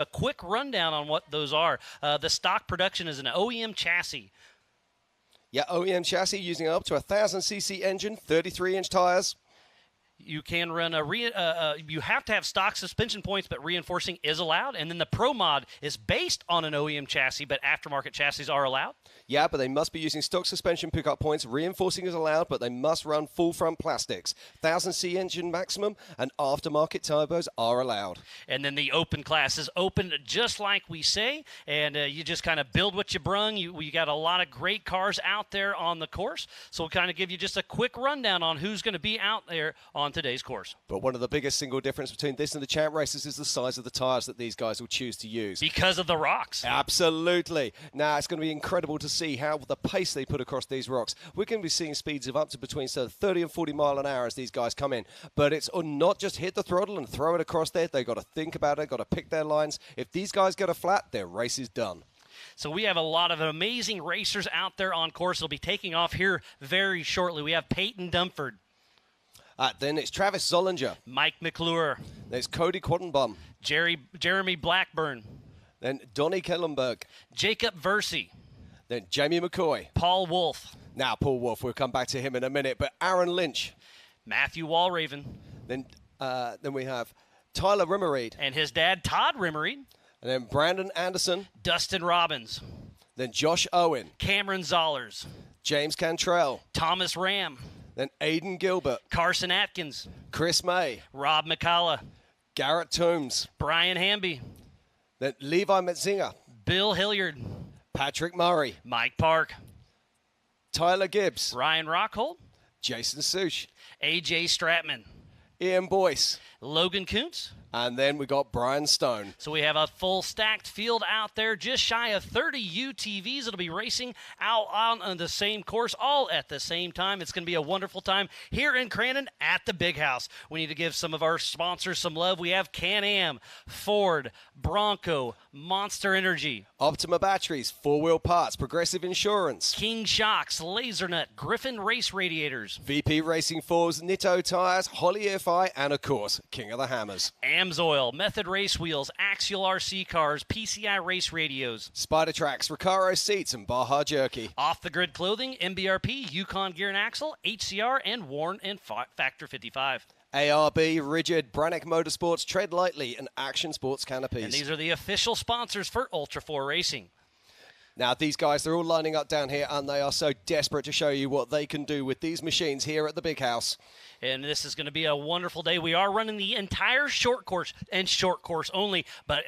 A quick rundown on what those are. The stock production is an OEM chassis. Yeah, OEM chassis using up to a 1,000cc engine, 33-inch tires. You can run you have to have stock suspension points, but reinforcing is allowed. And then the Pro Mod is based on an OEM chassis, but aftermarket chassis are allowed. Yeah, but they must be using stock suspension pickup points. Reinforcing is allowed, but they must run full front plastics. 1,000C engine maximum and aftermarket turbos are allowed. And then the open class is open just like we say, and you just kind of build what you brung. We got a lot of great cars out there on the course, so we'll kind of give you just a quick rundown on who's going to be out there on today's course. But one of the biggest single difference between this and the champ races is the size of the tires that these guys will choose to use. Because of the rocks. Absolutely. Now, it's going to be incredible to see how the pace they put across these rocks. We're going to be seeing speeds of up to between 30 and 40 mile an hour as these guys come in. But it's not just hit the throttle and throw it across there. They've got to think about it, got to pick their lines. If these guys get a flat, their race is done. So we have a lot of amazing racers out there on course. They'll be taking off here very shortly. We have Peyton Dumford. Then it's Travis Zollinger. Mike McClure. There's Cody Quattenbaum. Jeremy Blackburn. Then Donnie Kellenberg. Jacob Versey. Then Jamie McCoy. Paul Wolf. Now, Paul Wolf, we'll come back to him in a minute. But Aaron Lynch. Matthew Walraven. Then we have Tyler Rimmereed. And his dad, Todd Rimmereed. And then Brandon Anderson. Dustin Robbins. Then Josh Owen. Cameron Zollers. James Cantrell. Thomas Ram. Then Aiden Gilbert. Carson Atkins. Chris May. Rob McCullough. Garrett Toombs. Brian Hamby. Then Levi Metzinger. Bill Hilliard. Patrick Murray. Mike Park. Tyler Gibbs. Ryan Rockhold. Jason Sush. AJ Stratman. Ian Boyce. Logan Kuntz. And then we got Brian Stone. So we have a full stacked field out there, just shy of 30 UTVs. It'll be racing out on the same course, all at the same time. It's going to be a wonderful time here in Crandon at the Big House. We need to give some of our sponsors some love. We have Can-Am, Ford, Bronco, Monster Energy, Optima Batteries, 4-wheel parts, Progressive Insurance, King Shocks, Lasernut, Griffin Race Radiators, VP Racing Force, Nitto Tires, Holly EFI, and of course, King of the Hammers. Amsoil, Method Race Wheels, Axial RC Cars, PCI Race Radios, Spider Tracks, Recaro Seats, and Baja Jerky. Off the Grid Clothing, MBRP, Yukon Gear and Axle, HCR, and Warren and Factor 55. ARB, Rigid, Brannock Motorsports, Tread Lightly, and Action Sports Canopies. And these are the official sponsors for Ultra 4 Racing. Now, these guys, they're all lining up down here, and they are so desperate to show you what they can do with these machines here at the Big House. And this is going to be a wonderful day. We are running the entire short course and short course only, but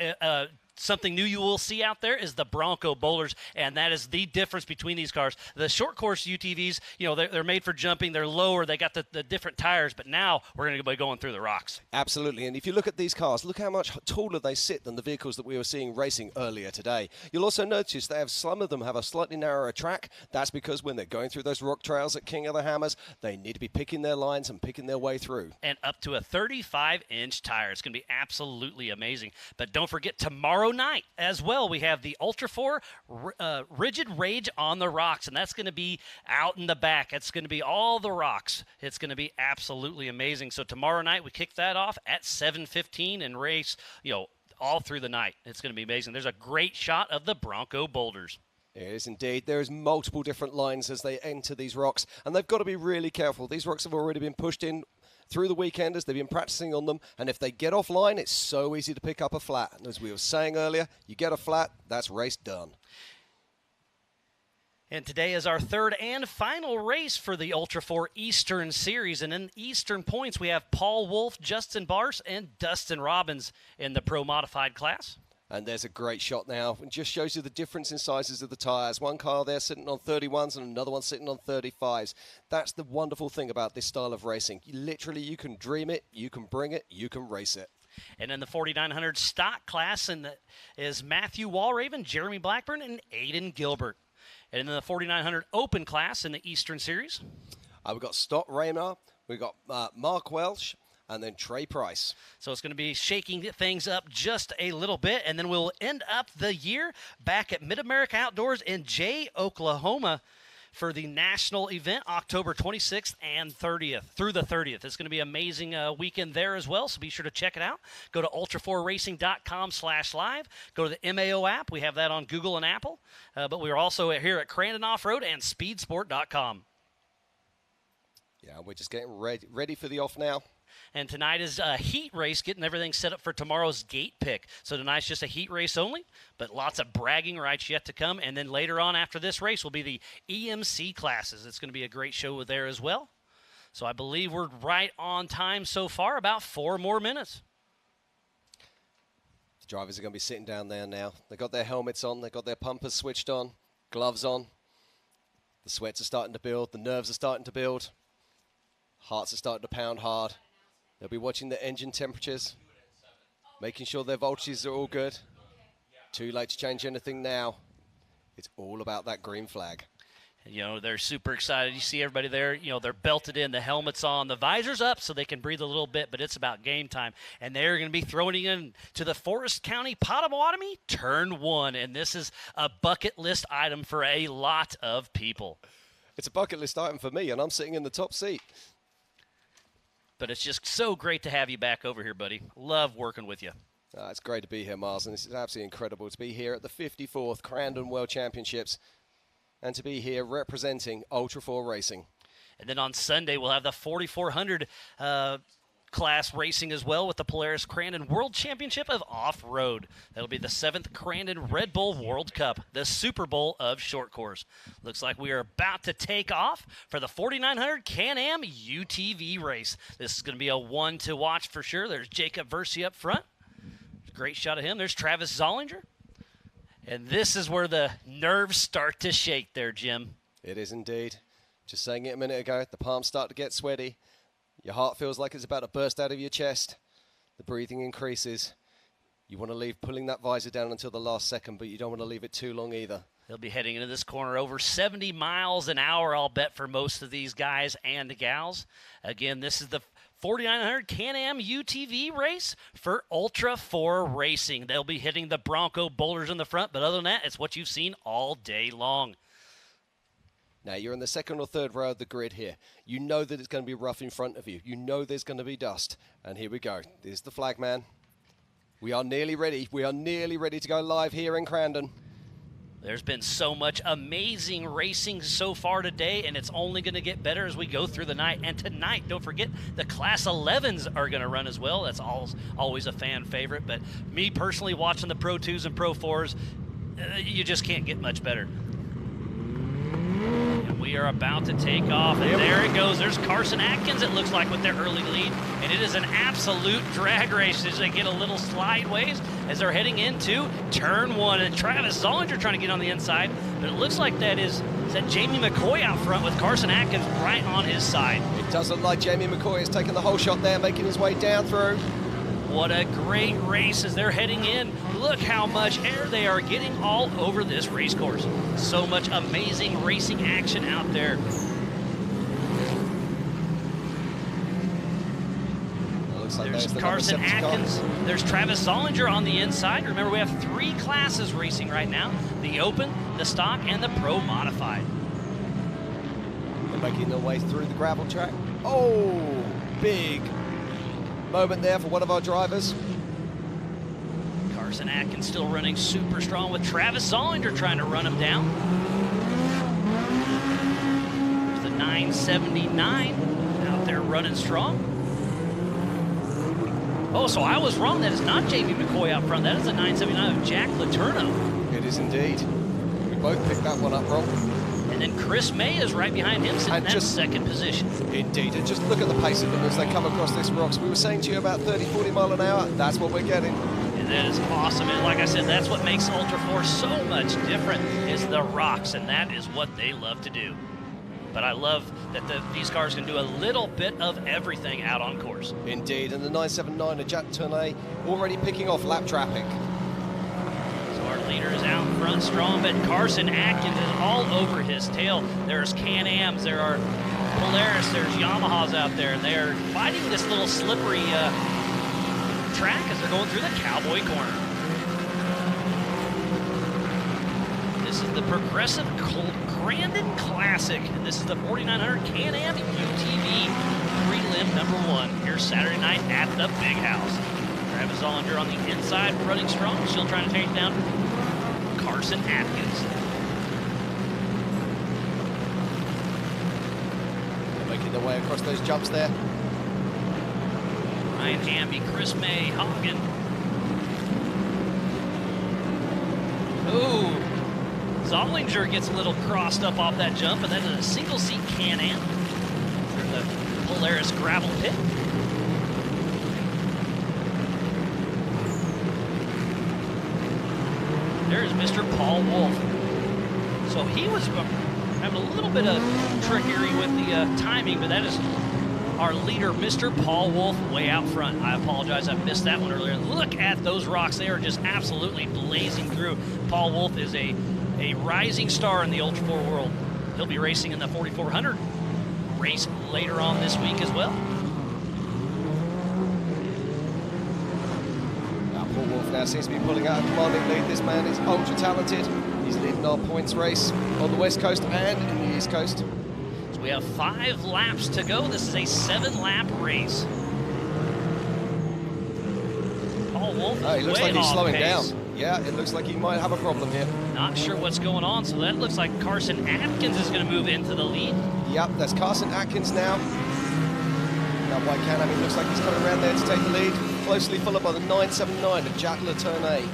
something new you will see out there is the Bronco bowlers, and that is the difference between these cars. The short course UTVs, you know, they're made for jumping. They're lower. They got the different tires, but now we're going to be going through the rocks. Absolutely, and if you look at these cars, look how much taller they sit than the vehicles that we were seeing racing earlier today. You'll also notice some of them have a slightly narrower track. That's because when they're going through those rock trails at King of the Hammers, they need to be picking their lines and picking their way through. And up to a 35-inch tire. It's going to be absolutely amazing. But don't forget, tomorrow night as well, we have the Ultra 4 Rigid Rage on the Rocks, and that's going to be out in the back. It's going to be all the rocks. It's going to be absolutely amazing. So tomorrow night, we kick that off at 7:15 and race, all through the night. It's going to be amazing. There's a great shot of the Bronco boulders. It is indeed. There is multiple different lines as they enter these rocks, and they've got to be really careful. These rocks have already been pushed in through the weekenders. They've been practicing on them, and if they get offline, it's so easy to pick up a flat. And as we were saying earlier, you get a flat, that's race done. And today is our third and final race for the Ultra 4 Eastern Series. And in Eastern points, we have Paul Wolf, Justin Bars, and Dustin Robbins in the Pro Modified class. And there's a great shot now. It just shows you the difference in sizes of the tyres. One car there sitting on 31s and another one sitting on 35s. That's the wonderful thing about this style of racing. You can dream it, you can bring it, you can race it. And in the 4900 stock class is Matthew Walraven, Jeremy Blackburn, and Aiden Gilbert. And in the 4900 open class in the Eastern Series, we've got Stott Raymer, we've got Mark Welsh, and then Trey Price. So it's going to be shaking things up just a little bit, and then we'll end up the year back at Mid-America Outdoors in Jay, Oklahoma, for the national event, October 26th and 30th through the 30th. It's going to be an amazing weekend there as well, so be sure to check it out. Go to ultra4racing.com/live. Go to the MAO app. We have that on Google and Apple, but we are also here at Crandon Off-Road and speedsport.com. Yeah, we're just getting ready for the off now. And tonight is a heat race, getting everything set up for tomorrow's gate pick. So tonight's just a heat race only, but lots of bragging rights yet to come. And then later on after this race will be the EMC classes. It's going to be a great show there as well. So I believe we're right on time so far, about 4 more minutes. The drivers are going to be sitting down there now. They've got their helmets on. They've got their pumpers switched on, gloves on. The sweats are starting to build. The nerves are starting to build. Hearts are starting to pound hard. They'll be watching the engine temperatures, making sure their voltages are all good. Too late to change anything now. It's all about that green flag. You know, they're super excited. You see everybody there, you know, they're belted in, the helmet's on, the visor's up so they can breathe a little bit, but it's about game time. And they're going to be throwing in to the Forest County Potawatomi Turn 1. And this is a bucket list item for a lot of people. It's a bucket list item for me, and I'm sitting in the top seat. But it's just so great to have you back over here, buddy. Love working with you. It's great to be here, Miles, and this is absolutely incredible to be here at the 54th Crandon World Championships and to be here representing Ultra 4 Racing. And then on Sunday, we'll have the 4,400 class racing as well with the Polaris Crandon World Championship of Off-Road. That'll be the 7th Crandon Red Bull World Cup, the Super Bowl of short course. Looks like we are about to take off for the 4,900 Can-Am UTV race. This is going to be a one to watch for sure. There's Jacob Versi up front. Great shot of him. There's Travis Zollinger. And this is where the nerves start to shake there, Jim. It is indeed. Just saying it a minute ago, the palms start to get sweaty. Your heart feels like it's about to burst out of your chest. The breathing increases. You want to leave pulling that visor down until the last second, but you don't want to leave it too long either. They'll be heading into this corner over 70 miles an hour, I'll bet, for most of these guys and gals. Again, this is the 4,900 Can-Am UTV race for Ultra 4 Racing. They'll be hitting the Bronco boulders in the front, but other than that, it's what you've seen all day long. Now, you're in the second or third row of the grid here. You know that it's going to be rough in front of you. You know there's going to be dust. And here we go. There's the flag man. We are nearly ready. We are nearly ready to go live here in Crandon. There's been so much amazing racing so far today, and it's only going to get better as we go through the night. And tonight, don't forget, the Class 11s are going to run as well. That's always a fan favorite. But me personally, watching the Pro 2s and Pro 4s, you just can't get much better. And we are about to take off, and there it goes. There's Carson Atkins, it looks like, with their early lead. And it is an absolute drag race as they get a little slideways as they're heading into Turn 1. And Travis Zollinger trying to get on the inside, but it looks like that is that Jamie McCoy out front with Carson Atkins right on his side. It does look like Jamie McCoy is taking the whole shot there, making his way down through. What a great race as they're heading in. Look how much air they are getting all over this race course. So much amazing racing action out there. Looks like there's Carson Atkins. There's Travis Zollinger on the inside. Remember, we have 3 classes racing right now. The Open, the Stock, and the Pro Modified. They're making their way through the gravel track. Oh, big moment there for one of our drivers. Carson Atkins still running super strong with Travis Zollinger trying to run him down. There's the 979 out there running strong. Oh, so I was wrong. That is not Jamie McCoy out front. That is the 979 of Jack Letourneau. It is indeed. We both picked that one up wrong. And then Chris May is right behind him, sitting in that second position. Indeed, and just look at the pace of them as they come across this rocks. We were saying to you about 30, 40 mile an hour. That's what we're getting. And that is awesome. And like I said, that's what makes Ultra 4 so much different is the rocks, and that is what they love to do. But I love that these cars can do a little bit of everything out on course. Indeed, and the 979 of Jack Letourneau already picking off lap traffic. Our leader is out front strong, but Carson Atkins is all over his tail. There's Can-Ams, there are Polaris, there's Yamahas out there, and they're fighting this little slippery track as they're going through the Cowboy corner. This is the Progressive Crandon Classic, and this is the 4900 Can-Am UTV prelim #1 here Saturday night at the Big House. Travis Zollinger on the inside, running strong, still trying to take down Carson Atkins. They're making their way across those jumps there. Ryan Hamby, Chris May, Hogan. Ooh, Zollinger gets a little crossed up off that jump, and that is a single-seat Can-Am through the Polaris gravel pit. There's Mr. Paul Wolf. So he was having a little bit of trickery with the timing, but that is our leader, Mr. Paul Wolf, way out front. I apologize, I missed that one earlier. Look at those rocks. They are just absolutely blazing through. Paul Wolf is a rising star in the Ultra 4 world. He'll be racing in the 4400 race later on this week as well. Paul Wolf now seems to be pulling out a commanding lead. This man is ultra talented. He's leading our points race on the West Coast and in the East Coast. So we have 5 laps to go. This is a 7-lap race. Paul Wolf is he looks way like he's off slowing pace. down. Yeah, it looks like he might have a problem here. Not sure what's going on, so that looks like Carson Atkins is going to move into the lead. Yep, that's Carson Atkins now. Now white Can-Am, he looks like he's coming around there to take the lead. Closely followed by the 979 of Jack Letournay.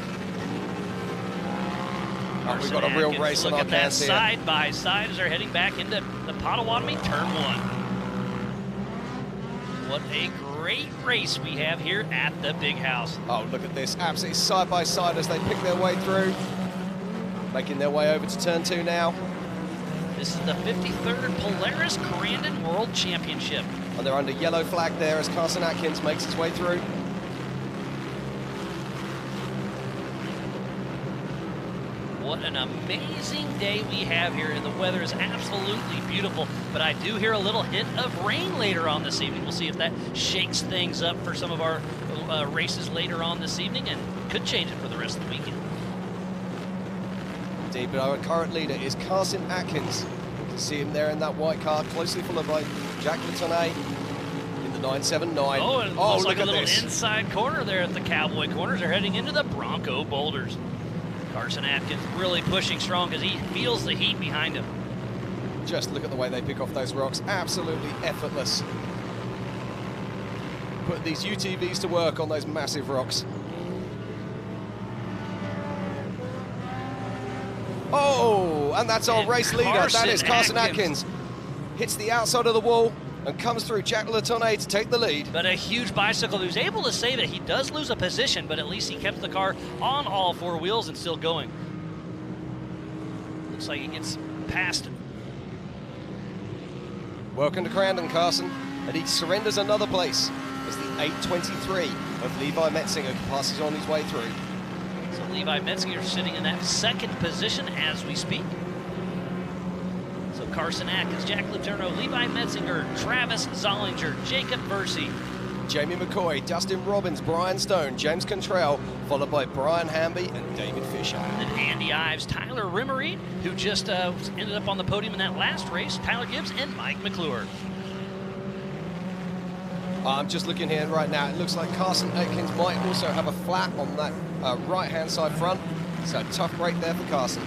We've got a real race on our hands here. Look at that side by side as they're heading back into the Potawatomi Turn 1. What a great race we have here at the Big House. Oh, look at this, absolutely side by side as they pick their way through. Making their way over to Turn 2 now. This is the 53rd Polaris Crandon World Championship. And they're under yellow flag there as Carson Atkins makes his way through. What an amazing day we have here, and the weather is absolutely beautiful, but I do hear a little hint of rain later on this evening. We'll see if that shakes things up for some of our races later on this evening, and could change it for the rest of the weekend. Indeed, but our current leader is Carson Atkins. You can see him there in that white car, closely followed by Jack Letournay in the 979. Oh, and it looks like a little this. inside corner there at the Cowboy Corners. They're heading into the Bronco Boulders. Carson Atkins really pushing strong because he feels the heat behind him. Just look at the way they pick off those rocks. Absolutely effortless. Put these UTVs to work on those massive rocks. Oh, and that's our race leader. That is Carson Atkins. Hits the outside of the wall and comes through Jack Letournay to take the lead. But a huge bicycle who's able to save it. He does lose a position, but at least he kept the car on all 4 wheels and still going. Looks like he gets past. Welcome to Crandon, Carson. And he surrenders another place as the 823 of Levi Metzinger passes on his way through. So Levi Metzinger sitting in that 2nd position as we speak. So Carson Atkins, Jack Letournay, Levi Metzinger, Travis Zollinger, Jacob Versey, Jamie McCoy, Dustin Robbins, Brian Stone, James Cantrell, followed by Brian Hamby and David Fisher. And then Andy Ives, Tyler Rimmery, who just ended up on the podium in that last race, Tyler Gibbs, and Mike McClure. I'm just looking here right now. It looks like Carson Atkins might also have a flat on that right-hand side front. So tough break there for Carson.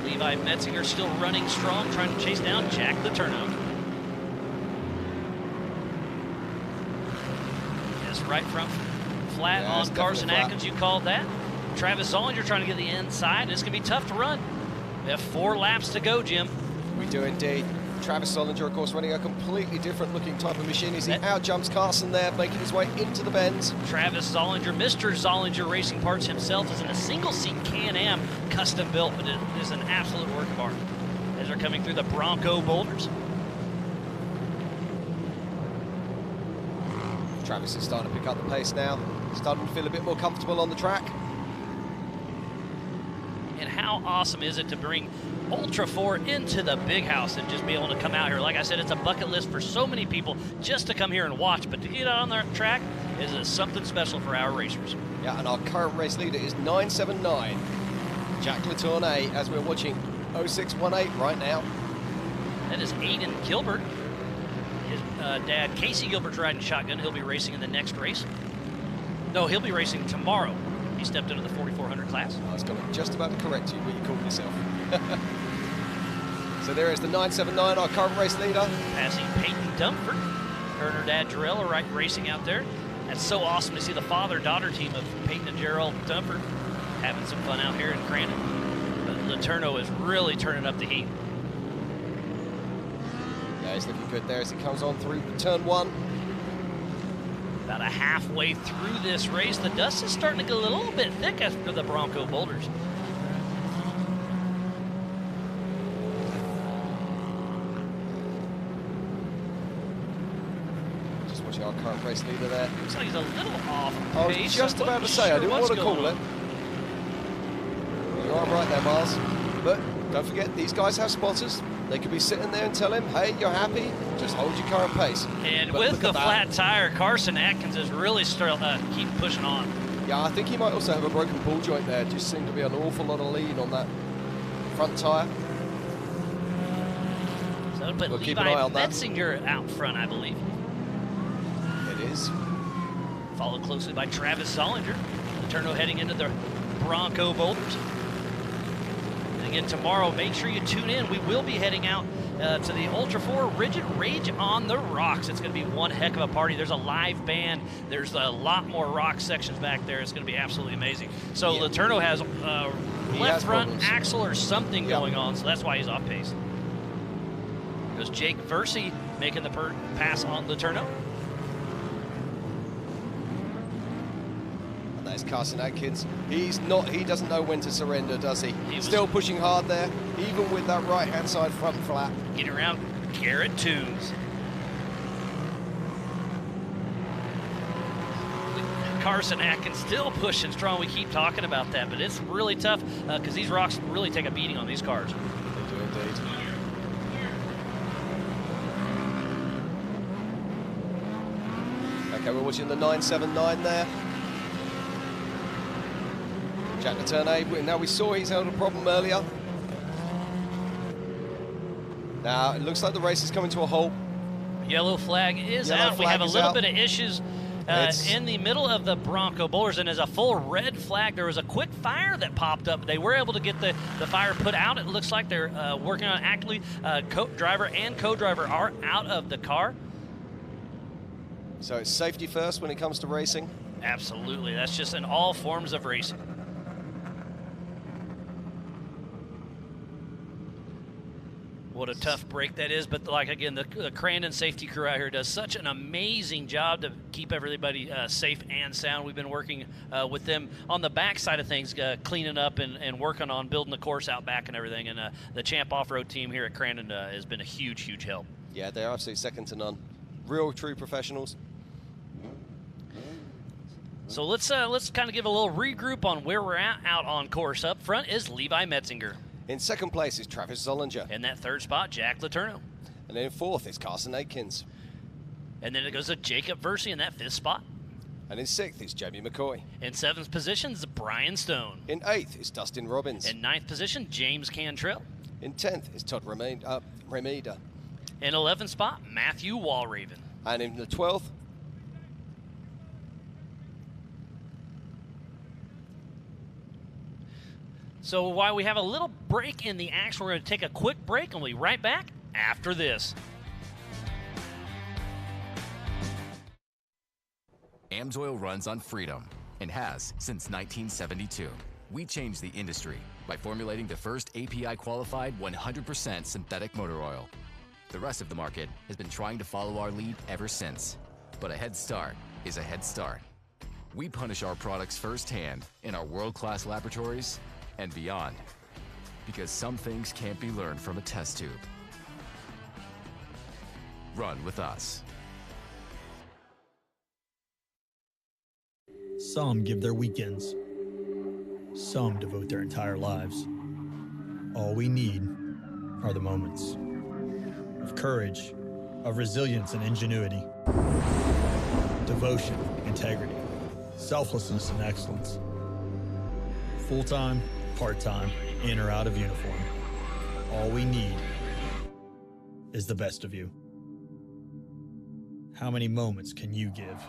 Levi Metzinger still running strong, trying to chase down Jack Letournay. Yes, right front flat on Carson Atkins, you called that. Travis Zollinger trying to get the inside, and it's going to be tough to run. We have 4 laps to go, Jim. We do indeed. Travis Zollinger, of course, running a completely different looking type of machine as he out-jumps Carson there, making his way into the bends. Travis Zollinger, Mr. Zollinger Racing Parts himself, is in a single-seat Can-Am custom built, but it is an absolute work of art as they're coming through the Bronco Boulders. Travis is starting to pick up the pace now, starting to feel a bit more comfortable on the track. And how awesome is it to bring Ultra 4 into the Big House and just be able to come out here. Like I said, it's a bucket list for so many people just to come here and watch, but to get out on the track is something special for our racers. Yeah, and our current race leader is 979, Jack Letournay, as we're watching 0618 right now. That is Aiden Gilbert. His dad, Casey Gilbert's riding shotgun. He'll be racing in the next race. No, he'll be racing tomorrow. He stepped into the 4400 class. I was going to just about to correct you what you called yourself. So there is the 979, our current race leader. Passing Peyton Dumford. Her and her dad, Jarrell, are racing out there. That's so awesome to see the father-daughter team of Peyton and Jarrell Dumford having some fun out here in Crandon. But Letourneau is really turning up the heat. Yeah, he's looking good there as he comes on through turn 1. About a halfway through this race, the dust is starting to get a little bit thick after the Bronco boulders. Just watching our current race leader there. Looks like he's a little off I pace. was just about to say, I didn't want to call it. You are right there, Miles. But don't forget, these guys have spotters. They could be sitting there and tell him, hey, you're happy, just hold your current pace. And but with the flat tire, Carson Atkins is really keep pushing on. Yeah, I think he might also have a broken ball joint there. Just seemed to be an awful lot of lean on that front tire. So that would put We'll keep an Levi eye on that. Metzinger out front, I believe. It is. Followed closely by Travis Zollinger. Letourneau heading into the Bronco boulders. Again, tomorrow, make sure you tune in. We will be heading out to the Ultra 4 Rigid Rage on the Rocks. It's going to be one heck of a party. There's a live band. There's a lot more rock sections back there. It's going to be absolutely amazing. So yeah. Letourneau has left front problems. Axle or something going on, so that's why he's off pace. Goes Jake Versey making the pass on Letourneau. There's Carson Atkins. He doesn't know when to surrender, does he? Still pushing hard there, even with that right-hand side front flap. Getting around Garrett Toombs. Carson Atkins still pushing strong. We keep talking about that, but it's really tough because these rocks really take a beating on these cars. They do indeed. Okay, we're watching the 979 there. Jack Letourneau. Now we saw he's had a problem earlier. Now it looks like the race is coming to a halt. Yellow flag is out. We have a little bit of issues in the middle of the Bronco boulders, and as a full red flag, there was a quick fire that popped up. They were able to get the fire put out. It looks like they're working on it actively. Driver and co-driver are out of the car. So it's safety first when it comes to racing? Absolutely. That's just in all forms of racing. What a tough break that is, but like again, the Crandon safety crew out here does such an amazing job to keep everybody safe and sound. We've been working with them on the back side of things, cleaning up and working on building the course out back and everything. And the Champ Off-Road team here at Crandon has been a huge, huge help. Yeah, they're absolutely second to none. Real, true professionals. So let's kind of give a little regroup on where we're at out on course. Up front is Levi Metzinger. In second place is Travis Zollinger. In that third spot, Jack Letourneau. And then in fourth is Carson Atkins. And then it goes to Jacob Versey in that fifth spot. And in sixth is Jamie McCoy. In seventh position is Brian Stone. In eighth is Dustin Robbins. In ninth position, James Cantrell. In 10th is Todd Remeda. In 11th spot, Matthew Walraven. And in the 12th, so while we have a little break in the action, we're going to take a quick break and we'll be right back after this. AMSOIL runs on freedom and has since 1972. We changed the industry by formulating the first API-qualified 100% synthetic motor oil. The rest of the market has been trying to follow our lead ever since. But a head start is a head start. We punish our products firsthand in our world-class laboratories and beyond, because some things can't be learned from a test tube. Run with us. Some give their weekends. Some devote their entire lives. All we need are the moments of courage, of resilience and ingenuity, devotion, integrity, selflessness and excellence. Full-time, part-time, in or out of uniform. All we need is the best of you. How many moments can you give?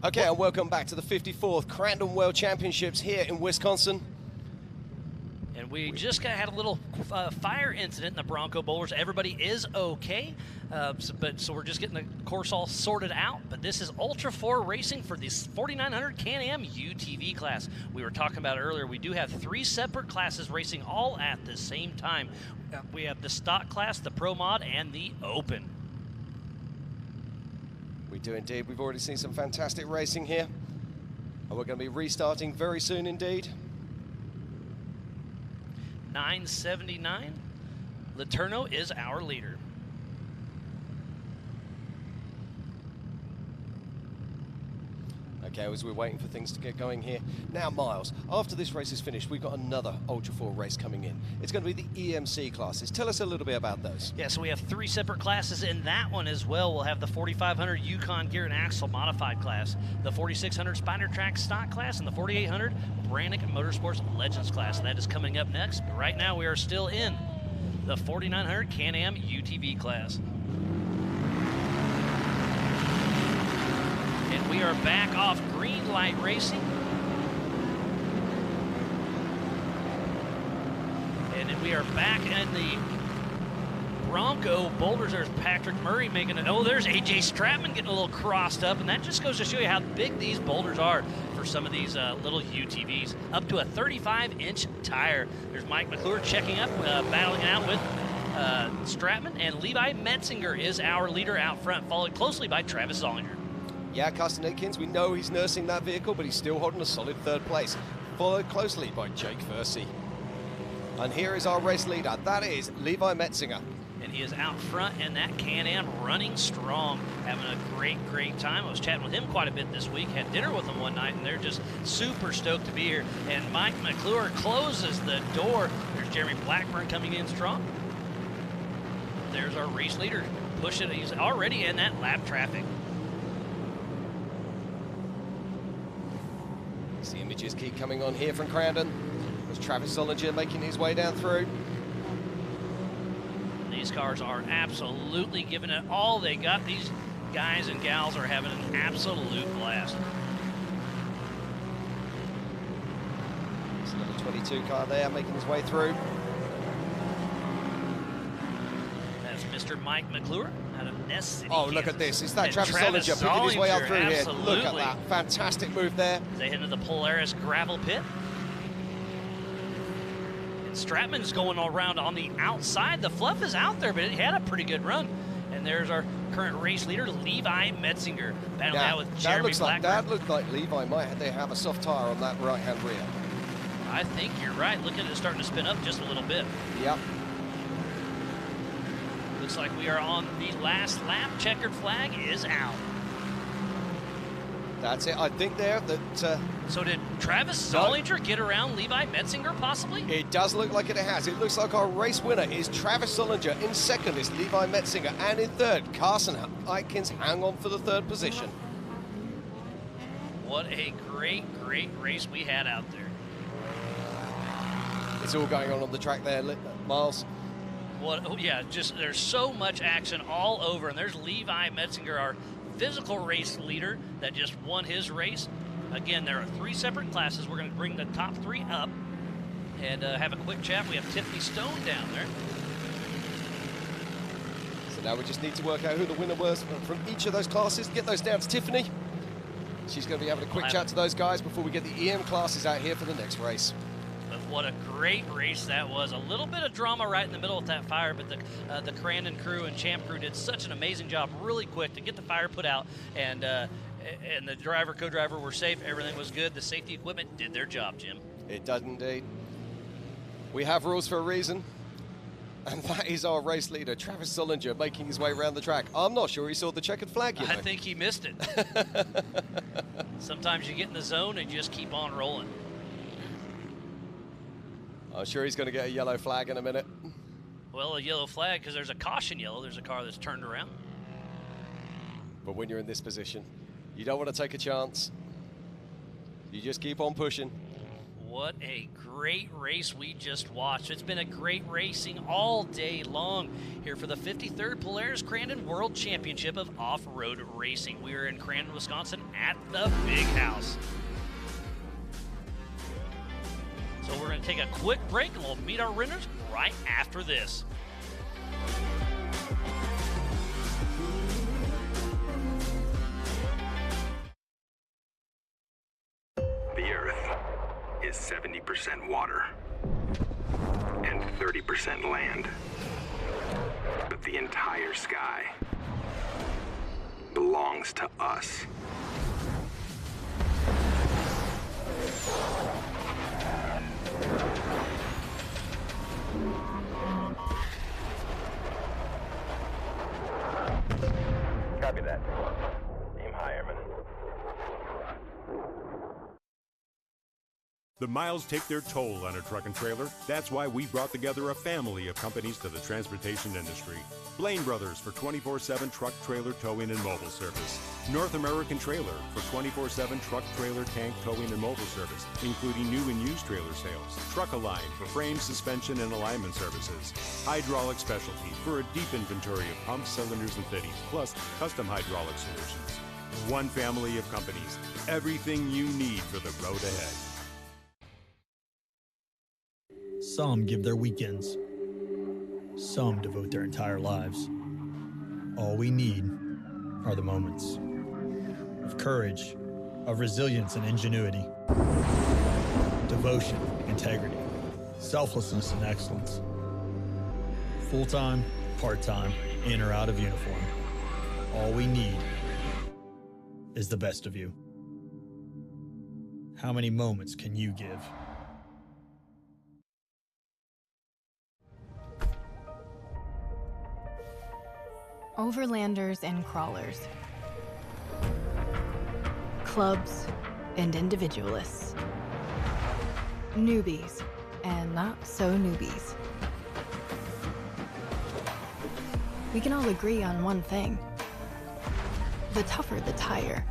Okay, and welcome back to the 54th Crandon World Championships here in Wisconsin. And we just had a little fire incident in the Bronco bowlers. Everybody is okay, so we're just getting the course all sorted out. But this is Ultra 4 racing for this 4900 Can-Am UTV class. We were talking about it earlier. We do have 3 separate classes racing all at the same time. We have the stock class, the Pro Mod, and the Open. We do indeed. We've already seen some fantastic racing here. And we're going to be restarting very soon indeed. 979. Letourneau is our leader. Okay, as we're waiting for things to get going here. Now, Miles, after this race is finished, we've got another Ultra 4 race coming in. It's going to be the EMC classes. Tell us a little bit about those. Yeah, so we have 3 separate classes in that one as well. We'll have the 4500 Yukon Gear and Axle Modified class, the 4600 Spider Track Stock class, and the 4800 Brannick Motorsports Legends class. That is coming up next. But right now, we are still in the 4900 Can-Am UTV class. And we are back off green light racing. And we are back in the Bronco boulders. There's Patrick Murray making it. Oh, there's AJ Stratman getting a little crossed up. And that just goes to show you how big these boulders are for some of these little UTVs. Up to a 35-inch tire. There's Mike McClure checking up, battling it out with Stratman. And Levi Metzinger is our leader out front, followed closely by Travis Zollinger. Yeah, Carsten Aikens, we know he's nursing that vehicle, but he's still holding a solid 3rd place, followed closely by Jake Versey. And here is our race leader. That is Levi Metzinger. And he is out front in that Can-Am, running strong, having a great, great time. I was chatting with him quite a bit this week, had dinner with him one night, and they're just super stoked to be here. And Mike McClure closes the door. There's Jeremy Blackburn coming in strong. There's our race leader pushing. He's already in that lap traffic. The images keep coming on here from Crandon. There's Travis Zollinger making his way down through. These cars are absolutely giving it all they got. These guys and gals are having an absolute blast. There's another 22 car there making his way through. That's Mr. Mike McClure out of Ness City, Oh, look Kansas. at this. It's that And Travis Zollinger picking his way up through here. Look at absolutely. that. Fantastic move there. They head into the Polaris gravel pit. And Stratman's going around on the outside. The fluff is out there, but it had a pretty good run. And there's our current race leader, Levi Metzinger, battling out with Jeremy Blackburn. That looked like Levi might have a soft tire on that right-hand rear. I think you're right. Look at it starting to spin up just a little bit. Yep. Looks like we are on the last lap. Checkered flag is out. That's it. I think there that... So did Travis Zollinger get around Levi Metzinger possibly? It does look like it has. It looks like our race winner is Travis Zollinger. In 2nd is Levi Metzinger. And in 3rd, Carson Aikens hang on for the 3rd position. What a great, great race we had out there. It's all going on the track there, Miles. What? Oh yeah, just there's so much action all over, and there's Levi Metzinger, our physical race leader that just won his race. Again, there are 3 separate classes. We're going to bring the top 3 up and have a quick chat. We have Tiffany Stone down there. So now we just need to work out who the winner was from each of those classes. Get those down to Tiffany. She's going to be having a quick chat to those guys before we get the EM classes out here for the next race. But what a great race that was. A little bit of drama right in the middle of that fire, but the Crandon crew and Champ crew did such an amazing job really quick to get the fire put out and And the driver, co-driver were safe. Everything was good. The safety equipment did their job, Jim. It does indeed. We have rules for a reason. And that is our race leader, Travis Sullinger, making his way around the track. I'm not sure he saw the checkered flag, you know. I think he missed it. Sometimes you get in the zone and just keep on rolling. I'm sure he's going to get a yellow flag in a minute. Well, a yellow flag because there's a caution yellow. There's a car that's turned around. But when you're in this position, you don't want to take a chance. You just keep on pushing. What a great race we just watched. It's been a great racing all day long here for the 53rd Polaris Crandon World Championship of Off-Road Racing. We are in Crandon, Wisconsin at the Big House. So we're going to take a quick break and we'll meet our renters right after this. The Earth is 70% water and 30% land. But the entire sky belongs to us. Copy that. Aim high, Airman. The miles take their toll on a truck and trailer. That's why we brought together a family of companies to the transportation industry. Blaine Brothers for 24/7 truck, trailer, towing, and mobile service. North American Trailer for 24/7 truck, trailer, tank, towing, and mobile service, including new and used trailer sales. Truck-Align for frame, suspension, and alignment services. Hydraulic Specialty for a deep inventory of pumps, cylinders, and fittings, plus custom hydraulic solutions. One family of companies. Everything you need for the road ahead. Some give their weekends. Some devote their entire lives. All we need are the moments of courage, of resilience and ingenuity, devotion, integrity, selflessness and excellence. Full-time, part-time, in or out of uniform. All we need is the best of you. How many moments can you give? Overlanders and crawlers, clubs and individualists, newbies and not so newbies. We can all agree on one thing. The tougher the tire,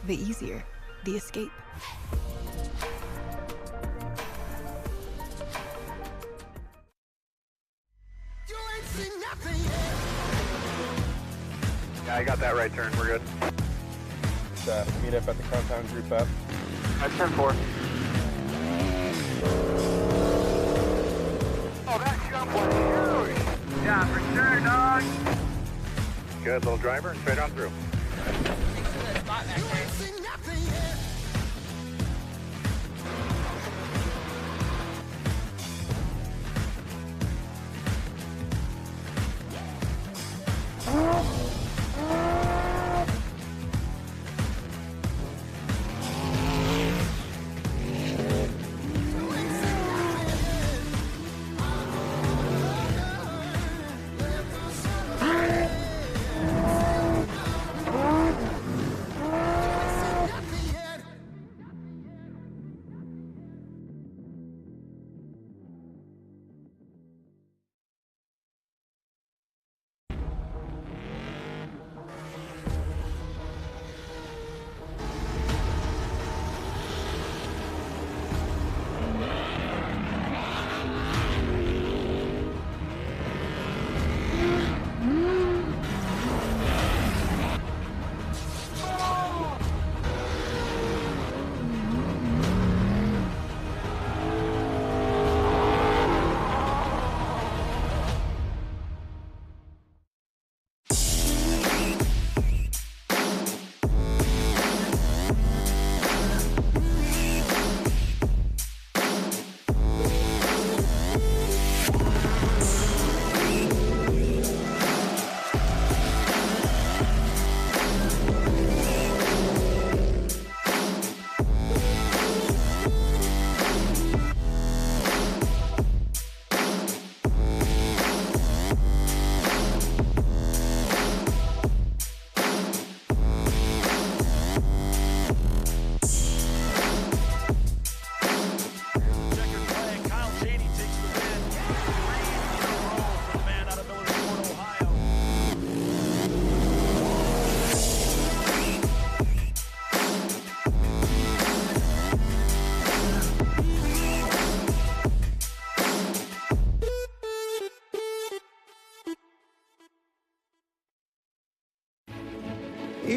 the easier the escape. Yeah, I got that right turn. We're good. Meet up at the compound group up. That's turn 4. Oh, that jump was huge! Yeah, for sure, dog! Good, little driver, straight on through.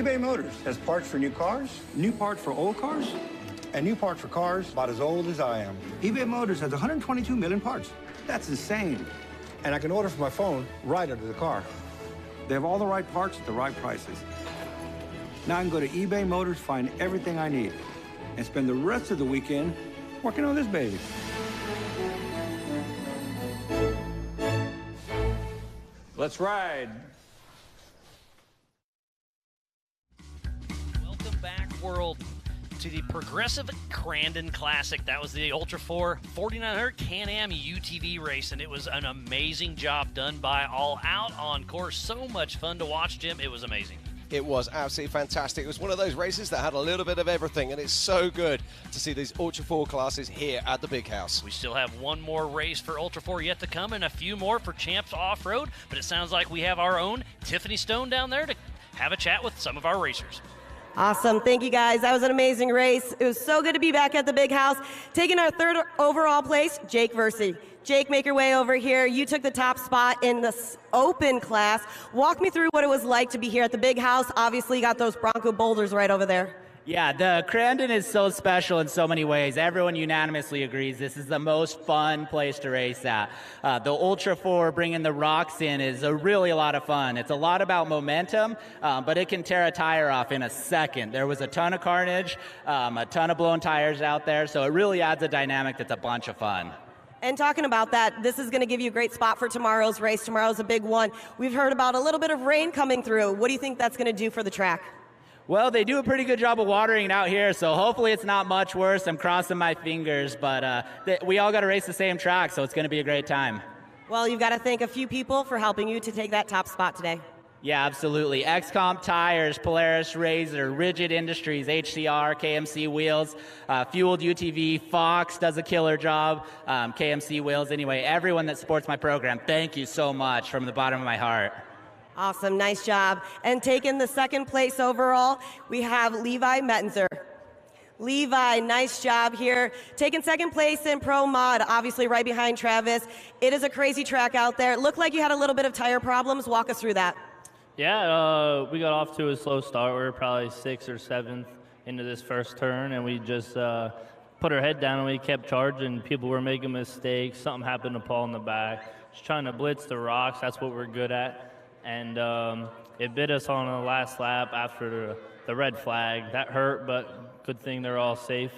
eBay Motors has parts for new cars, new parts for old cars, and new parts for cars about as old as I am. eBay Motors has 122 million parts. That's insane. And I can order from my phone right under the car. They have all the right parts at the right prices. Now I can go to eBay Motors, find everything I need, and spend the rest of the weekend working on this baby. Let's ride. Welcome back, world, to the Progressive Crandon Classic. That was the Ultra 4 4900 Can-Am UTV race, and it was an amazing job done by All Out on course. So much fun to watch, Jim. It was amazing. It was absolutely fantastic. It was one of those races that had a little bit of everything, and it's so good to see these Ultra 4 classes here at the Big House. We still have one more race for Ultra 4 yet to come and a few more for Champs Off-Road, but it sounds like we have our own Tiffany Stone down there to have a chat with some of our racers. Awesome. Thank you, guys. That was an amazing race. It was so good to be back at the Big House. Taking our third overall place, Jake Versey. Jake, make your way over here. You took the top spot in the open class. Walk me through what it was like to be here at the Big House. Obviously, you got those Bronco boulders right over there. Yeah, the Crandon is so special in so many ways. Everyone unanimously agrees this is the most fun place to race at. The Ultra 4 bringing the rocks in is really a lot of fun. It's a lot about momentum, but it can tear a tire off in a second. There was a ton of carnage, a ton of blown tires out there, so it really adds a dynamic that's a bunch of fun. And talking about that, this is going to give you a great spot for tomorrow's race. Tomorrow's a big one. We've heard about a little bit of rain coming through. What do you think that's going to do for the track? Well, they do a pretty good job of watering it out here, so hopefully it's not much worse. I'm crossing my fingers, but we all got to race the same track, so it's going to be a great time. Well, you've got to thank a few people for helping you to take that top spot today. Yeah, absolutely. XComp Tires, Polaris Razor, Rigid Industries, HCR, KMC Wheels, Fueled UTV, Fox does a killer job, KMC Wheels. Anyway, everyone that supports my program, thank you so much from the bottom of my heart. Awesome, nice job. And taking the second place overall, we have Levi Mettenzer. Levi, nice job here. Taking second place in Pro Mod, obviously right behind Travis. It is a crazy track out there. It looked like you had a little bit of tire problems. Walk us through that. Yeah, we got off to a slow start. We were probably 6th or 7th into this first turn, and we just put our head down and we kept charging. People were making mistakes. Something happened to Paul in the back. Just trying to blitz the rocks. That's what we're good at. And it bit us on the last lap after the red flag. That hurt, but good thing they're all safe.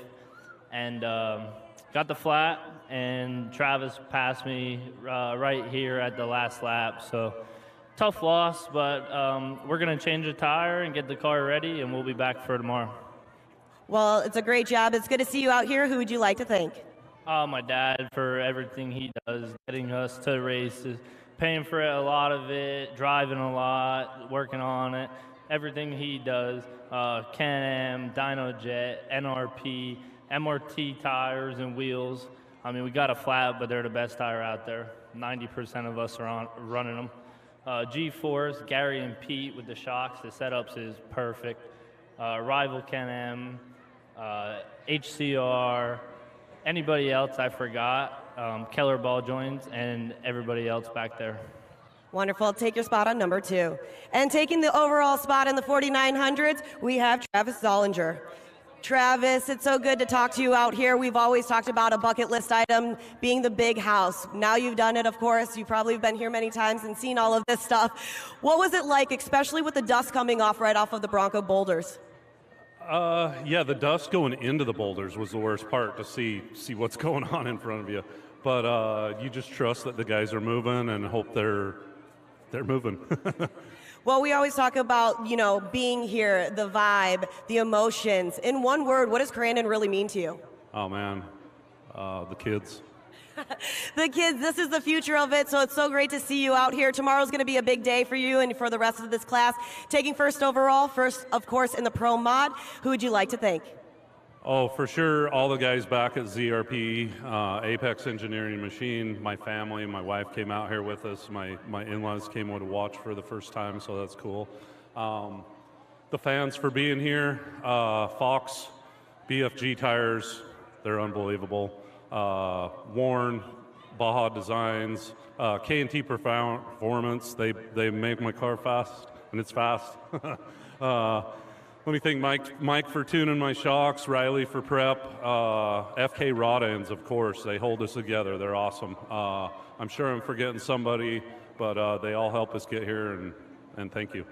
And got the flat, and Travis passed me right here at the last lap. So tough loss, but we're going to change the tire and get the car ready, and we'll be back for tomorrow. Well, it's a great job. It's good to see you out here. Who would you like to thank? My dad for everything he does, getting us to races. Paying for a lot of it, driving a lot, working on it, everything he does. Can-Am, DynoJet, NRP, MRT tires and wheels. I mean, we got a flat, but they're the best tire out there. 90% of us are running them. G-Force, Gary and Pete with the shocks. The setups is perfect. Rival Can-Am, HCR, anybody else I forgot. Keller ball joints, and everybody else back there. Wonderful. Take your spot on number 2. And taking the overall spot in the 4900s, we have Travis Zollinger. Travis, it's so good to talk to you out here. We've always talked about a bucket list item being the Big House. Now you've done it, of course. You've probably been here many times and seen all of this stuff. What was it like, especially with the dust coming off right off of the Bronco boulders? Yeah, the dust going into the boulders was the worst part, to see what's going on in front of you. But you just trust that the guys are moving and hope they're moving. Well, we always talk about, being here, the vibe, the emotions. In one word, what does Crandon really mean to you? Oh, man, the kids. The kids, this is the future of it, so it's so great to see you out here. Tomorrow's going to be a big day for you and for the rest of this class. Taking first overall, first, of course, in the Pro Mod. Who would you like to thank? Oh, for sure, all the guys back at ZRP, Apex Engineering Machine, my family, my wife came out here with us. My in-laws came to watch for the first time, so that's cool. The fans for being here, Fox, BFG tires, they're unbelievable. Warren, Baja Designs, K&T Performance, they make my car fast, and it's fast. Let me thank Mike for tuning my shocks, Riley for prep, FK rod ends, of course. They hold us together. They're awesome. I'm sure I'm forgetting somebody, but they all help us get here, and thank you.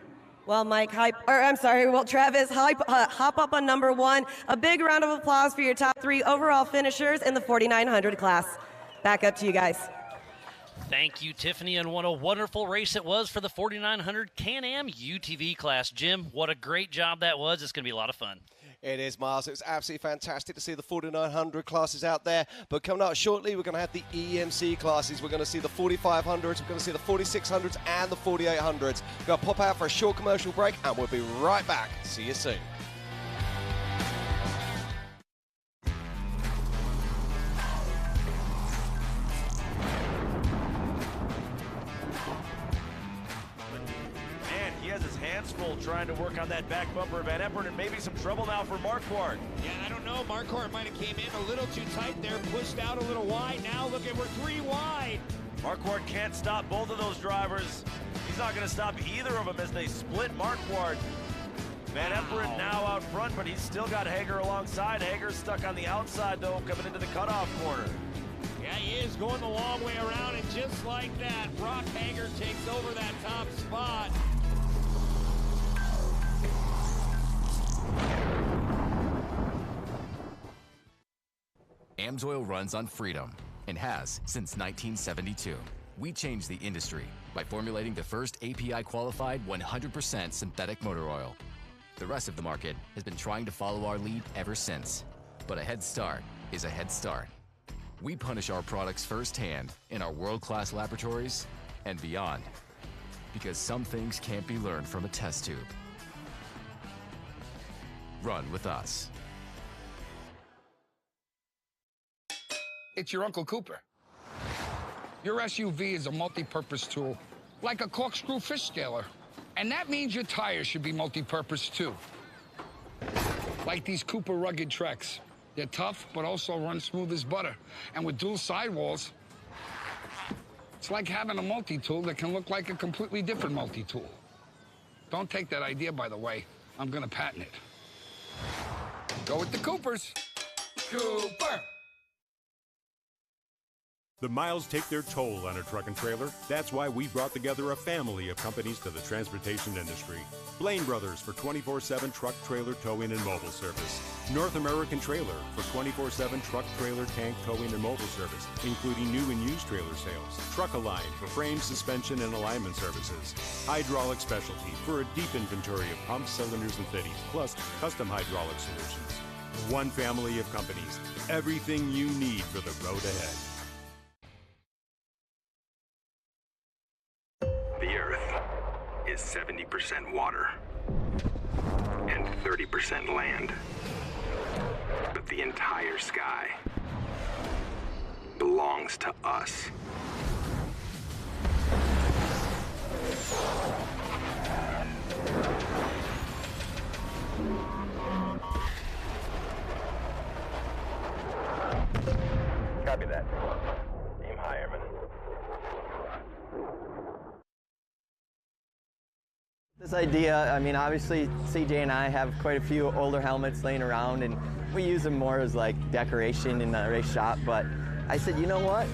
Well, Mike, Travis, hop up on number 1. A big round of applause for your top 3 overall finishers in the 4900 class. Back up to you guys. Thank you, Tiffany, and what a wonderful race it was for the 4900 Can-Am UTV class. Jim, what a great job that was. It's going to be a lot of fun. It is, Miles. It's absolutely fantastic to see the 4900 classes out there. But coming up shortly, we're going to have the EMC classes. We're going to see the 4500s, we're going to see the 4600s, and the 4800s. We're going to pop out for a short commercial break, and we'll be right back. See you soon. Full trying to work on that back bumper of Van Eperen, and maybe some trouble now for Marquardt. Yeah, I don't know. Marquardt might have came in a little too tight there, pushed out a little wide. Now look at, we're 3 wide. Marquardt can't stop both of those drivers. He's not going to stop either of them as they split Marquardt. Van Eperen now out front, but he's still got Hager alongside. Hager's stuck on the outside, though, coming into the cutoff corner. Yeah, he is going the long way around, and just like that, Brock Hager takes over that top spot. AMSOIL runs on freedom and has since 1972. We changed the industry by formulating the first API-qualified 100% synthetic motor oil. The rest of the market has been trying to follow our lead ever since. But a head start is a head start. We punish our products firsthand in our world-class laboratories and beyond. Because some things can't be learned from a test tube. Run with us. It's your Uncle Cooper. Your SUV is a multi-purpose tool, like a corkscrew fish scaler. And that means your tires should be multi-purpose too. Like these Cooper rugged Treks. They're tough, but also run smooth as butter. And with dual sidewalls, it's like having a multi-tool that can look like a completely different multi-tool. Don't take that idea, by the way. I'm gonna patent it. Go with the Coopers. Cooper! The miles take their toll on a truck and trailer. That's why we brought together a family of companies to the transportation industry. Blaine Brothers for 24/7 truck, trailer, towing, and mobile service. North American Trailer for 24/7 truck, trailer, tank, towing, and mobile service, including new and used trailer sales. Truck-Align for frame, suspension, and alignment services. Hydraulic Specialty for a deep inventory of pumps, cylinders, and fittings, plus custom hydraulic solutions. One family of companies. Everything you need for the road ahead. The Earth is 70% water and 30% land. But the entire sky belongs to us. Copy that. Aim high, Airman. This idea, I mean, obviously CJ and I have quite a few older helmets laying around, and we use them more as like decoration in the race shop, but I said, you know what?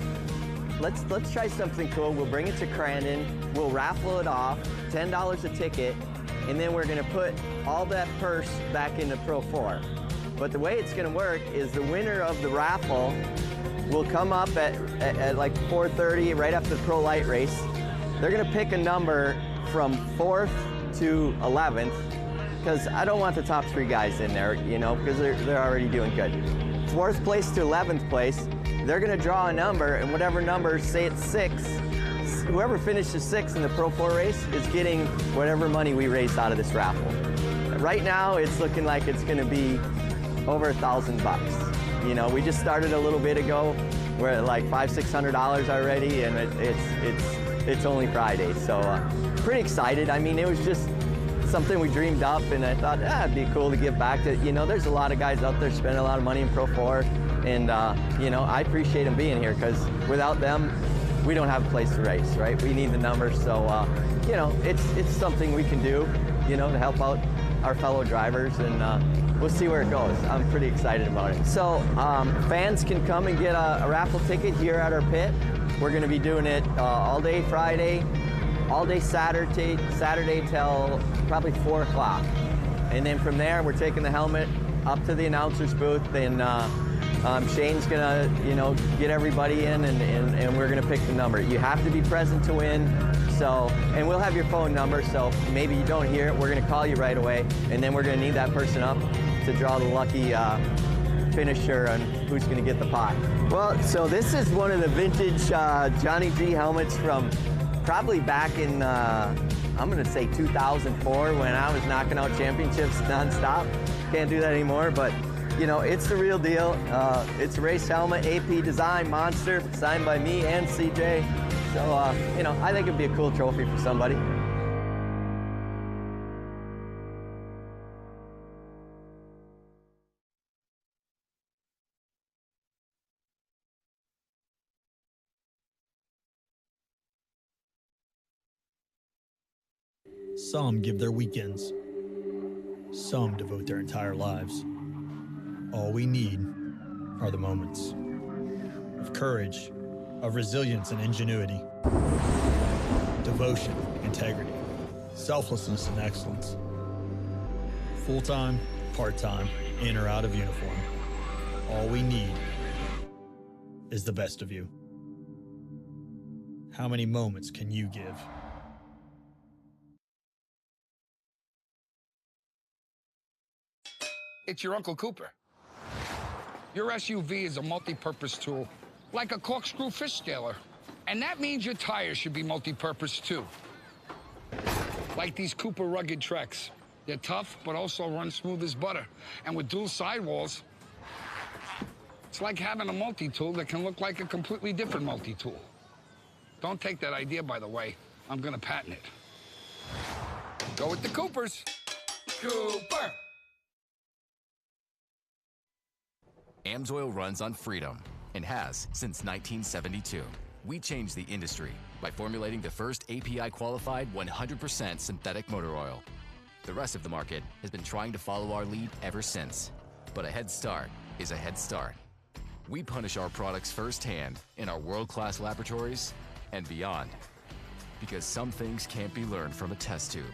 Let's try something cool. We'll bring it to Crandon, we'll raffle it off, $10 a ticket, and then we're gonna put all that purse back into Pro 4. But the way it's gonna work is the winner of the raffle will come up at like 4:30, right after the Pro Light race. They're gonna pick a number from 4th to 11th, because I don't want the top 3 guys in there, you know, because they're already doing good. 4th place to 11th place, they're gonna draw a number, and whatever number, say it's 6, whoever finishes 6th in the Pro 4 race is getting whatever money we raised out of this raffle. Right now, it's looking like it's gonna be over $1,000. You know, we just started a little bit ago. We're at like $500–600 already, and it's only Friday, so pretty excited. I mean, it was just something we dreamed up, and I thought, it'd be cool to give back to, you know, there's a lot of guys out there spending a lot of money in Pro 4, and, you know, I appreciate them being here, because without them, we don't have a place to race, right? We need the numbers, so, you know, it's something we can do, you know, to help out our fellow drivers, and we'll see where it goes. I'm pretty excited about it. So fans can come and get a raffle ticket here at our pit. We're going to be doing it all day Friday, all day Saturday till probably 4 o'clock. And then from there, we're taking the helmet up to the announcer's booth, and Shane's gonna, get everybody in, and we're gonna pick the number. You have to be present to win. So, and we'll have your phone number. So maybe you don't hear it, we're gonna call you right away, and then we're gonna need that person up to draw the lucky finisher on who's gonna get the pot. Well, so this is one of the vintage Johnny G helmets from probably back in, I'm gonna say 2004, when I was knocking out championships nonstop. Can't do that anymore, but it's the real deal. It's a race helmet, AP design, monster, signed by me and CJ. So, I think it'd be a cool trophy for somebody. Some give their weekends. Some devote their entire lives. All we need are the moments of courage, of resilience and ingenuity, devotion, integrity, selflessness and excellence. Full-time, part-time, in or out of uniform. All we need is the best of you. How many moments can you give? It's your Uncle Cooper. Your SUV is a multi-purpose tool, like a corkscrew fish scaler. And that means your tires should be multi-purpose too. Like these Cooper rugged Treks. They're tough, but also run smooth as butter. And with dual sidewalls, it's like having a multi-tool that can look like a completely different multi-tool. Don't take that idea, by the way. I'm gonna patent it. Go with the Coopers. Cooper! AMSOIL runs on freedom and has since 1972. We changed the industry by formulating the first API-qualified 100% synthetic motor oil. The rest of the market has been trying to follow our lead ever since. But a head start is a head start. We punish our products firsthand in our world-class laboratories and beyond. Because some things can't be learned from a test tube.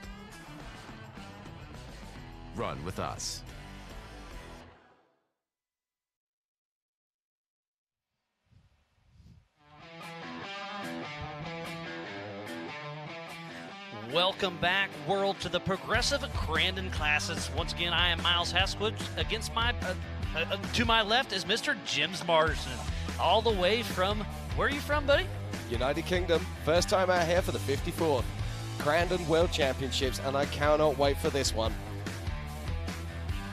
Run with us. Welcome back, world, to the Progressive Crandon Classes. Once again, I am Miles Haskwood. Against to my left is Mr. Jims Marsden, all the way from, where are you from, buddy? United Kingdom. First time out here for the 54th Crandon World Championships, and I cannot wait for this one.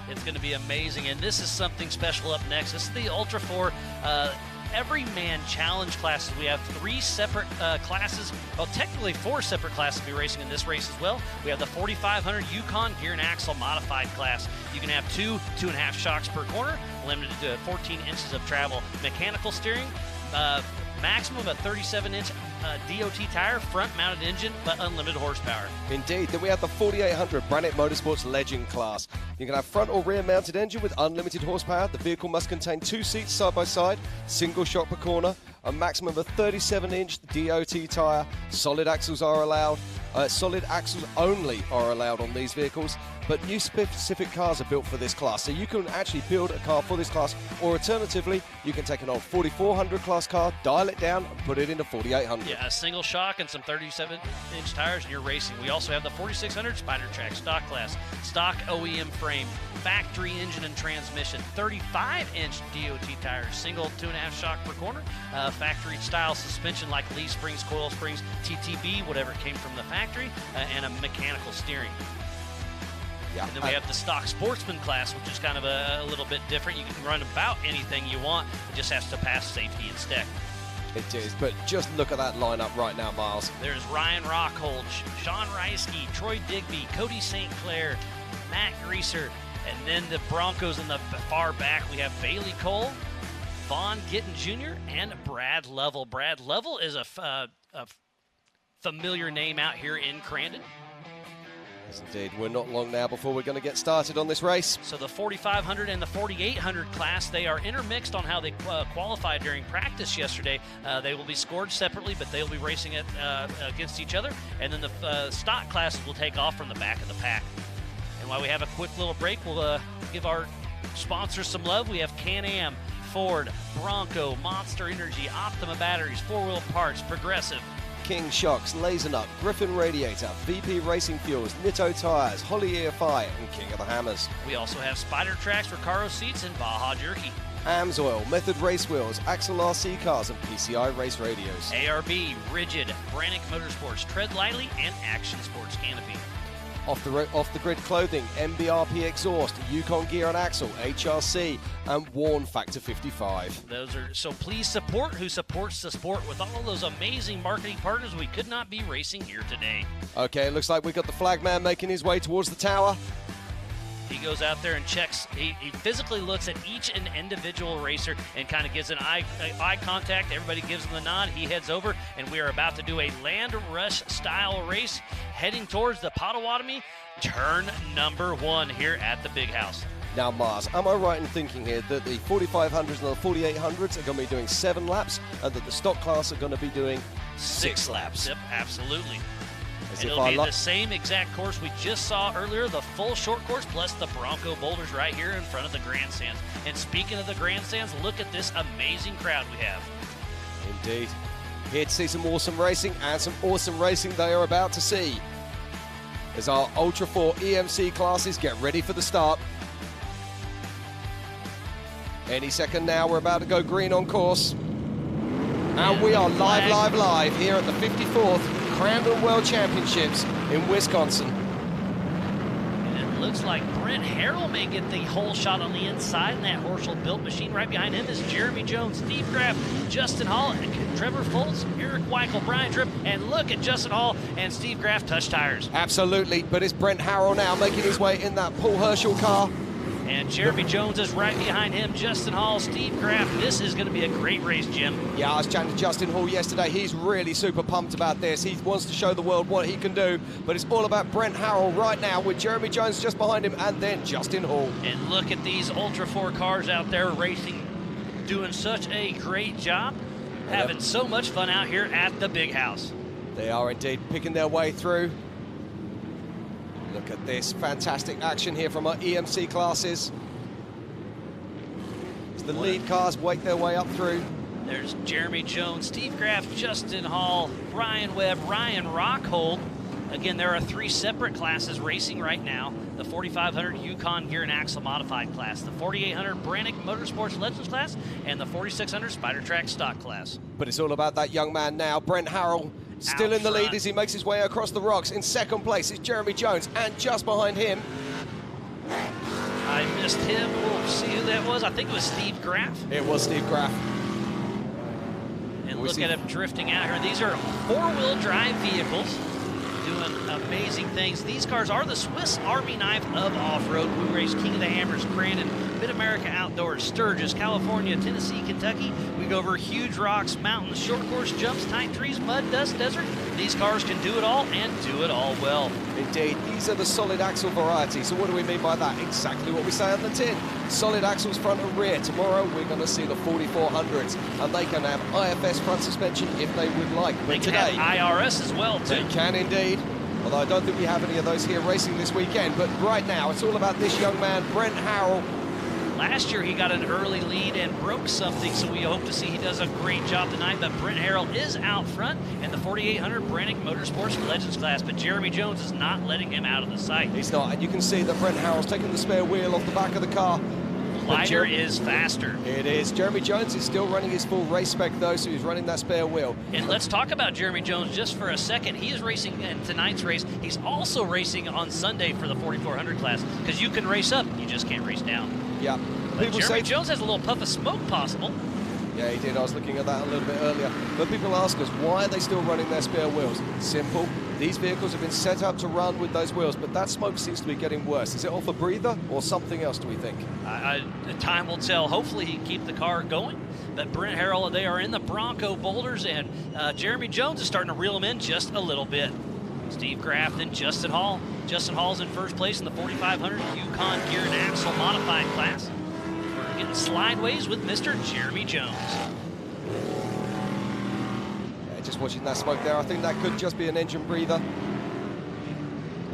It's going to be amazing, and this is something special up next. This is the Ultra 4 Everyman Challenge classes. We have 3 separate classes, well, technically 4 separate classes to be racing in this race as well. We have the 4500 Yukon Gear and Axle Modified class. You can have 2.5 shocks per corner, limited to 14 inches of travel. Mechanical steering, maximum of 37-inch DOT tire, front-mounted engine, but unlimited horsepower. Indeed. Then we have the 4800 Branit Motorsports Legend class. You can have front or rear mounted engine with unlimited horsepower. The vehicle must contain 2 seats side by side, single shock per corner, a maximum of a 37-inch DOT tire. Solid axles are allowed. Solid axles only are allowed on these vehicles, but new specific cars are built for this class. So you can actually build a car for this class, or alternatively, you can take an old 4400 class car, dial it down, and put it into 4800. Yeah, a single shock and some 37-inch tires, and you're racing. We also have the 4600 Spider Track stock class, stock OEM frame, factory engine and transmission, 35-inch DOT tires, single 2.5 shock per corner, factory style suspension like leaf springs, coil springs, TTB, whatever came from the factory, and a mechanical steering. Yeah. And then we have the stock sportsman class, which is kind of a little bit different. You can run about anything you want. It just has to pass safety and STEC. It is, but just look at that lineup right now, Miles. There's Ryan Rockhold, Sean Reisky, Troy Digby, Cody St. Clair, Matt Greaser, and then the Broncos in the far back. We have Bailey Cole, Vaughn Gittin Jr., and Brad Lovell. Brad Lovell is a familiar name out here in Crandon. Yes, indeed. We're not long now before we're going to get started on this race. So the 4,500 and the 4,800 class, they are intermixed on how they qualified during practice yesterday. They will be scored separately, but they'll be racing it against each other. And then the stock classes will take off from the back of the pack. And while we have a quick little break, we'll give our sponsors some love. We have Can-Am, Ford, Bronco, Monster Energy, Optima Batteries, 4-Wheel Parts, Progressive, King Shocks, Laser Nut, Griffin Radiator, VP Racing Fuels, Nitto Tires, Holly EFI, and King of the Hammers. We also have Spider Tracks, Recaro Seats, and Baja Jerky. AMSOIL, Method Race Wheels, Axel RC Cars, and PCI Race Radios. ARB, Rigid, Brannick Motorsports, Tread Lightly, and Action Sports Canopy. Off the grid clothing, MBRP Exhaust, Yukon Gear and Axle, HRC, and Warn Factor 55. Those are, so please support who supports the sport with all of those amazing marketing partners. We could not be racing here today. Okay, it looks like we've got the flag man making his way towards the tower. He goes out there and checks. He physically looks at each and individual racer and kind of gives an eye contact. Everybody gives him the nod. He heads over, and we are about to do a land rush style race heading towards the Potawatomi, turn number 1 here at the Big House. Now, Mars, am I right in thinking here that the 4,500s and the 4,800s are going to be doing 7 laps and that the stock class are going to be doing 6 laps? Yep, absolutely. As And if it'll I be lo- the same exact course we just saw earlier, the full short course plus the Bronco boulders right here in front of the grandstands. And speaking of the grandstands, look at this amazing crowd we have. Indeed. Here to see some awesome racing, and some awesome racing they are about to see. As our Ultra 4 EMC classes get ready for the start. Any second now, we're about to go green on course. And we are live here at the 54th Crandon World Championships in Wisconsin. And it looks like Brent Harrell may get the whole shot on the inside in that Horschel-built machine. Right behind him is Jeremy Jones, Steve Graff, Justin Hall, and Trevor Foltz, Eric Weichel, Brian Tripp, and look at Justin Hall and Steve Graff touch tires. Absolutely, but it's Brent Harrell now making his way in that Paul Herschel car. And Jeremy Jones is right behind him, Justin Hall, Steve Graff. This is going to be a great race, Jim. Yeah, I was chatting to Justin Hall yesterday. He's really super pumped about this. He wants to show the world what he can do, but it's all about Brent Harrell right now with Jeremy Jones just behind him and then Justin Hall. And look at these Ultra 4 cars out there racing, doing such a great job, having so much fun out here at the Big House. They are indeed picking their way through. Look at this fantastic action here from our EMC classes. As the lead cars wake their way up through. There's Jeremy Jones, Steve Graff, Justin Hall, Ryan Webb, Ryan Rockhold. Again, there are 3 separate classes racing right now. The 4,500 Yukon Gear and Axle Modified class, the 4,800 Brannick Motorsports Legends class, and the 4,600 Spider Track Stock class. But it's all about that young man now, Brent Harrell. Still in the lead as he makes his way across the rocks. In second place is Jeremy Jones, and just behind him. I missed him. We'll see who that was. I think it was Steve Graff. It was Steve Graff. And look at him drifting out here. These are 4-wheel drive vehicles doing amazing things. These cars are the Swiss Army knife of off-road. We race King of the Hammers, Crandon, Mid-America Outdoors, Sturgis, California, Tennessee, Kentucky. We go over huge rocks, mountains, short course jumps, tight trees, mud, dust, desert. These cars can do it all and do it all well. Indeed, these are the solid axle variety. So what do we mean by that? Exactly what we say on the tin. Solid axles front and rear. Tomorrow we're going to see the 4400s, and they can have IFS front suspension if they would like. But They can today, have IRS as well, too. they can indeed. Although I don't think we have any of those here racing this weekend. But right now, it's all about this young man, Brent Harrell. Last year he got an early lead and broke something, so we hope to see he does a great job tonight. But Brent Harrell is out front in the 4,800 Brannick Motorsports Legends class, but Jeremy Jones is not letting him out of the sight. He's not, and you can see that Brent Harrell's taking the spare wheel off the back of the car. Lighter is faster. It is. Jeremy Jones is still running his full race spec though, so he's running that spare wheel. And let's talk about Jeremy Jones just for a second. He is racing in tonight's race. He's also racing on Sunday for the 4,400 class, because you can race up, you just can't race down. Yeah. But Jeremy Jones has a little puff of smoke possible. Yeah, he did. I was looking at that a little bit earlier. But people ask us, why are they still running their spare wheels? Simple. These vehicles have been set up to run with those wheels, but that smoke seems to be getting worse. Is it off a breather or something else, do we think? Time will tell. Hopefully he can keep the car going. But Brent Harrell, they are in the Bronco boulders, and Jeremy Jones is starting to reel them in just a little bit. Steve Graff, then Justin Hall. Justin Hall's in first place in the 4500 Yukon Gear and Axle Modified class. We're getting slideways with Mr. Jeremy Jones. Yeah, just watching that smoke there, I think that could just be an engine breather.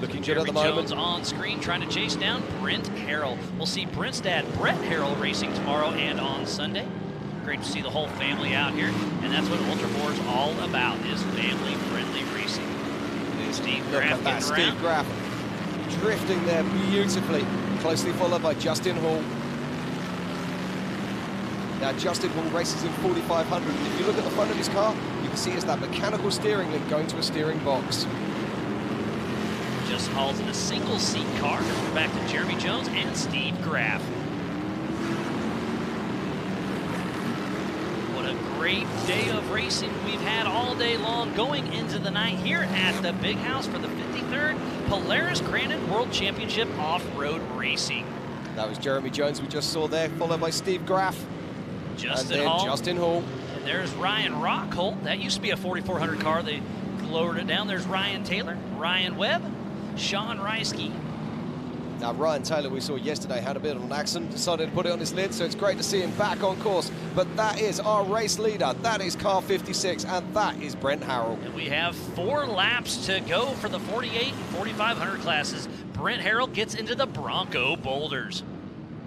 Looking good at the moment. Jones on screen trying to chase down Brent Harrell. We'll see Brent's dad, Brett Harrell, racing tomorrow and on Sunday. Great to see the whole family out here, and that's what Ultra 4 is all about, is family-friendly racing. Steve Graff getting Steve around. Graff drifting there beautifully, closely followed by Justin Hall. Now Justin Hall races in 4500, and if you look at the front of his car, you can see it's that mechanical steering link going to a steering box. Justin Hall's in a single-seat car. We're back to Jeremy Jones and Steve Graff. What a great day of racing we've had all day long, going into the night here at the Big House for the 53rd Polaris Crandon World Championship Off-Road Racing. That was Jeremy Jones we just saw there, followed by Steve Graff. Justin Hall. Justin Hall. And there's Ryan Rockholt. That used to be a 4400 car. They lowered it down. There's Ryan Taylor, Ryan Webb, Sean Reisky. Now Ryan Taylor, we saw yesterday, had a bit of an accident, decided to put it on his lid, so it's great to see him back on course. But that is our race leader. That is car 56, and that is Brent Harrell. And we have 4 laps to go for the 48 and 4500 classes. Brent Harrell gets into the Bronco Boulders.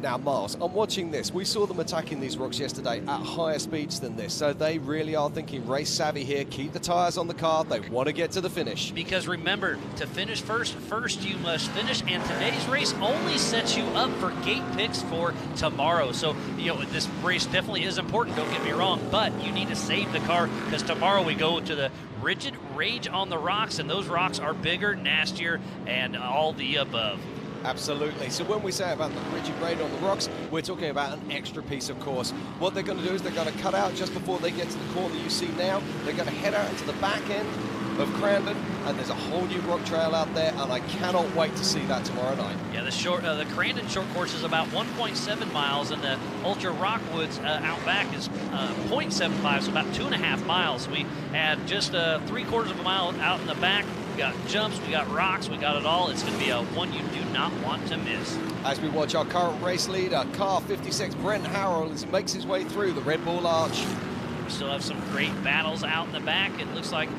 Now, Miles, I'm watching this. We saw them attacking these rocks yesterday at higher speeds than this, so they really are thinking race savvy here. Keep the tires on the car. They want to get to the finish. Because remember, to finish first you must finish, and today's race only sets you up for gate picks for tomorrow. So, you know, this race definitely is important, don't get me wrong, but you need to save the car, because tomorrow we go to the Rigid Rage on the rocks, and those rocks are bigger, nastier, and all the above. Absolutely. So when we say about the Rigid Raid on the rocks, we're talking about an extra piece of course. What they're going to do is they're going to cut out just before they get to the corner you see now. They're going to head out into the back end of Crandon, and there's a whole new rock trail out there, and I cannot wait to see that tomorrow night. Yeah, the Crandon short course is about 1.7 miles, and the Ultra Rockwoods out back is 0.75, so about 2.5 miles. We had just 3/4 of a mile out in the back. We got jumps, we got rocks, we got it all. It's going to be a one you do not want to miss. As we watch our current race leader, car 56, Brent Harrell, as he makes his way through the Red Bull Arch. We still have some great battles out in the back. It looks like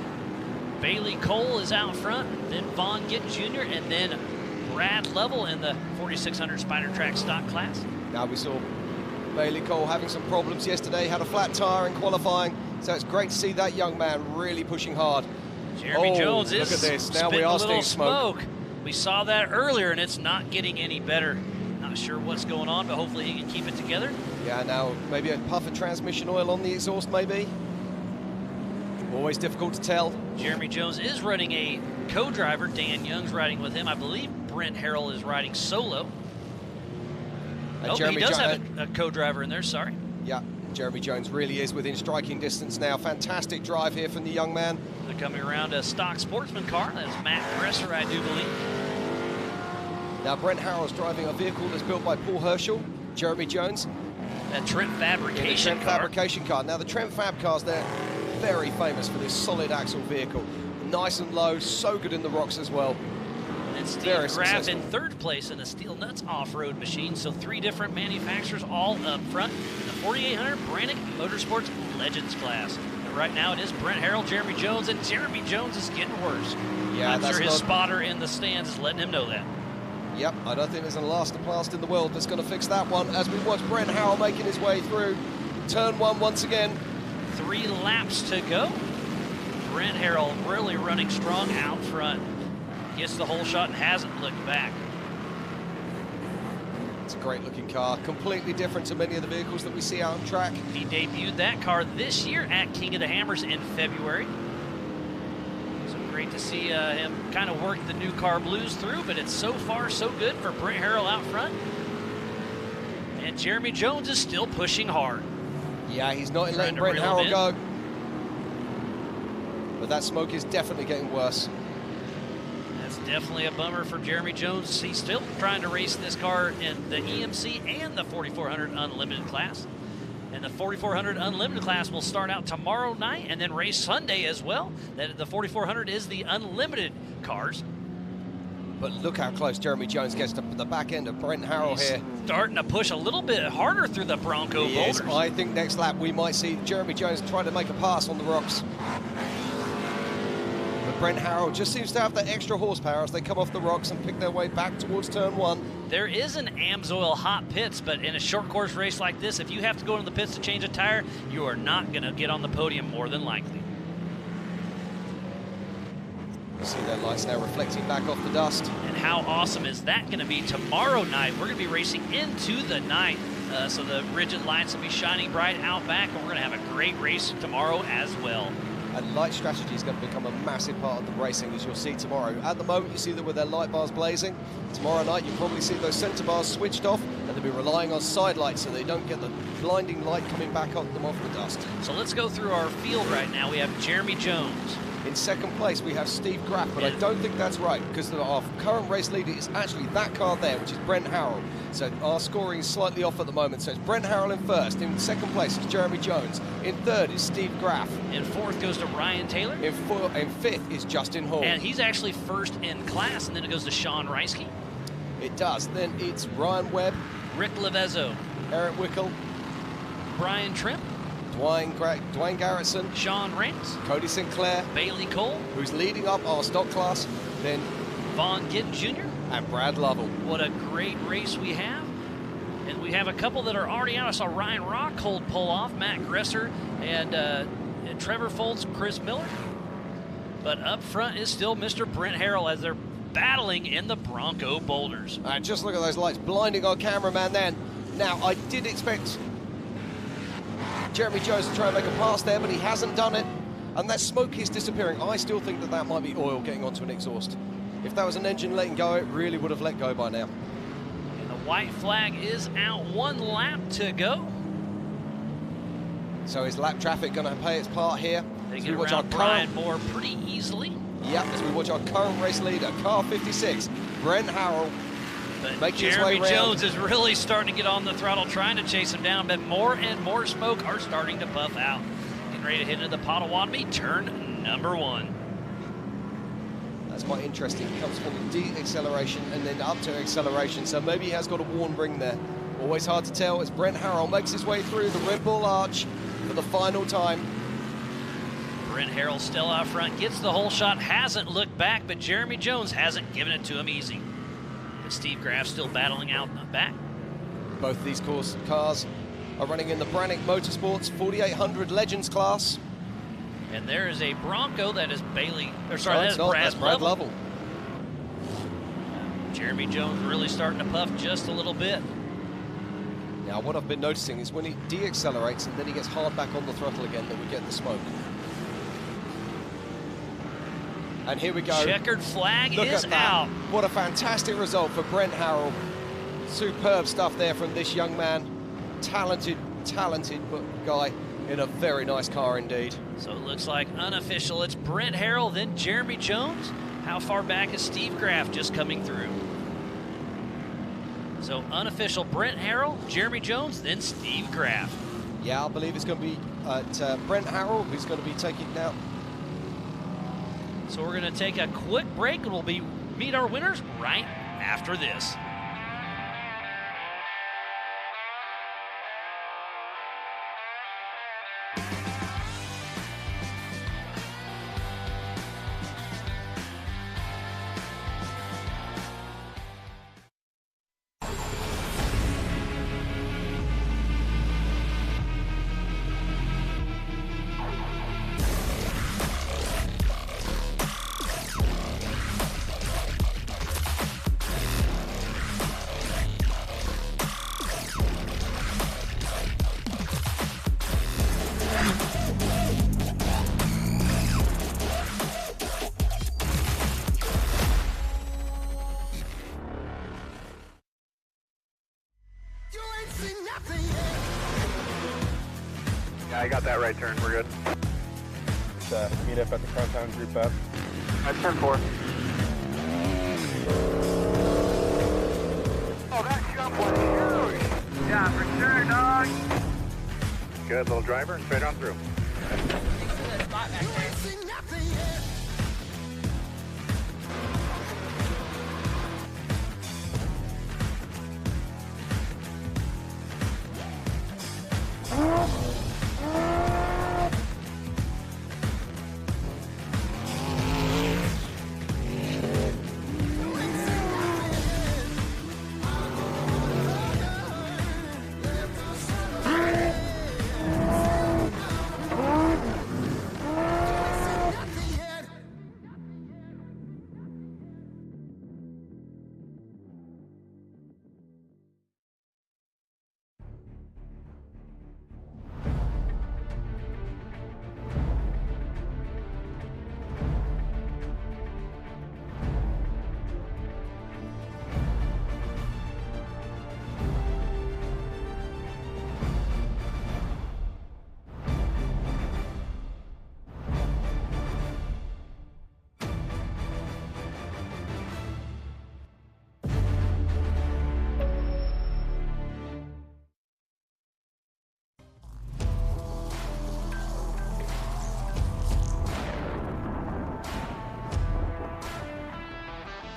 Bailey Cole is out front, then Vaughn Gitt Jr., and then Brad Lovell in the 4600 Spider Track stock class. Now we saw Bailey Cole having some problems yesterday, had a flat tire in qualifying, so it's great to see that young man really pushing hard. Jeremy Jones is look at this. Now we spitting are a little seeing smoke. We saw that earlier, and it's not getting any better. Not sure what's going on, but hopefully he can keep it together. Yeah, now maybe a puff of transmission oil on the exhaust, maybe. Always difficult to tell. Jeremy Jones is running a co-driver. Dan Young's riding with him. I believe Brent Harrell is riding solo. And He does have a co-driver in there, sorry. Yeah, Jeremy Jones really is within striking distance now. Fantastic drive here from the young man. They're coming around a stock sportsman car. That's Matt Presser, I do believe. Now Brent Harrell's driving a vehicle that's built by Paul Herschel, Jeremy Jones. That Trent Fabrication car. Fabrication car. Now the Trent Fab cars, they're very famous for this solid axle vehicle. Nice and low, so good in the rocks as well. And Steve Graff in 3rd place in a Steel Nuts off-road machine. So 3 different manufacturers all up front in the 4800 Brannick Motorsports Legends class. And right now it is Brent Harrell, Jeremy Jones, and Jeremy Jones is getting worse. Yeah, I'm sure his spotter in the stands is letting him know that. Yep, I don't think there's an elastoplast in the world that's going to fix that one, as we watch Brent Harrell making his way through turn 1 once again. 3 laps to go. Brent Harrell really running strong out front. Gets the whole shot and hasn't looked back. It's a great looking car, completely different to many of the vehicles that we see out on track. He debuted that car this year at King of the Hammers in February. So great to see him kind of work the new car blues through, but it's so far so good for Brent Harrell out front. And Jeremy Jones is still pushing hard. Yeah, he's not letting Brent Harrell go. But that smoke is definitely getting worse. That's definitely a bummer for Jeremy Jones. He's still trying to race this car in the EMC and the 4400 Unlimited class. And the 4400 Unlimited class will start out tomorrow night and then race Sunday as well. That the 4400 is the unlimited cars. But look how close Jeremy Jones gets to the back end of Brent Harrell here. Starting to push a little bit harder through the Bronco Yes, boulders. I think next lap we might see Jeremy Jones try to make a pass on the rocks. But Brent Harrell just seems to have that extra horsepower as they come off the rocks and pick their way back towards turn 1. There is an AMSOIL hot pits, but in a short course race like this, if you have to go into the pits to change a tire, you are not going to get on the podium more than likely. You see their lights now reflecting back off the dust. And how awesome is that going to be tomorrow night? We're going to be racing into the night, so the rigid lights will be shining bright out back, and we're going to have a great race tomorrow as well. And light strategy is going to become a massive part of the racing, as you'll see tomorrow. At the moment, you see that with their light bars blazing. Tomorrow night, you'll probably see those center bars switched off, and they'll be relying on side lights so they don't get the blinding light coming back on them off the dust. So let's go through our field right now. We have Jeremy Jones. In second place, we have Steve Graff, but I don't think that's right, because our current race leader is actually that car there, which is Brent Harrell. So our scoring is slightly off at the moment. So it's Brent Harrell in first. In second place is Jeremy Jones. In third is Steve Graff. In fourth goes to Ryan Taylor. In fifth is Justin Hall. And he's actually first in class, and then it goes to Sean Reisky. It does. Then it's Ryan Webb. Rick Levezzo. Eric Wickel. Brian Trimp. Dwayne Garrettson. Sean Rance. Cody Sinclair. Bailey Cole. Who's leading up our stock class. Then Vaughn Giddens Jr. And Brad Lovell. What a great race we have. And we have a couple that are already out. I saw Ryan Rockhold pull off, Matt Gresser, and Trevor Foltz, Chris Miller. But up front is still Mr. Brent Harrell as they're battling in the Bronco boulders. All right, just look at those lights blinding our cameraman then. Now, I did expect Jeremy Jones to try and make a pass there, but he hasn't done it. And that smoke is disappearing. I still think that that might be oil getting onto an exhaust. If that was an engine letting go, it really would have let go by now. And the white flag is out. 1 lap to go. So is lap traffic going to play its part here? They get around Brian Moore pretty easily. Yep, as we watch our current race leader, car 56, Brent Harrell, but Jeremy Jones is really starting to get on the throttle, trying to chase him down, but more and more smoke are starting to puff out. Getting ready to hit into the Potawatomi, turn number 1. That's quite interesting. He comes from the deceleration and then up to acceleration, so maybe he has got a worn ring there. Always hard to tell as Brent Harrell makes his way through the Red Bull Arch for the final time. Brent Harrell still out front, gets the whole shot, hasn't looked back, but Jeremy Jones hasn't given it to him easy. And Steve Graff still battling out in the back. Both these cars are running in the Brannick Motorsports 4800 Legends class. And there is a Bronco that is That's Brad Lovell. Jeremy Jones really starting to puff just a little bit. Now, what I've been noticing is when he deaccelerates and then he gets hard back on the throttle again, that we get the smoke. And here we go. Checkered flag Look is at that. out. What a fantastic result for Brent Harrell. Superb stuff there from this young man. Talented guy in a very nice car indeed. So it looks like unofficial. It's Brent Harrell, then Jeremy Jones. How far back is Steve Graff just coming through? So unofficial Brent Harrell, Jeremy Jones, then Steve Graff. Yeah, I believe it's going to be Brent Harrell who's going to be taking now. So we're going to take a quick break and we'll meet our winners right after this. Yeah, I got that right turn. We're good. Meet up at the Crandon group up. That's turn 4. Oh, that jump was huge. Yeah, for sure, dog. Good little driver, straight on through.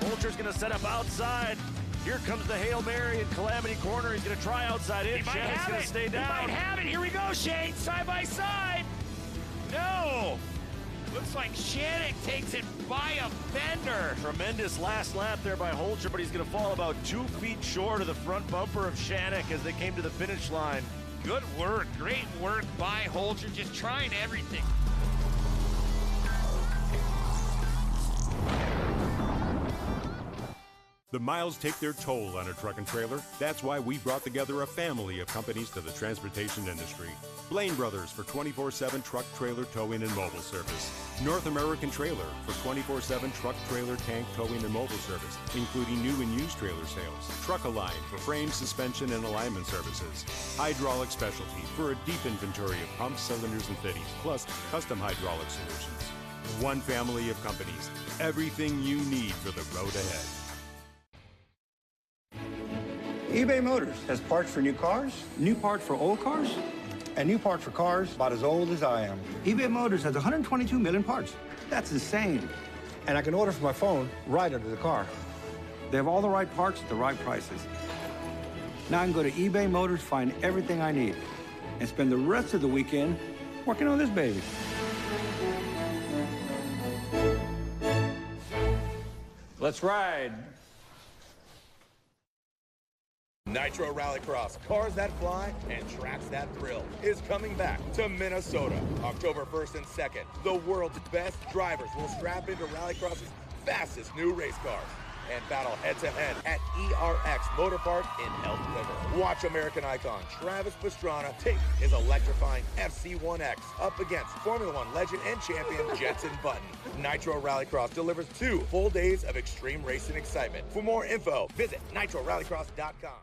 Vulture's going to set up outside. Here comes the Hail Mary in Calamity Corner. He's going to try outside in. Shannon's going to stay down. He might have it. Here we go, Shane. Side by side. No. Looks like Shannon takes it by a fender. Tremendous last lap there by Holcher, but he's going to fall about 2 feet short of the front bumper of Shannon as they came to the finish line. Good work. Great work by Holcher. Just trying everything. The miles take their toll on a truck and trailer. That's why we brought together a family of companies to the transportation industry. Blaine Brothers for 24/7 truck, trailer, towing, and mobile service. North American Trailer for 24/7 truck, trailer, tank, towing, and mobile service, including new and used trailer sales. Truck-Align for frame, suspension, and alignment services. Hydraulic Specialty for a deep inventory of pumps, cylinders, and fittings, plus custom hydraulic solutions. One family of companies. Everything you need for the road ahead. eBay Motors has parts for new cars, new parts for old cars, and new parts for cars about as old as I am. eBay Motors has 122 million parts. That's insane. And I can order from my phone right under the car. They have all the right parts at the right prices. Now I can go to eBay Motors, find everything I need, and spend the rest of the weekend working on this baby. Let's ride. Nitro Rallycross, cars that fly and tracks that thrill, is coming back to Minnesota. October 1st and 2nd, the world's best drivers will strap into Rallycross's fastest new race cars and battle head-to-head at ERX Motor Park in Elk River. Watch American icon Travis Pastrana take his electrifying FC1X up against Formula One legend and champion Jenson Button. Nitro Rallycross delivers 2 full days of extreme racing excitement. For more info, visit nitrorallycross.com.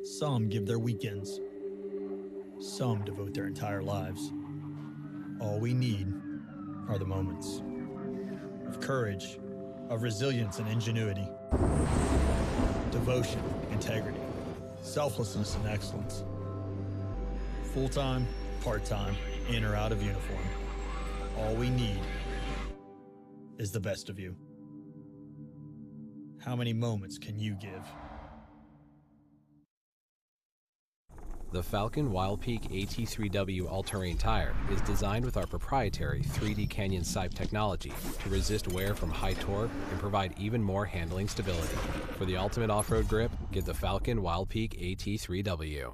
Some give their weekends. Some devote their entire lives. All we need are the moments of courage, of resilience and ingenuity, devotion, integrity, selflessness and excellence. Full-time, part-time, in or out of uniform. All we need is the best of you. How many moments can you give? The Falcon Wild Peak AT3W all-terrain tire is designed with our proprietary 3D Canyon Sipe technology to resist wear from high torque and provide even more handling stability. For the ultimate off-road grip, get the Falcon Wild Peak AT3W.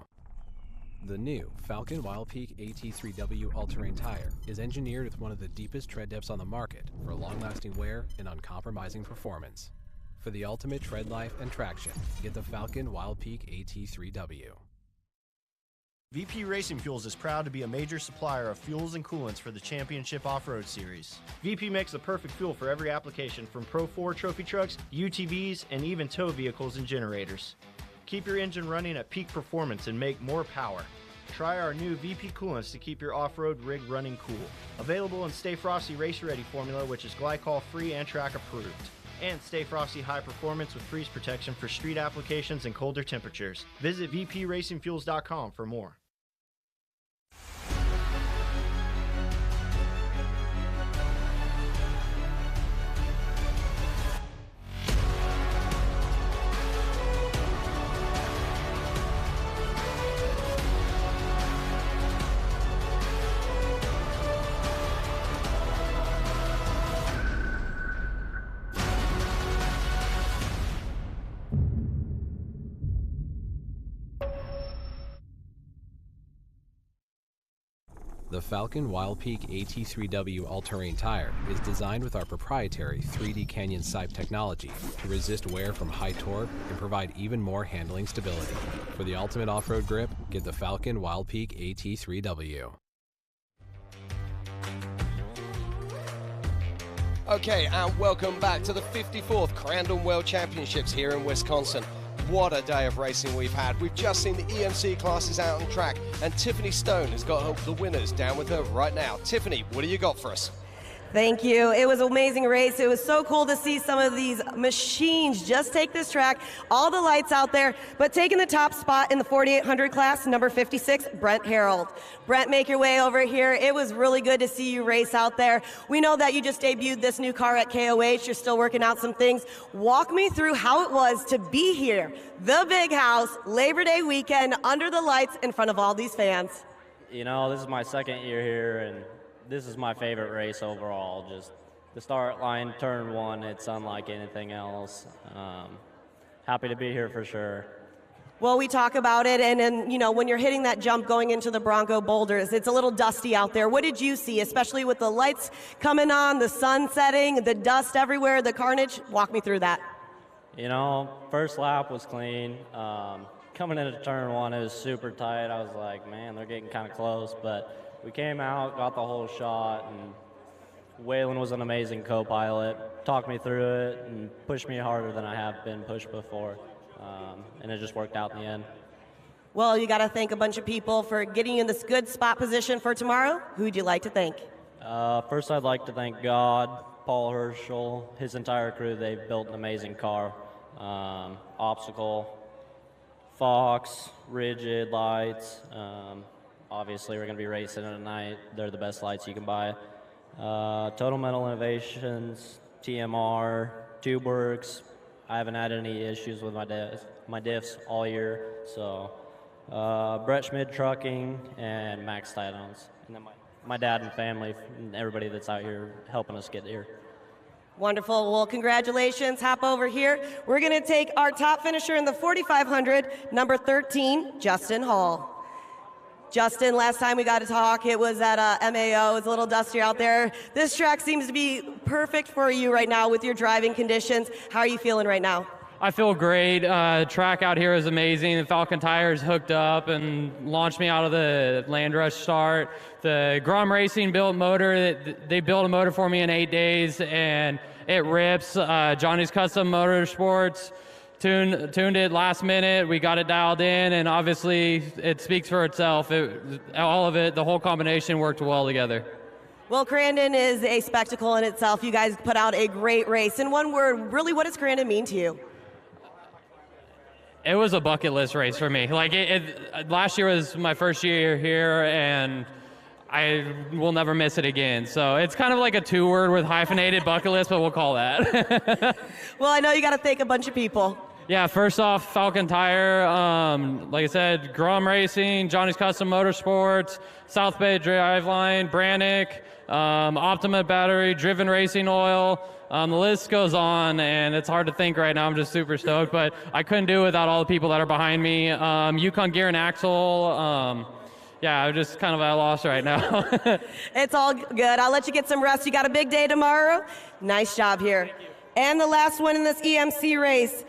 The new Falcon Wild Peak AT3W all-terrain tire is engineered with one of the deepest tread depths on the market for long-lasting wear and uncompromising performance. For the ultimate tread life and traction, get the Falcon Wild Peak AT3W. VP Racing Fuels is proud to be a major supplier of fuels and coolants for the Championship Off-Road Series. VP makes the perfect fuel for every application, from Pro 4 trophy trucks, UTVs, and even tow vehicles and generators. Keep your engine running at peak performance and make more power. Try our new VP coolants to keep your off-road rig running cool. Available in Stay Frosty Race Ready formula, which is glycol-free and track approved. And Stay Frosty High Performance with freeze protection for street applications and colder temperatures. Visit vpracingfuels.com for more. The Falcon Wild Peak AT3W all-terrain tire is designed with our proprietary 3D Canyon Sipe technology to resist wear from high torque and provide even more handling stability. For the ultimate off-road grip, get the Falcon Wild Peak AT3W. Okay, and welcome back to the 54th Crandon World Championships here in Wisconsin. What a day of racing we've had. We've just seen the EMC classes out on track, and Tiffany Stone has got the winners down with her right now. Tiffany, what do you got for us? Thank you. It was an amazing race. It was so cool to see some of these machines just take this track, all the lights out there, but taking the top spot in the 4800 class, number 56, Brent Harold. Brent, make your way over here. It was really good to see you race out there. We know that you just debuted this new car at KOH. You're still working out some things. Walk me through how it was to be here, the big house, Labor Day weekend, under the lights in front of all these fans. You know, this is my second year here, and this is my favorite race overall. Just the start line, turn one, it's unlike anything else. Happy to be here for sure. Well, we talk about it, and then, you know, when you're hitting that jump going into the Bronco boulders, it's a little dusty out there. What did you see, especially with the lights coming on, the sun setting, the dust everywhere, the carnage? Walk me through that. You know, first lap was clean. Coming into turn one, it was super tight. I was like, man, they're getting kind of close, but we came out, got the whole shot, and Waylon was an amazing co-pilot, talked me through it, and pushed me harder than I have been pushed before, and it just worked out in the end. Well, you got to thank a bunch of people for getting you in this good spot position for tomorrow. Who would you like to thank? First, I'd like to thank God, Paul Herschel, his entire crew. They've built an amazing car. Obstacle, Fox, Rigid, Lights. Obviously, we're going to be racing tonight. They're the best lights you can buy. Total Metal Innovations, TMR, TubeWorks. I haven't had any issues with my diffs all year. So, Brett Schmid Trucking and Max Titans. And then my dad and family and everybody that's out here helping us get here. Wonderful. Well, congratulations. Hop over here. We're going to take our top finisher in the 4500, number 13, Justin Hall. Justin, last time we got to talk, it was at MAO. It's a little dustier out there. This track seems to be perfect for you right now with your driving conditions. How are you feeling right now? I feel great. Track out here is amazing. The Falcon tires hooked up and launched me out of the Land Rush start. The Grum Racing built motor. They built a motor for me in 8 days, and it rips. Johnny's Custom Motorsports, tuned it last minute. We got it dialed in, and obviously it speaks for itself. All of it, the whole combination worked well together. Well, Crandon is a spectacle in itself. You guys put out a great race. In one word, really, what does Crandon mean to you? It was a bucket list race for me. Like last year was my first year here, and I will never miss it again. So it's kind of like a 2-word with hyphenated bucket list, but we'll call that. Well, I know you got to thank a bunch of people. Yeah, first off, Falcon Tire, like I said, Grom Racing, Johnny's Custom Motorsports, South Bay Driveline, Brannick, Optima Battery, Driven Racing Oil. The list goes on, and it's hard to think right now. I'm just super stoked, but I couldn't do it without all the people that are behind me. Yukon Gear and Axle. Yeah, I'm just kind of at a loss right now. It's all good. I'll let you get some rest. You got a big day tomorrow. Nice job here. And the last one in this EMC race,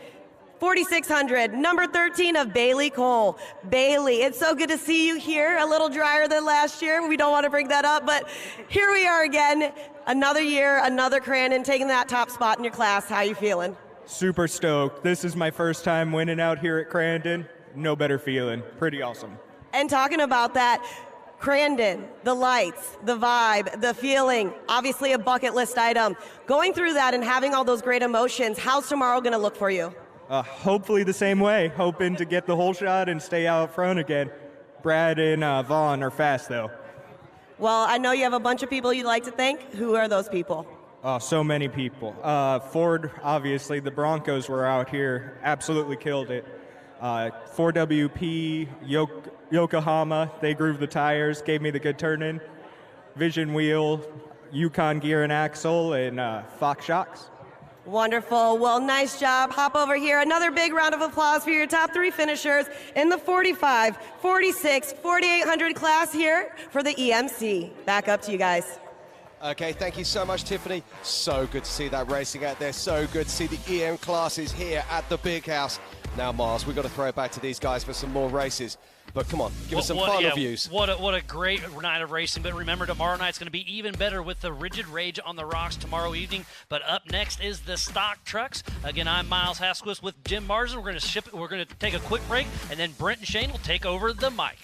4,600, number 13 of Bailey Cole. Bailey, it's so good to see you here. A little drier than last year. We don't want to bring that up, but here we are again. Another year, another Crandon, taking that top spot in your class. How you feeling? Super stoked. This is my first time winning out here at Crandon. No better feeling. Pretty awesome. And talking about that, Crandon, the lights, the vibe, the feeling, obviously a bucket list item. Going through that and having all those great emotions, how's tomorrow going to look for you? Hopefully the same way. Hoping to get the whole shot and stay out front again. Brad and Vaughn are fast, though. Well, I know you have a bunch of people you'd like to thank. Who are those people? So many people. Ford, obviously. The Broncos were out here. Absolutely killed it. 4WP, Yokohama, they grooved the tires, gave me the good turn-in. Vision Wheel, Yukon Gear and Axle, and Fox Shocks. Wonderful. Well, nice job. Hop over here. Another big round of applause for your top 3 finishers in the 45, 46, 4,800 class here for the EMC. Back up to you guys. Okay, thank you so much, Tiffany. So good to see that racing out there. So good to see the EM classes here at the Big House. Now, Mars, we've got to throw it back to these guys for some more races. But come on, give us some final views. What a great night of racing. But remember, tomorrow night's going to be even better with the Rigid Rage on the rocks tomorrow evening. But up next is the stock trucks. Again, I'm Miles Hasquist with Jim Marsden. We're going to take a quick break, and then Brent and Shane will take over the mic.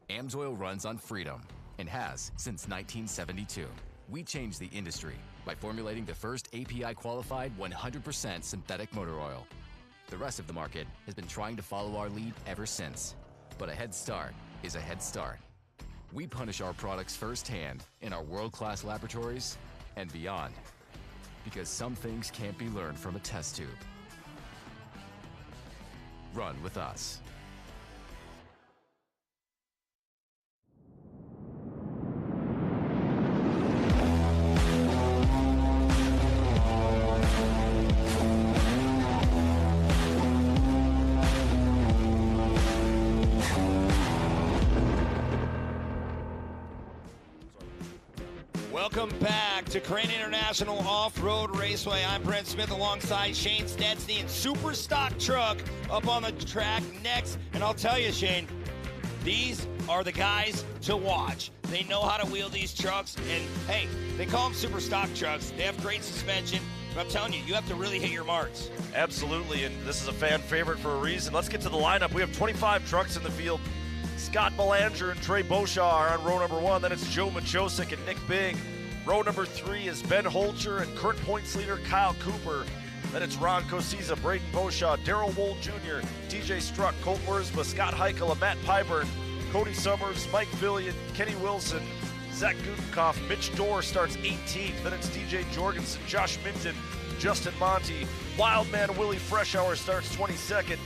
AMSOIL runs on freedom and has since 1972. We changed the industry by formulating the first API-qualified 100% synthetic motor oil. The rest of the market has been trying to follow our lead ever since. But a head start is a head start. We punish our products firsthand in our world-class laboratories and beyond. Because some things can't be learned from a test tube. Run with us. Welcome back to Crane International Off-Road Raceway. I'm Brent Smith alongside Shane Stetsny and Super Stock Truck up on the track next. And I'll tell you, Shane, these are the guys to watch. They know how to wheel these trucks, and hey, they call them Super Stock Trucks. They have great suspension, but I'm telling you, you have to really hit your marks. Absolutely, and this is a fan favorite for a reason. Let's get to the lineup. We have 25 trucks in the field. Scott Belanger and Trey Beauchamp are on row number 1. Then it's Joe Machosik and Nick Bing. Row number 3 is Ben Holcher and current points leader Kyle Cooper. Then it's Ron Cosiza, Braden Beauchamp, Darrell Wold Jr., TJ Struck, Colt Wurzba, Scott Heichel, and Matt Pyburn, Cody Summers, Mike Villian, Kenny Wilson, Zach Gudenkoff, Mitch Dorr starts 18th. Then it's DJ Jorgensen, Josh Minton, Justin Monty, Wildman Willie Freshour starts 22nd,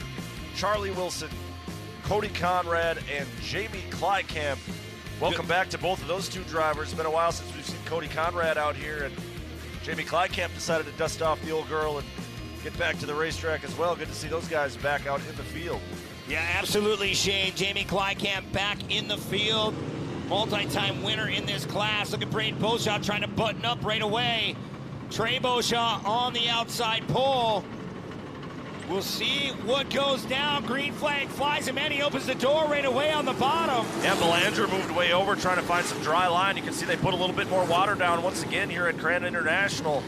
Charlie Wilson, Cody Conrad, and Jamie Kleikamp. Welcome back to both of those two drivers. It's been a while since we've seen Cody Conrad out here, and Jamie Kleikamp decided to dust off the old girl and get back to the racetrack as well. Good to see those guys back out in the field. Yeah, absolutely, Shane. Jamie Kleikamp back in the field. Multi-time winner in this class. Look at Braden Beauchamp trying to button up right away. Trey Beauchamp on the outside pole. We'll see what goes down. Green flag flies, and man, he opens the door right away on the bottom. Yeah, Belanger moved way over trying to find some dry line. You can see they put a little bit more water down once again here at Crandon International.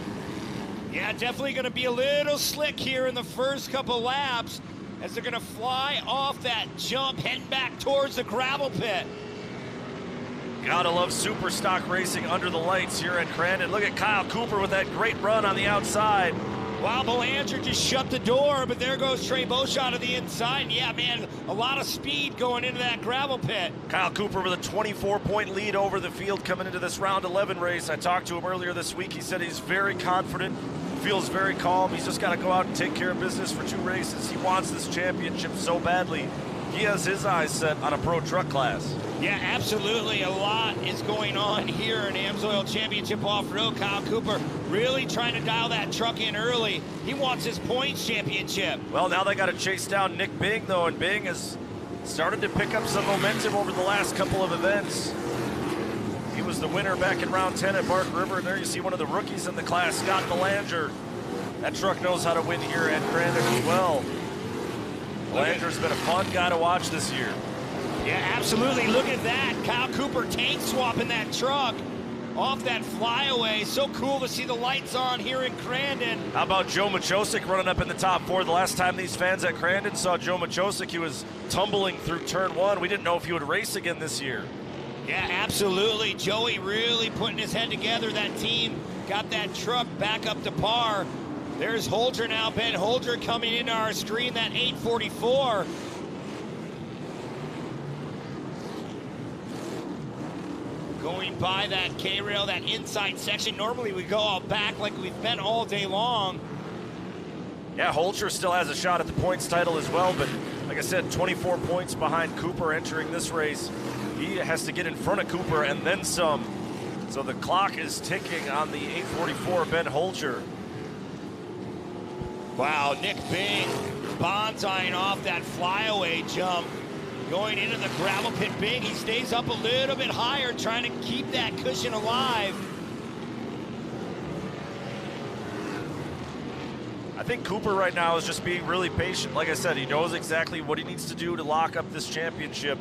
Yeah, definitely going to be a little slick here in the first couple laps as they're going to fly off that jump, heading back towards the gravel pit. Gotta love super stock racing under the lights here at Crandon. Look at Kyle Cooper with that great run on the outside. Wow, Belanger just shut the door, but there goes Trey Beauchamp to the inside. And yeah, man, a lot of speed going into that gravel pit. Kyle Cooper with a 24-point lead over the field coming into this round 11 race. I talked to him earlier this week. He said he's very confident, feels very calm. He's just got to go out and take care of business for 2 races. He wants this championship so badly. He has his eyes set on a pro truck class. Yeah, absolutely. A lot is going on here in AMSOIL Championship Off-Road. Kyle Cooper really trying to dial that truck in early. He wants his points championship. Well, now they got to chase down Nick Bing, though, and Bing has started to pick up some momentum over the last couple of events. He was the winner back in round 10 at Bark River, and there you see one of the rookies in the class, Scott Belanger. That truck knows how to win here at Crandon as well. Belanger's been a fun guy to watch this year. Yeah, absolutely. Look at that. Kyle Cooper tank swapping that truck off that flyaway. So cool to see the lights on here in Crandon. How about Joe Machosik running up in the top 4? The last time these fans at Crandon saw Joe Machosik, he was tumbling through turn 1. We didn't know if he would race again this year. Yeah, absolutely. Joey really putting his head together. That team got that truck back up to par. There's Holger now. Ben Holger coming into our screen, that 844. Going by that K-rail, that inside section. Normally we go all back like we've been all day long. Yeah, Holger still has a shot at the points title as well, but like I said, 24 points behind Cooper entering this race. He has to get in front of Cooper and then some. So the clock is ticking on the 844 Ben Holger. Wow, Nick Bing bonsaiing off that flyaway jump. Going into the gravel pit. Bing, he stays up a little bit higher, trying to keep that cushion alive. I think Cooper right now is just being really patient. Like I said, he knows exactly what he needs to do to lock up this championship.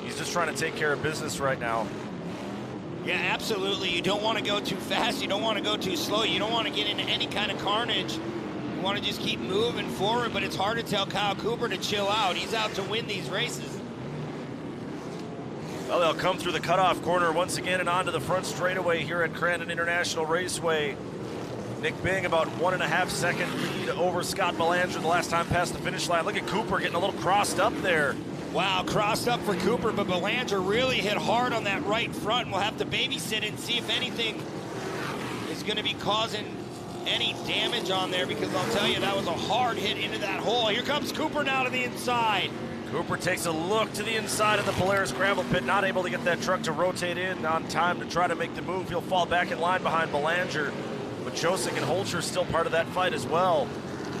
He's just trying to take care of business right now. Yeah, absolutely. You don't want to go too fast. You don't want to go too slow. You don't want to get into any kind of carnage. You want to just keep moving forward, but it's hard to tell Kyle Cooper to chill out. He's out to win these races. Well, they'll come through the cutoff corner once again and onto the front straightaway here at Crandon International Raceway. Nick Bing about 1.5 second lead over Scott Belanger the last time past the finish line. Look at Cooper getting a little crossed up there. Wow, crossed up for Cooper, but Belanger really hit hard on that right front, and we'll have to babysit and see if anything is going to be causing any damage on there, because I'll tell you, that was a hard hit into that hole. Here comes Cooper now to the inside. Cooper takes a look to the inside of the Polaris gravel pit, not able to get that truck to rotate in on time to try to make the move. He'll fall back in line behind Belanger, but Josik and Holcher still part of that fight as well.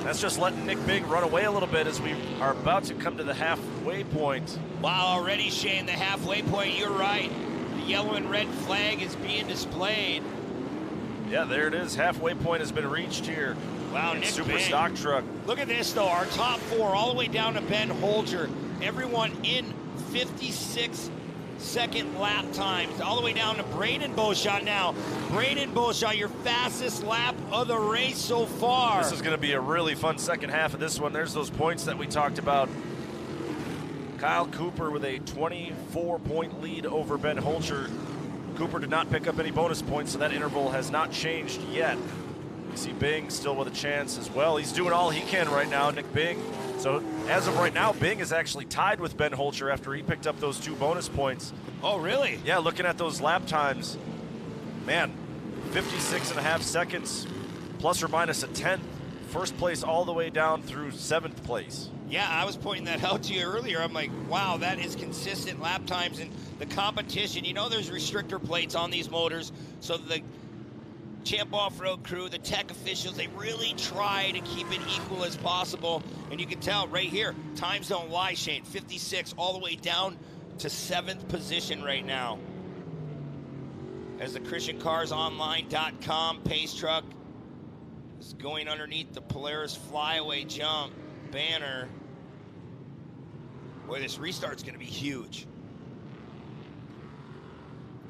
That's just letting Nick Bing run away a little bit as we are about to come to the halfway point. Wow, already, Shane, the halfway point, you're right. The yellow and red flag is being displayed. Yeah, there it is. Halfway point has been reached here. Wow, Nick Super Bing. stock truck. Look at this, though. Our top 4 all the way down to Ben Holger. Everyone in 56-second lap times. All the way down to Braden Beauchamp now. Braden Beauchamp, your fastest lap of the race so far. This is going to be a really fun second half of this one. There's those points that we talked about. Kyle Cooper with a 24-point lead over Ben Holger. Cooper did not pick up any bonus points, so that interval has not changed yet. You see Bing still with a chance as well. He's doing all he can right now, Nick Bing. So as of right now, Bing is actually tied with Ben Holger after he picked up those 2 bonus points. Oh, really? Yeah, looking at those lap times, man, 56.5 seconds, plus or minus a tenth. First place all the way down through 7th place. Yeah, I was pointing that out to you earlier. I'm like, wow, that is consistent lap times. And the competition, you know, there's restrictor plates on these motors, so the Champ Off-Road crew, the tech officials, they really try to keep it equal as possible. And you can tell right here, times don't lie, Shane. 56 all the way down to 7th position right now. As the ChristianCarsOnline.com pace truck is going underneath the Polaris flyaway jump banner. Boy, this restart's going to be huge.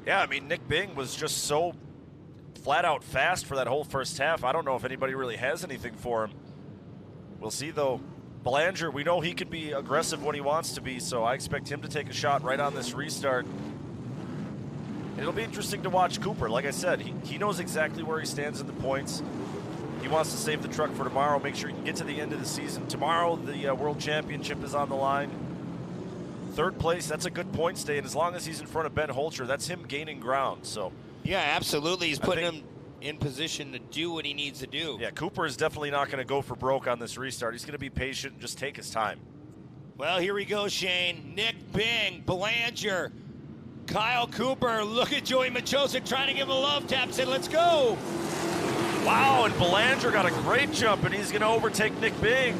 Yeah, I mean, Nick Bing was just so flat out fast for that whole first half. I don't know if anybody really has anything for him. We'll see, though. Belanger, we know he can be aggressive when he wants to be, so I expect him to take a shot right on this restart. And it'll be interesting to watch Cooper. Like I said, he knows exactly where he stands in the points. He wants to save the truck for tomorrow, make sure he can get to the end of the season. Tomorrow, the World Championship is on the line. Third place, that's a good point stay, and as long as he's in front of Ben Holcher, that's him gaining ground. So yeah, absolutely. He's putting him in position to do what he needs to do. Yeah, Cooper is definitely not going to go for broke on this restart. He's going to be patient and just take his time. Well, here we go, Shane. Nick Bing, Belanger, Kyle Cooper. Look at Joey Machosa trying to give a love tap. Said, let's go. Wow, and Belanger got a great jump, and he's going to overtake Nick Bing.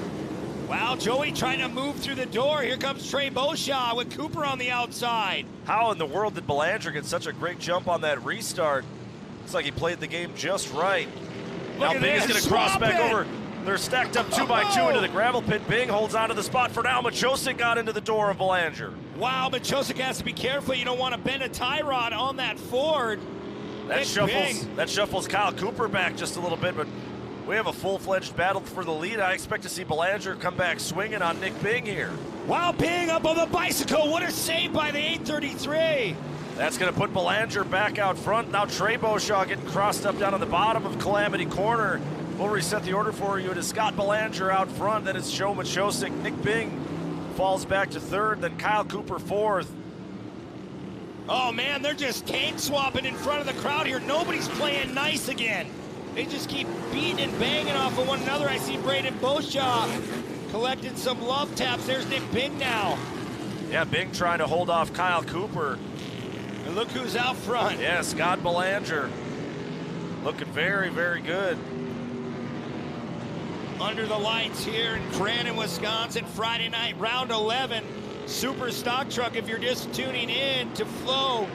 Wow, Joey trying to move through the door. Here comes Trey Beauchamp with Cooper on the outside. How in the world did Belanger get such a great jump on that restart? Looks like he played the game just right. Now Bing is going to cross back over. They're stacked up 2x2 into the gravel pit. Bing holds onto the spot for now. Machosik got into the door of Belanger. Wow, Machosik has to be careful. You don't want to bend a tie rod on that Ford. That shuffles Kyle Cooper back just a little bit, but we have a full-fledged battle for the lead. I expect to see Belanger come back swinging on Nick Bing here. Wow, Bing up on the bicycle. What a save by the 833. That's going to put Belanger back out front. Now Trey Beauchamp getting crossed up down on the bottom of Calamity Corner. We'll reset the order for you. It is Scott Belanger out front. Then it's Joe Machosik. Nick Bing falls back to third. Then Kyle Cooper fourth. Oh, man, they're just tank swapping in front of the crowd here. Nobody's playing nice again. They just keep beating and banging off of one another. I see Braden Beauchamp collecting some love taps. There's Nick Bing now. Yeah, Bing trying to hold off Kyle Cooper. And look who's out front. Yeah, Scott Belanger. Looking very, very good. Under the lights here in Crandon, Wisconsin, Friday night, round 11. Super Stock Truck, if you're just tuning in to Flow.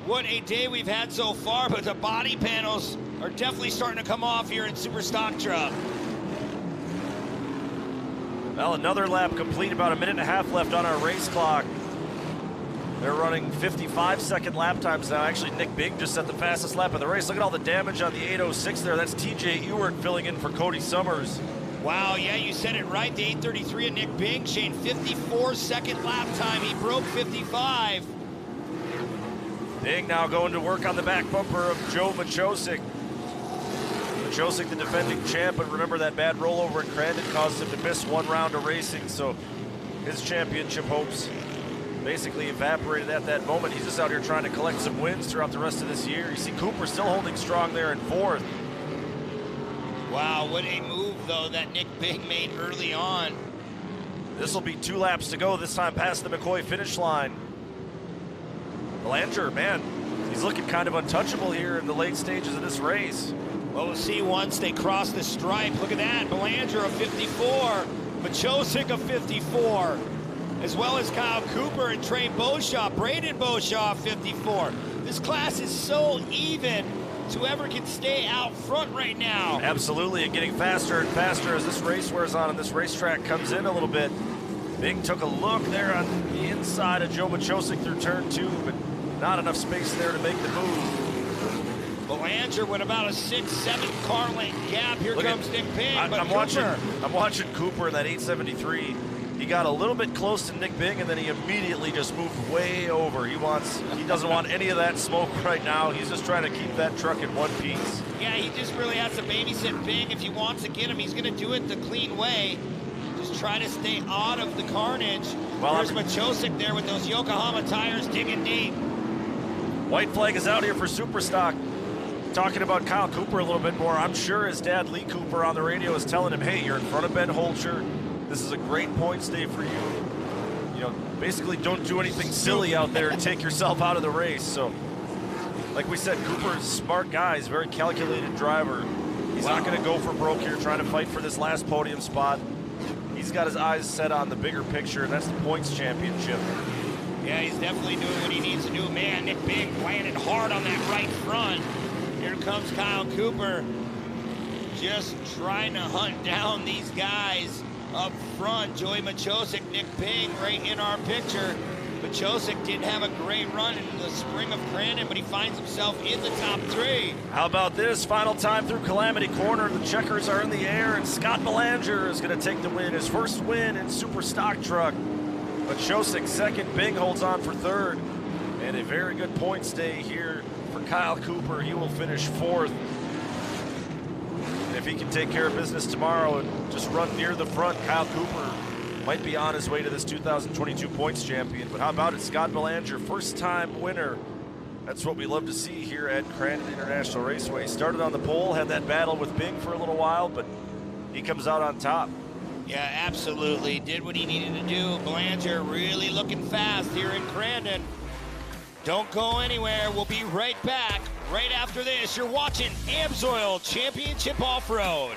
What a day we've had so far, but the body panels are definitely starting to come off here in Super Stock Truck. Well, another lap complete, about a minute and a half left on our race clock. They're running 55-second lap times now. Actually, Nick Bing just set the fastest lap of the race. Look at all the damage on the 806 there. That's TJ Ewert filling in for Cody Summers. Wow, yeah, you said it right. The 833 of Nick Bing, Shane, 54-second lap time. He broke 55. Bing now going to work on the back bumper of Joe Machosik. Machosik, the defending champ, but remember that bad rollover in Crandon caused him to miss one round of racing, so his championship hopes basically evaporated at that moment. He's just out here trying to collect some wins throughout the rest of this year. You see Cooper still holding strong there in fourth. Wow, what a move, though, that Nick Bing made early on. This will be 2 laps to go, this time past the McCoy finish line. Belanger, man, he's looking kind of untouchable here in the late stages of this race. Well, we'll see once they cross the stripe. Look at that, Belanger of 54, Machosik of 54, as well as Kyle Cooper and Trey Beauchamp, Braden Beauchamp 54. This class is so even. Whoever can stay out front right now. Absolutely, and getting faster and faster as this race wears on and this racetrack comes in a little bit. Bing took a look there on the inside of Joe Machosik through turn 2, but not enough space there to make the move. Belanger with about a 6-7 car length gap. Here comes Nick Bing. I'm watching Cooper in that 873. He got a little bit close to Nick Bing, and then he immediately just moved way over. He doesn't want any of that smoke right now. He's just trying to keep that truck in one piece. Yeah, he just really has to babysit Bing. If he wants to get him, he's going to do it the clean way. Just try to stay out of the carnage. Well, there's Machosik there with those Yokohama tires digging deep. White flag is out here for Superstock. Talking about Kyle Cooper a little bit more, I'm sure his dad, Lee Cooper, on the radio is telling him, hey, you're in front of Ben Holcher. This is a great points day for you. You know, basically don't do anything silly out there and take yourself out of the race. So, like we said, Cooper is a smart guy. He's a very calculated driver. He's not going to go for broke here, trying to fight for this last podium spot. He's got his eyes set on the bigger picture, and that's the points championship. Yeah, he's definitely doing what he needs to do. Man, Nick Bing landed hard on that right front. Here comes Kyle Cooper. just trying to hunt down these guys up front. Joey Machosik, Nick Ping right in our picture. Machosik didn't have a great run in the spring of Crandon, but he finds himself in the top 3. How about this? Final time through Calamity Corner. The checkers are in the air, and Scott Belanger is going to take the win. His first win in Super Stock Truck. Machosik second, Bing holds on for third. And a very good point stay here for Kyle Cooper. He will finish 4th. And if he can take care of business tomorrow and just run near the front, Kyle Cooper might be on his way to this 2022 points champion. But how about it? Scott Belanger, first-time winner. That's what we love to see here at Crandon International Raceway. Started on the pole, had that battle with Bing for a little while, but he comes out on top. Yeah, absolutely. Did what he needed to do. Belanger really looking fast here in Crandon. Don't go anywhere. We'll be right back right after this. You're watching AMSOIL Championship Off-Road.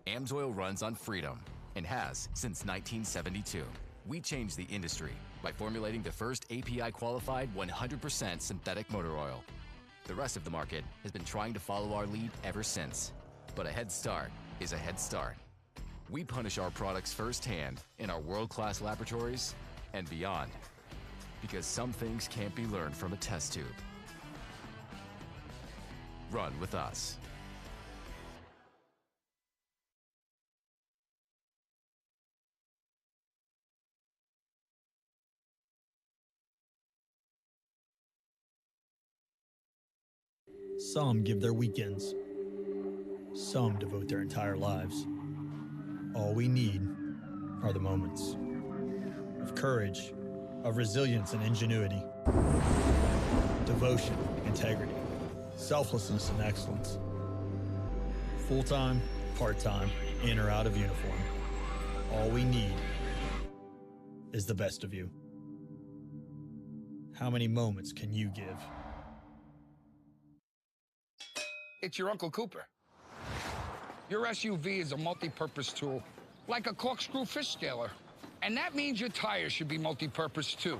AMSOIL runs on freedom and has since 1972. We changed the industry by formulating the first API-qualified 100% synthetic motor oil. The rest of the market has been trying to follow our lead ever since. But a head start is a head start. We punish our products firsthand in our world-class laboratories and beyond. Because some things can't be learned from a test tube. Run with us. Some give their weekends. Some devote their entire lives. All we need are the moments of courage, of resilience and ingenuity, devotion, integrity, selflessness and excellence. Full-time, part-time, in or out of uniform. All we need is the best of you. How many moments can you give? It's your Uncle Cooper. Your SUV is a multi-purpose tool, like a corkscrew fish scaler. And that means your tires should be multi-purpose too.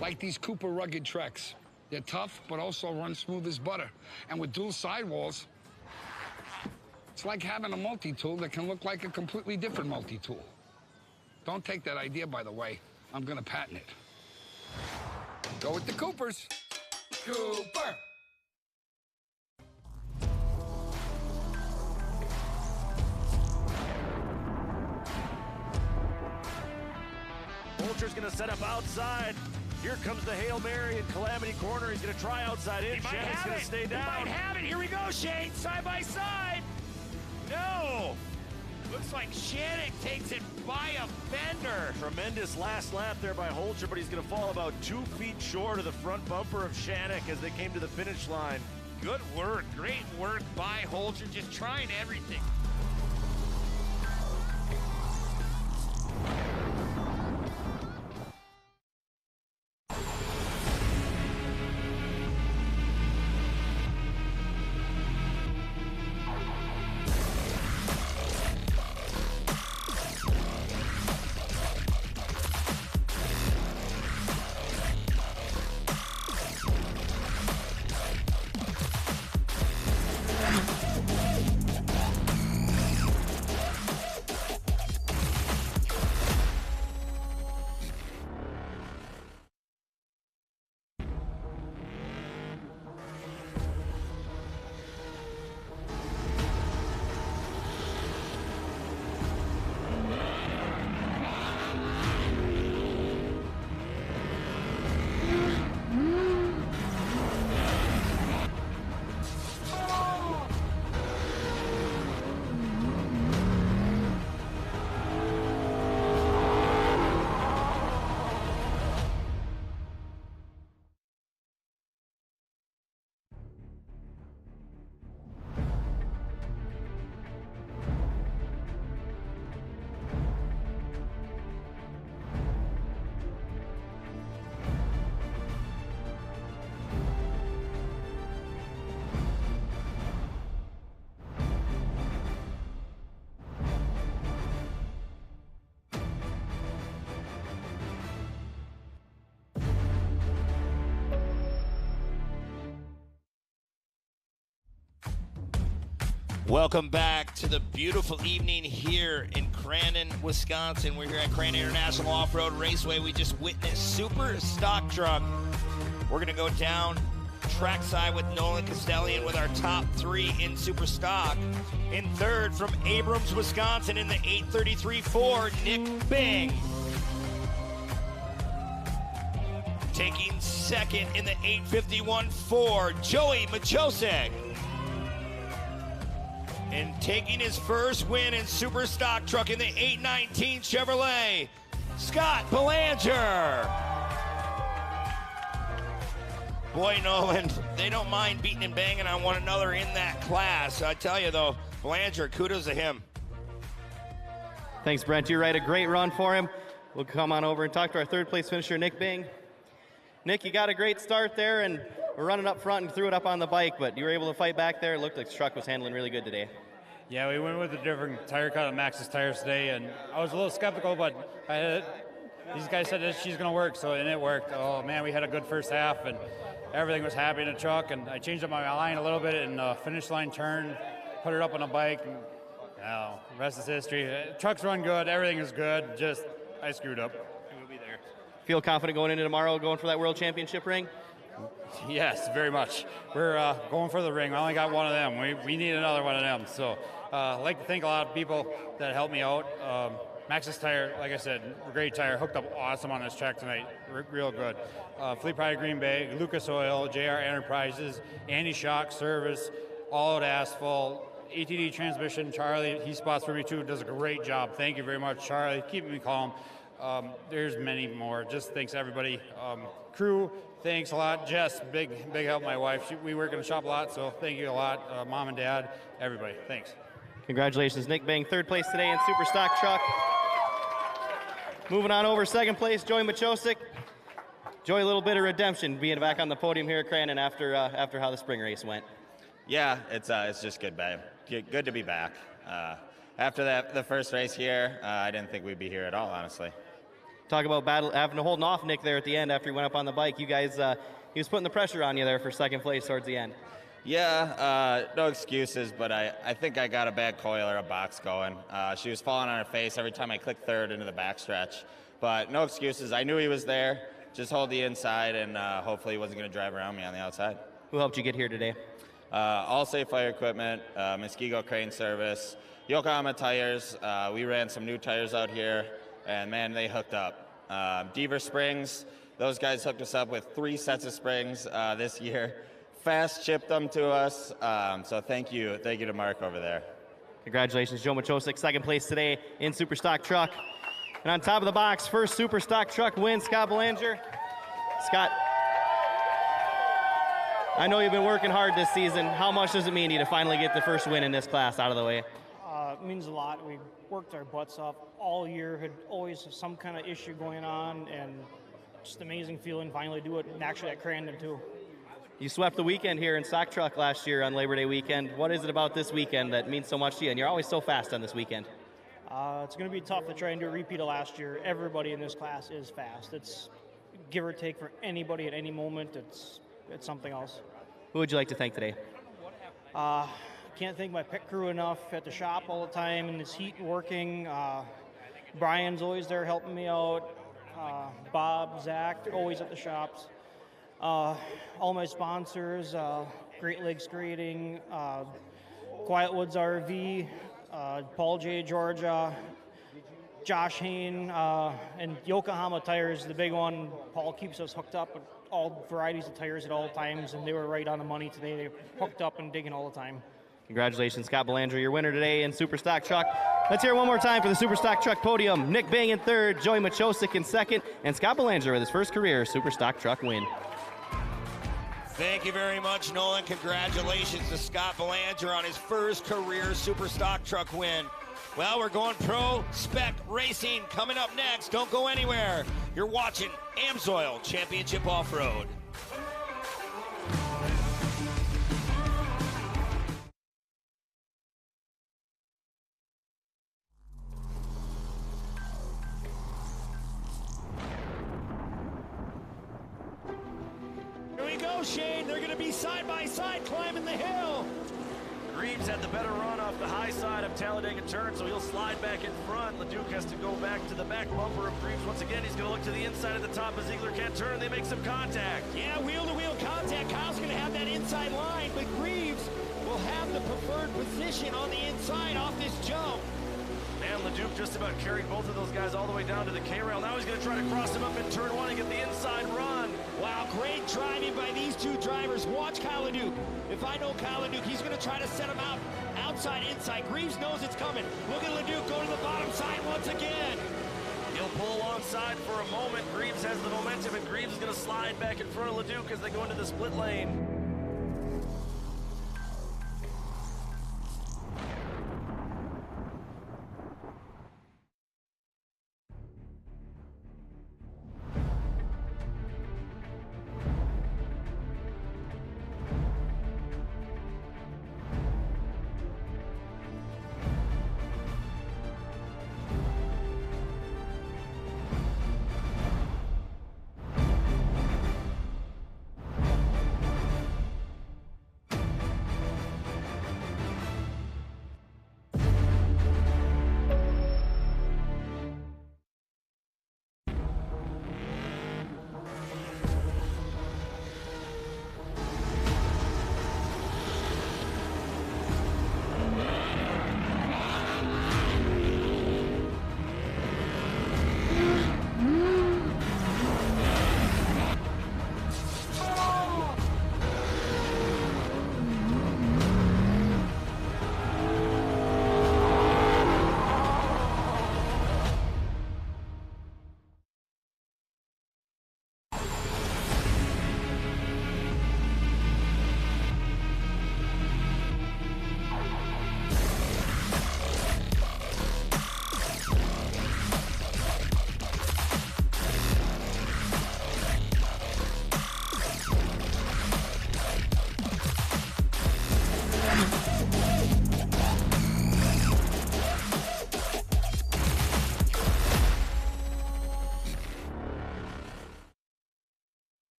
Like these Cooper rugged Treks. They're tough, but also run smooth as butter. And with dual sidewalls, it's like having a multi-tool that can look like a completely different multi-tool. Don't take that idea, by the way. I'm gonna patent it. Go with the Coopers. Cooper! Vulture's going to set up outside. Here comes the Hail Mary in Calamity Corner. He's going to try outside in. Shannon's going to stay down. He might have it. Here we go, Shane. Side by side. No. Looks like Shannon takes it by a fender. Tremendous last lap there by Holger, but he's going to fall about 2 feet short of the front bumper of Shannon as they came to the finish line. Good work. Great work by Holger. Just trying everything. Welcome back to the beautiful evening here in Crandon, Wisconsin. We're here at Crandon International Off-Road Raceway. We just witnessed Super Stock Truck. We're going to go down trackside with Nolan Castellian with our top 3 in Super Stock. In third from Abrams, Wisconsin in the 833-4, Nick Bing. Taking second in the 851-4, Joey Machosek. And taking his first win in Super Stock Truck in the 819 Chevrolet, Scott Belanger. Boy, Nolan, they don't mind beating and banging on one another in that class. I tell you, though, Belanger, kudos to him. Thanks, Brent. You're right. A great run for him. We'll come on over and talk to our third place finisher, Nick Bing. Nick, you got a great start there, and we're running up front and threw it up on the bike, but you were able to fight back there. It looked like the truck was handling really good today. Yeah, we went with a different tire cut on Max's tires today, and I was a little skeptical, but these guys said that she's going to work, and it worked. Oh, man, we had a good first half, and everything was happy in the truck, and I changed up my line a little bit in the finish line turn, put it up on the bike, and the rest is history. Trucks run good, everything is good, just I screwed up. We'll be there. Feel confident going into tomorrow, going for that World Championship ring? Yes, very much. We're going for the ring. I only got one of them. We need another one of them. So I'd like to thank a lot of people that helped me out. Max's tire, like I said, great tire, hooked up awesome on this track tonight, real good. Fleet Pride Green Bay, Lucas Oil, JR Enterprises, Andy Shock Service, All Out Asphalt, ATD Transmission, Charlie, he spots for me too, does a great job. Thank you very much, Charlie, keeping me calm. There's many more. Just thanks everybody. Crew, thanks a lot. Jess, big help. My wife, we work in the shop a lot, so thank you a lot. Mom and Dad, everybody, thanks. Congratulations, Nick Bing, third place today in Super Stock Truck. Moving on over, second place, Joey Machosik. Joey, a little bit of redemption being back on the podium here at Crandon after how the spring race went. Yeah, it's just good to be back. After the first race here, I didn't think we'd be here at all, honestly. Talk about having to hold off Nick there at the end after he went up on the bike. You guys, he was putting the pressure on you there for second place towards the end. Yeah, no excuses, but I think I got a bad coil or a box going. She was falling on her face every time I clicked third into the backstretch. But no excuses. I knew he was there. Just hold the inside, and hopefully he wasn't going to drive around me on the outside. Who helped you get here today? All Safe Fire Equipment, Muskego Crane Service, Yokohama Tires. We ran some new tires out here, and man, they hooked up. Deaver Springs, those guys hooked us up with 3 sets of springs this year. Fast shipped them to us, so thank you to Mark over there. Congratulations, Joe Machosik, second place today in Super Stock Truck. And on top of the box, first Super Stock Truck win, Scott Belanger. Scott, I know you've been working hard this season. How much does it mean to you to finally get the first win in this class out of the way? It means a lot. We worked our butts off all year, had always some kind of issue going on, and just amazing feeling finally do it, and actually at Crandon too. You swept the weekend here in Stock Truck last year on Labor Day weekend. What is it about this weekend that means so much to you? And you're always so fast on this weekend. It's going to be tough to try and do a repeat of last year. Everybody in this class is fast. It's give or take for anybody at any moment. It's something else. Who would you like to thank today? Can't thank my pit crew enough at the shop all the time in this heat working. Brian's always there helping me out. Bob, Zach, always at the shops. All my sponsors, Great Lakes Grading, Quiet Woods RV, Paul J. Georgia, Josh Hain, and Yokohama Tires, the big one. Paul keeps us hooked up with all varieties of tires at all times, and they were right on the money today. They hooked up and digging all the time. Congratulations, Scott Belanger, your winner today in Super Stock Truck. Let's hear it one more time for the Super Stock Truck podium. Nick Bing in third, Joey Machosik in second, and Scott Belanger with his first career Super Stock Truck win. Thank you very much, Nolan. Congratulations to Scott Belanger on his first career Super Stock Truck win. Well, we're going pro spec racing coming up next. Don't go anywhere. You're watching AMSOIL Championship Off-Road. Here we go, Shane. They're going to be side by side climbing the hill. Greaves had the better run off the high side of Talladega turn, so he'll slide back in front. LeDuc has to go back to the back bumper of Greaves. Once again, he's going to look to the inside of the top as Ziegler can't turn. They make some contact. Yeah, wheel-to-wheel contact. Kyle's going to have that inside line, but Greaves will have the preferred position on the inside off this jump. Man, LeDuc just about carried both of those guys all the way down to the K-rail. Now he's going to try to cross him up in turn one and get the inside run. Wow, great driving by these two drivers. Watch Kyle LeDuc. If I know Kyle LeDuc, he's going to try to set him out outside, inside. Greaves knows it's coming. Look at LeDuc going to the bottom side once again. He'll pull alongside for a moment. Greaves has the momentum, and Greaves is going to slide back in front of LeDuc as they go into the split lane.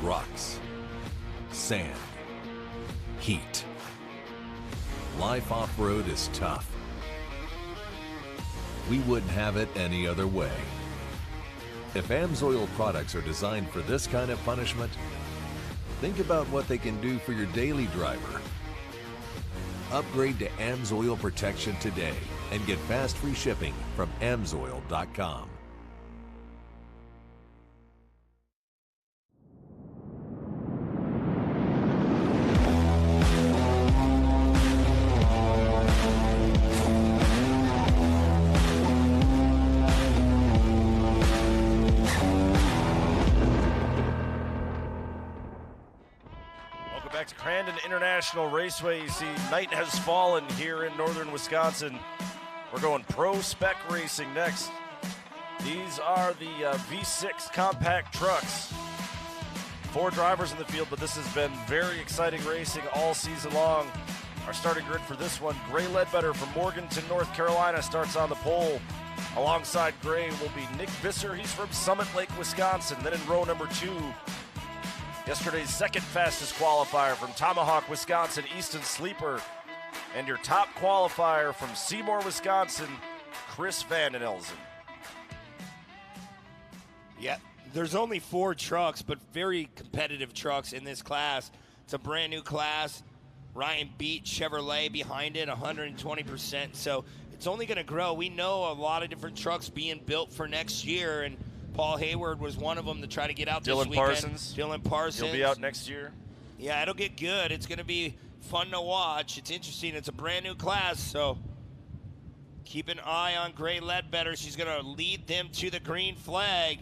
Rocks, sand, heat. Life off-road is tough. We wouldn't have it any other way. If AMSOIL products are designed for this kind of punishment, think about what they can do for your daily driver. Upgrade to AMSOIL protection today and get fast free shipping from AMSOIL.com. Back to Crandon International Raceway. You see, night has fallen here in northern Wisconsin. We're going pro spec racing next. These are the V6 compact trucks. 4 drivers in the field, but this has been very exciting racing all season long. Our starting grid for this one, Gray Ledbetter from Morganton, North Carolina, starts on the pole. Alongside Gray will be Nick Visser. He's from Summit Lake, Wisconsin. Then in row number 2, yesterday's second fastest qualifier from Tomahawk, Wisconsin, Easton Sleeper. And your top qualifier from Seymour, Wisconsin, Chris Vandenelzen. Yeah, there's only 4 trucks, but very competitive trucks in this class. It's a brand new class. Ryan beat Chevrolet behind it, 120%. So it's only going to grow. We know a lot of different trucks being built for next year, and Paul Hayward was one of them to try to get out this weekend. Dylan Parsons. He'll be out next year. Yeah, it'll get good. It's going to be fun to watch. It's interesting. It's a brand new class, so keep an eye on Gray Ledbetter. She's going to lead them to the green flag.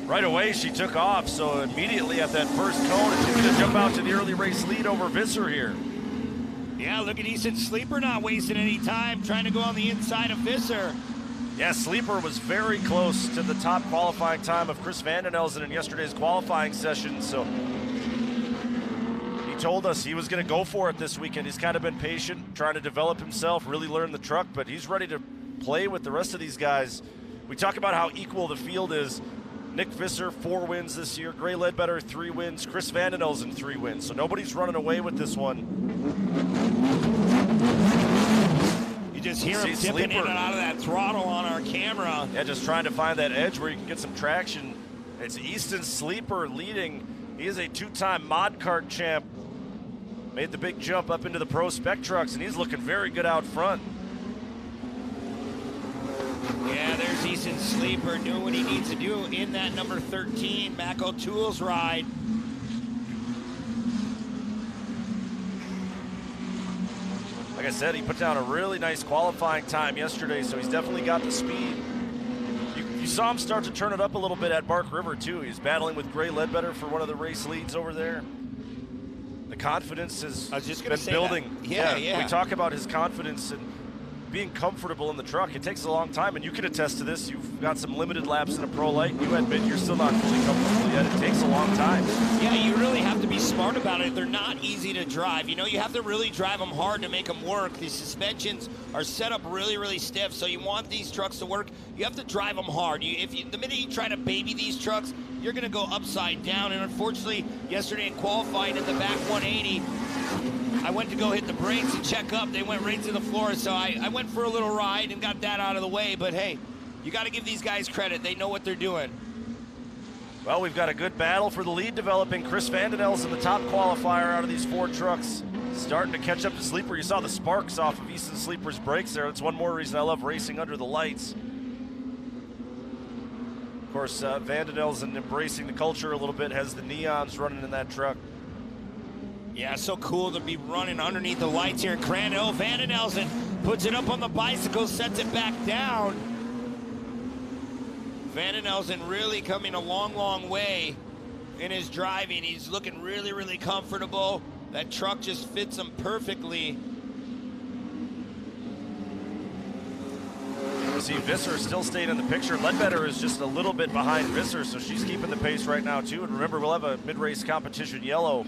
Right away, she took off, so immediately at that first cone, she's going to jump out to the early race lead over Visser here. Yeah, look at Easton Sleeper not wasting any time trying to go on the inside of Visser. Yeah, Sleeper was very close to the top qualifying time of Chris Vandenelzen in yesterday's qualifying session, so he told us he was going to go for it this weekend. He's kind of been patient, trying to develop himself, really learn the truck, but he's ready to play with the rest of these guys. We talk about how equal the field is. Nick Visser, 4 wins this year. Gray Ledbetter, 3 wins. Chris Vandenelsen, 3 wins. So nobody's running away with this one. You just hear him dipping in and out of that throttle on our camera. Yeah, just trying to find that edge where you can get some traction. It's Easton Sleeper leading. He is a 2-time mod kart champ. Made the big jump up into the Pro Spec trucks, and he's looking very good out front. Yeah, there's Easton Sleeper doing what he needs to do in that number 13 Mako Tools ride. Like I said, he put down a really nice qualifying time yesterday, so he's definitely got the speed. You saw him start to turn it up a little bit at Bark River, too. He's battling with Gray Ledbetter for one of the race leads over there. The confidence has been building. Yeah. We talk about his confidence and being comfortable in the truck. It takes a long time, and you can attest to this. You've got some limited laps in a pro light. You admit you're still not fully comfortable yet. It takes a long time. Yeah, you really have to be smart about it. They're not easy to drive. You know, you have to really drive them hard to make them work. These suspensions are set up really, really stiff, so you want these trucks to work. You have to drive them hard. The minute you try to baby these trucks, you're going to go upside down. And unfortunately, yesterday in qualifying in the back 180, I went to go hit the brakes and check up. They went right to the floor, so I went for a little ride and got that out of the way. But hey, you got to give these guys credit. They know what they're doing. Well, we've got a good battle for the lead developing. Chris Vandenelsen, the top qualifier out of these 4 trucks, starting to catch up to Sleeper. You saw the sparks off of Easton Sleeper's brakes there. That's one more reason I love racing under the lights. Of course, Vandenelsen embracing the culture a little bit, has the neons running in that truck. Yeah, so cool to be running underneath the lights here in Crandon. Oh, Vandenelsen puts it up on the bicycle, sets it back down. Vandenelsen really coming a long, long way in his driving. He's looking really, really comfortable. That truck just fits him perfectly. You see Visser still staying in the picture. Ledbetter is just a little bit behind Visser, so she's keeping the pace right now, too. And remember, we'll have a mid-race competition yellow,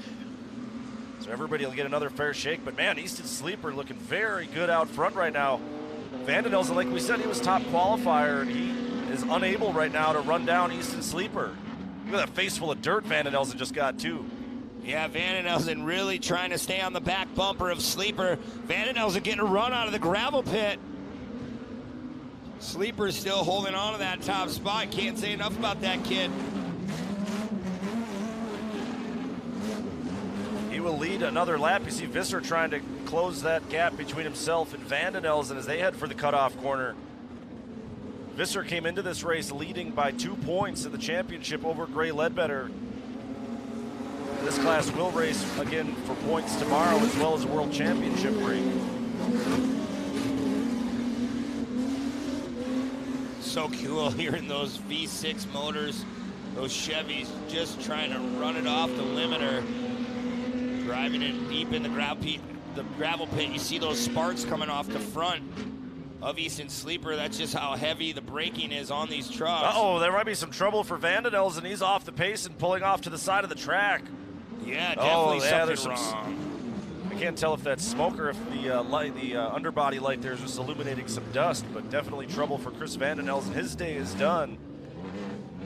so everybody will get another fair shake. But, man, Easton Sleeper looking very good out front right now. Vandenelsen, like we said, he was top qualifier, and he is unable right now to run down Easton Sleeper. Look at that face full of dirt Vandenelsen just got, too. Yeah, Vandenelsen really trying to stay on the back bumper of Sleeper. Vandenelsen getting a run out of the gravel pit. Sleeper's still holding on to that top spot. Can't say enough about that kid. He will lead another lap. You see Visser trying to close that gap between himself and Vandenelsen as they head for the cutoff corner. Visser came into this race leading by 2 points in the championship over Gray Ledbetter. This class will race again for points tomorrow as well as a world championship break. So cool hearing those V6 motors, those Chevys just trying to run it off the limiter, driving it deep in the gravel pit. You see those sparks coming off the front of Easton Sleeper. That's just how heavy the braking is on these trucks. Uh-oh, there might be some trouble for Vandenelsen. He's off the pace and pulling off to the side of the track. Yeah, definitely there's something wrong. I can't tell if that's smoke or if the underbody light there is just illuminating some dust, but definitely trouble for Chris Vandenelsen. His day is done.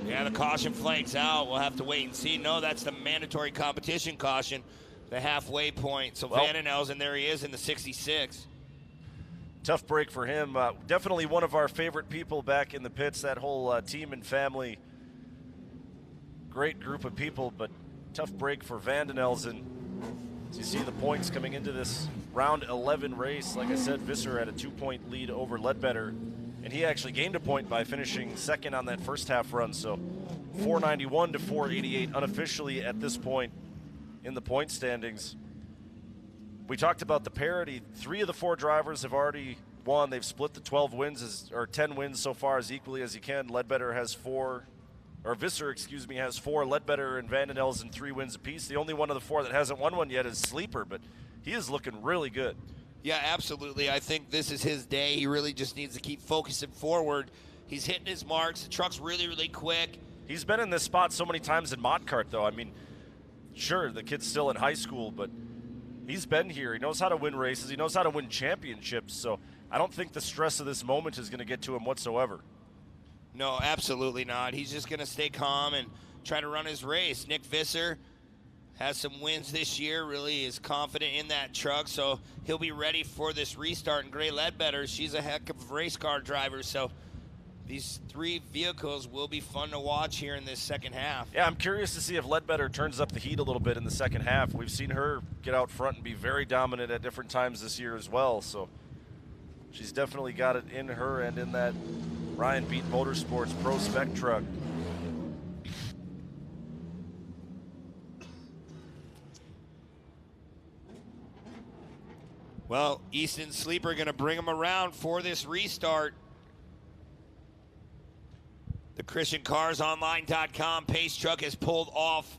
Yeah, the caution flag's out. We'll have to wait and see. No, that's the mandatory competition caution, the halfway point. So Vandenelsen, there he is in the 66. Tough break for him. Definitely one of our favorite people back in the pits, that whole team and family. Great group of people, but tough break for Vandenelsen. As you see the points coming into this round 11 race, like I said, Visser had a 2-point lead over Ledbetter, and he actually gained a point by finishing second on that first half run. So 491 to 488 unofficially at this point in the point standings. We talked about the parity. 3 of the 4 drivers have already won. They've split the 12 wins, or 10 wins so far as equally as you can. Ledbetter has 4. Or Visser, has 4. Ledbetter and Vandenelsen 3 wins apiece. The only one of the 4 that hasn't won one yet is Sleeper, but he is looking really good. Yeah, absolutely. I think this is his day. He really just needs to keep focusing forward. He's hitting his marks. The truck's really, really quick. He's been in this spot so many times in mod kart, though. I mean, sure, the kid's still in high school, but he's been here. He knows how to win races. He knows how to win championships, so I don't think the stress of this moment is going to get to him whatsoever. No, absolutely not. He's just going to stay calm and try to run his race. Nick Visser has some wins this year, really is confident in that truck, so he'll be ready for this restart. And Gray Ledbetter, she's a heck of a race car driver, so these 3 vehicles will be fun to watch here in this second half. Yeah, I'm curious to see if Ledbetter turns up the heat a little bit in the second half. We've seen her get out front and be very dominant at different times this year as well, so she's definitely got it in her and in that Ryan Beat Motorsports Pro Spec truck. Well, Easton Sleeper going to bring him around for this restart. The ChristianCarsOnline.com pace truck has pulled off.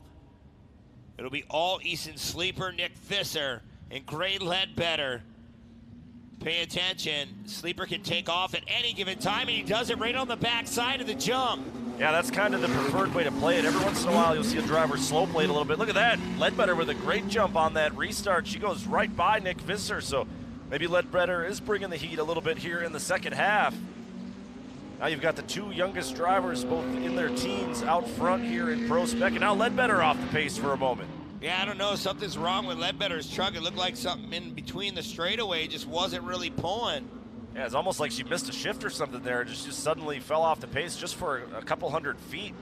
It'll be all Easton Sleeper, Nick Visser, and Gray Ledbetter. Pay attention. Sleeper can take off at any given time, and he does it right on the back side of the jump. Yeah, that's kind of the preferred way to play it. Every once in a while, you'll see a driver slow play it a little bit. Look at that. Ledbetter with a great jump on that restart. She goes right by Nick Visser, so maybe Ledbetter is bringing the heat a little bit here in the second half. Now you've got the 2 youngest drivers, both in their teens, out front here in Pro Spec, and now Ledbetter off the pace for a moment. Yeah, I don't know. Something's wrong with Ledbetter's truck. It looked like something in between the straightaway just wasn't really pulling. Yeah, it's almost like she missed a shift or something there. Just suddenly fell off the pace just for a couple hundred feet.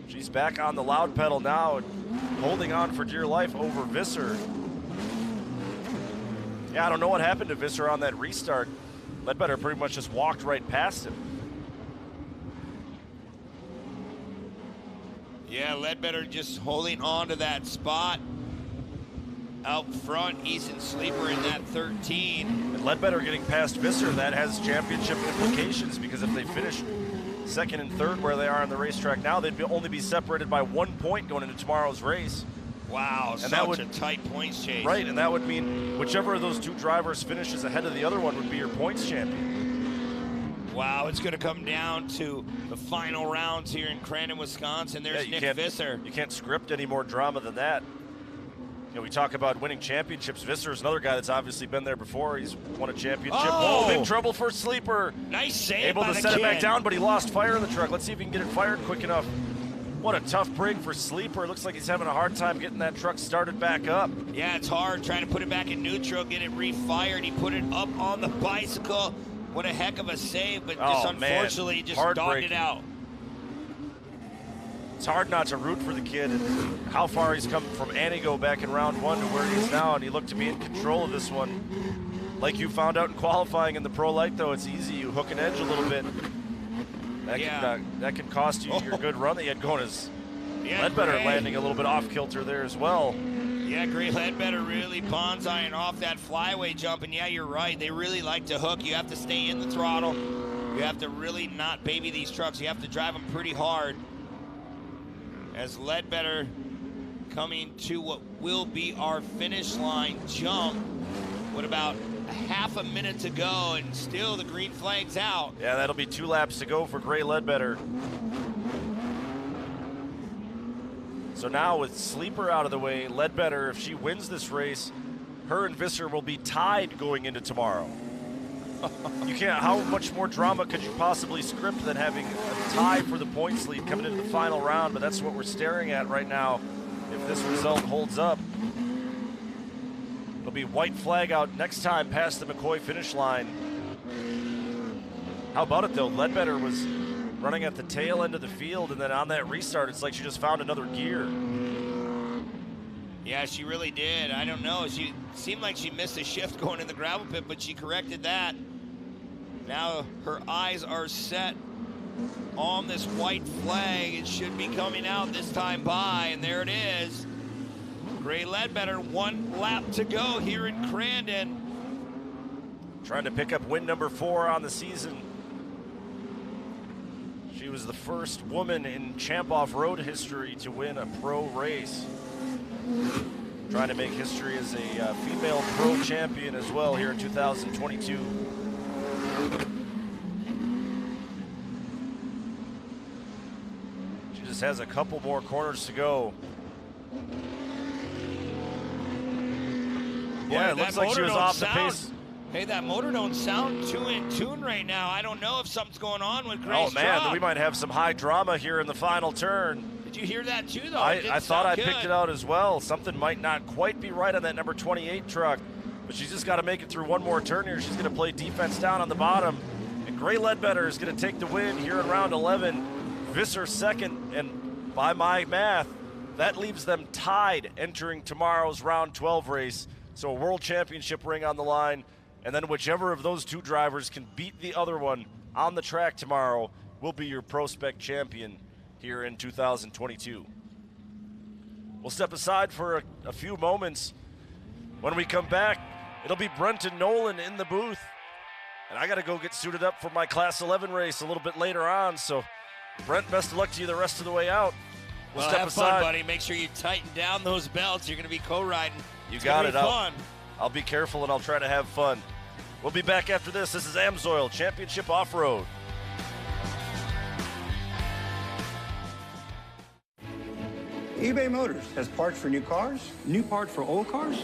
She's back on the loud pedal now and holding on for dear life over Visser. Yeah, I don't know what happened to Visser on that restart. Ledbetter pretty much just walked right past him. Yeah, Ledbetter just holding on to that spot. Out front, Easton Sleeper in that 13. And Ledbetter getting past Visser, that has championship implications, because if they finish second and third where they are on the racetrack now, they'd only be separated by 1 point going into tomorrow's race. Wow, and such a tight points chase. Right, and that would mean whichever of those 2 drivers finishes ahead of the other one would be your points champion. Wow, it's going to come down to the final rounds here in Crandon, Wisconsin. There's Nick Visser. You can't script any more drama than that. You know, we talk about winning championships. Visser is another guy that's obviously been there before. He's won a championship. Oh, big trouble for Sleeper. Nice save. Able by to the set kid. it back down, but he lost fire in the truck. Let's see if he can get it fired quick enough. What a tough break for Sleeper. Looks like he's having a hard time getting that truck started back up. Yeah, it's hard trying to put it back in neutral, get it refired. He put it up on the bicycle. What a heck of a save, but just unfortunately just dogged it out. It's hard not to root for the kid and how far he's come from Anigo back in round 1 to where he is now, and he looked to be in control of this one. Like you found out in qualifying in the Pro Light, though, it's easy. You hook an edge a little bit. That can cost you your good run that you had going. As Ledbetter landing a little bit off kilter there as well. Yeah, Gray Ledbetter really bonsaiing off that flyaway jump, and yeah, you're right. They really like to hook. You have to stay in the throttle. You have to really not baby these trucks. You have to drive them pretty hard. As Ledbetter coming to what will be our finish line jump. What about a half a minute to go, and still the green flag's out. Yeah, that'll be 2 laps to go for Gray Ledbetter. So now with Sleeper out of the way, Ledbetter, if she wins this race, her and Visser will be tied going into tomorrow. You can't, how much more drama could you possibly script than having a tie for the points lead coming into the final round? But that's what we're staring at right now. If this result holds up, it'll be white flag out next time past the McCoy finish line. How about it though? Ledbetter was running at the tail end of the field, and then on that restart, it's like she just found another gear. Yeah, she really did. I don't know. She seemed like she missed a shift going in the gravel pit, but she corrected that. Now her eyes are set on this white flag. It should be coming out this time by, and there it is. Gray Ledbetter, 1 lap to go here in Crandon. Trying to pick up win number 4 on the season. She was the first woman in Champ Off-Road history to win a pro race. Trying to make history as a female pro champion as well here in 2022. She just has a couple more corners to go. Yeah, it looks like she was off the pace. Hey, that motor don't sound too in tune right now. I don't know if something's going on with Gray's Oh, man, truck. we might have some high drama here in the final turn. Did you hear that too, though? I thought I picked it out as well. Something might not quite be right on that number 28 truck, but she's just got to make it through one more turn here. She's going to play defense down on the bottom, and Gray Ledbetter is going to take the win here in round 11. Visser second, and by my math, that leaves them tied entering tomorrow's round 12 race. So a world championship ring on the line, and then whichever of those two drivers can beat the other one on the track tomorrow will be your prospect champion here in 2022. We'll step aside for a few moments. When we come back, it'll be Brenton Nolan in the booth. And I got to go get suited up for my Class 11 race a little bit later on. So, Brent, best of luck to you the rest of the way out. We'll step have aside. fun, buddy. Make sure you tighten down those belts. You're going to be co-riding. You got it. Fun. I'll be careful and I'll try to have fun. We'll be back after this. This is Amsoil Championship Off-Road. eBay Motors has parts for new cars, new parts for old cars,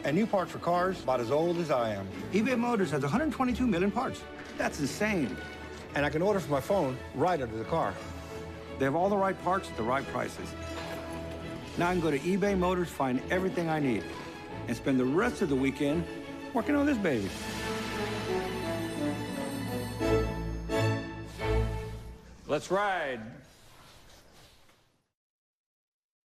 and new parts for cars about as old as I am. eBay Motors has 122 million parts. That's insane. And I can order from my phone right under the car. They have all the right parts at the right prices. Now I can go to eBay Motors, find everything I need, and spend the rest of the weekend working on this baby. Let's ride.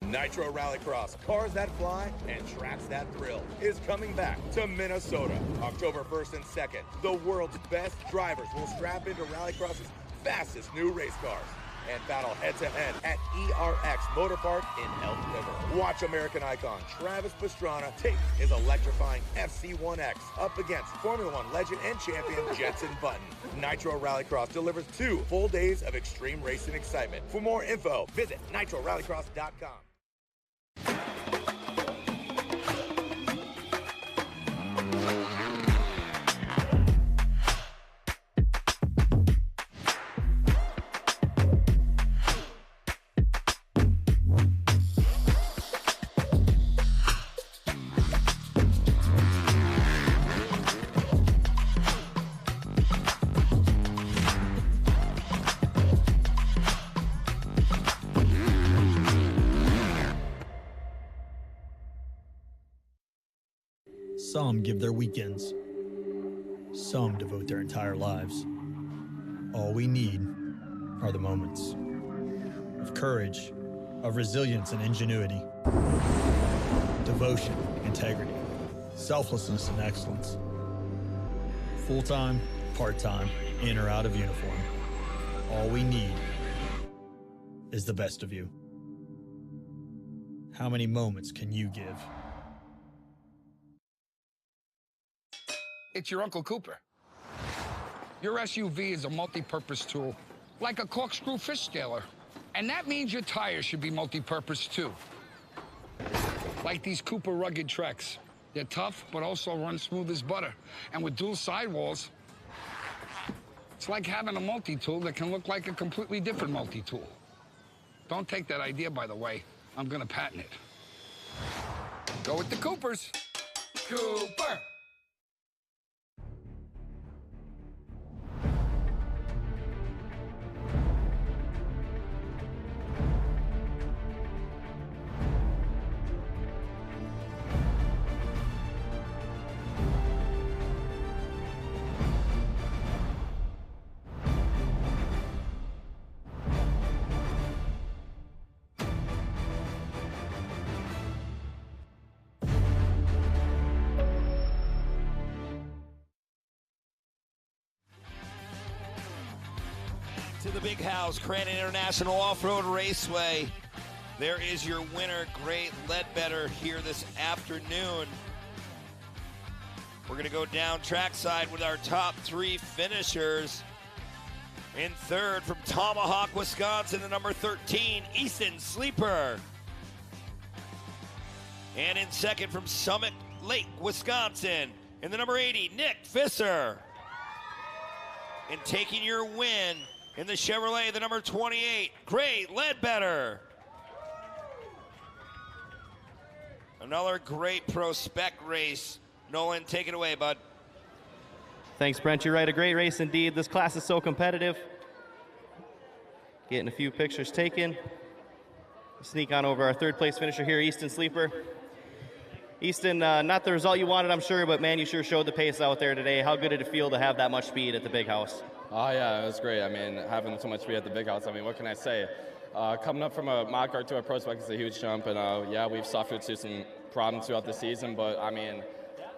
Nitro Rallycross, cars that fly and tracks that thrill, is coming back to Minnesota, October 1st and 2nd. The world's best drivers will strap into Rallycross's fastest new race cars and battle head-to-head at ERX Motor Park in Elk River. Watch American icon Travis Pastrana take his electrifying FC1X up against Formula One legend and champion Jenson Button. Nitro Rallycross delivers 2 full days of extreme racing excitement. For more info, visit nitrorallycross.com. Some give their weekends. Some devote their entire lives. All we need are the moments of courage, of resilience and ingenuity, devotion, integrity, selflessness and excellence. Full-time, part-time, in or out of uniform. All we need is the best of you. How many moments can you give? It's your Uncle Cooper. Your SUV is a multi-purpose tool, like a corkscrew fish scaler. And that means your tires should be multi-purpose too. Like these Cooper rugged Treks. They're tough, but also run smooth as butter. And with dual sidewalls, it's like having a multi-tool that can look like a completely different multi-tool. Don't take that idea, by the way. I'm gonna patent it. Go with the Coopers. Cooper! To the big house, Crandon International Off-Road Raceway. There is your winner, Gray Ledbetter, here this afternoon. We're going to go down trackside with our top 3 finishers. In third from Tomahawk, Wisconsin, the number 13, Easton Sleeper. And in second from Summit Lake, Wisconsin, in the number 80, Nick Visser. And taking your win in the Chevrolet, the number 28, Gray Ledbetter. Another great pro spec race. Nolan, take it away, bud. Thanks, Brent. You're right. A great race indeed. This class is so competitive. Getting a few pictures taken. Sneak on over our third place finisher here, Easton Sleeper. Easton, not the result you wanted, I'm sure, but man, you sure showed the pace out there today. How good did it feel to have that much speed at the big house? Oh, yeah, it was great. I mean, having so much speed at the big house, I mean, what can I say? Coming up from a mock car to a pro spec is a huge jump, and yeah, we've suffered through some problems throughout the season, but I mean,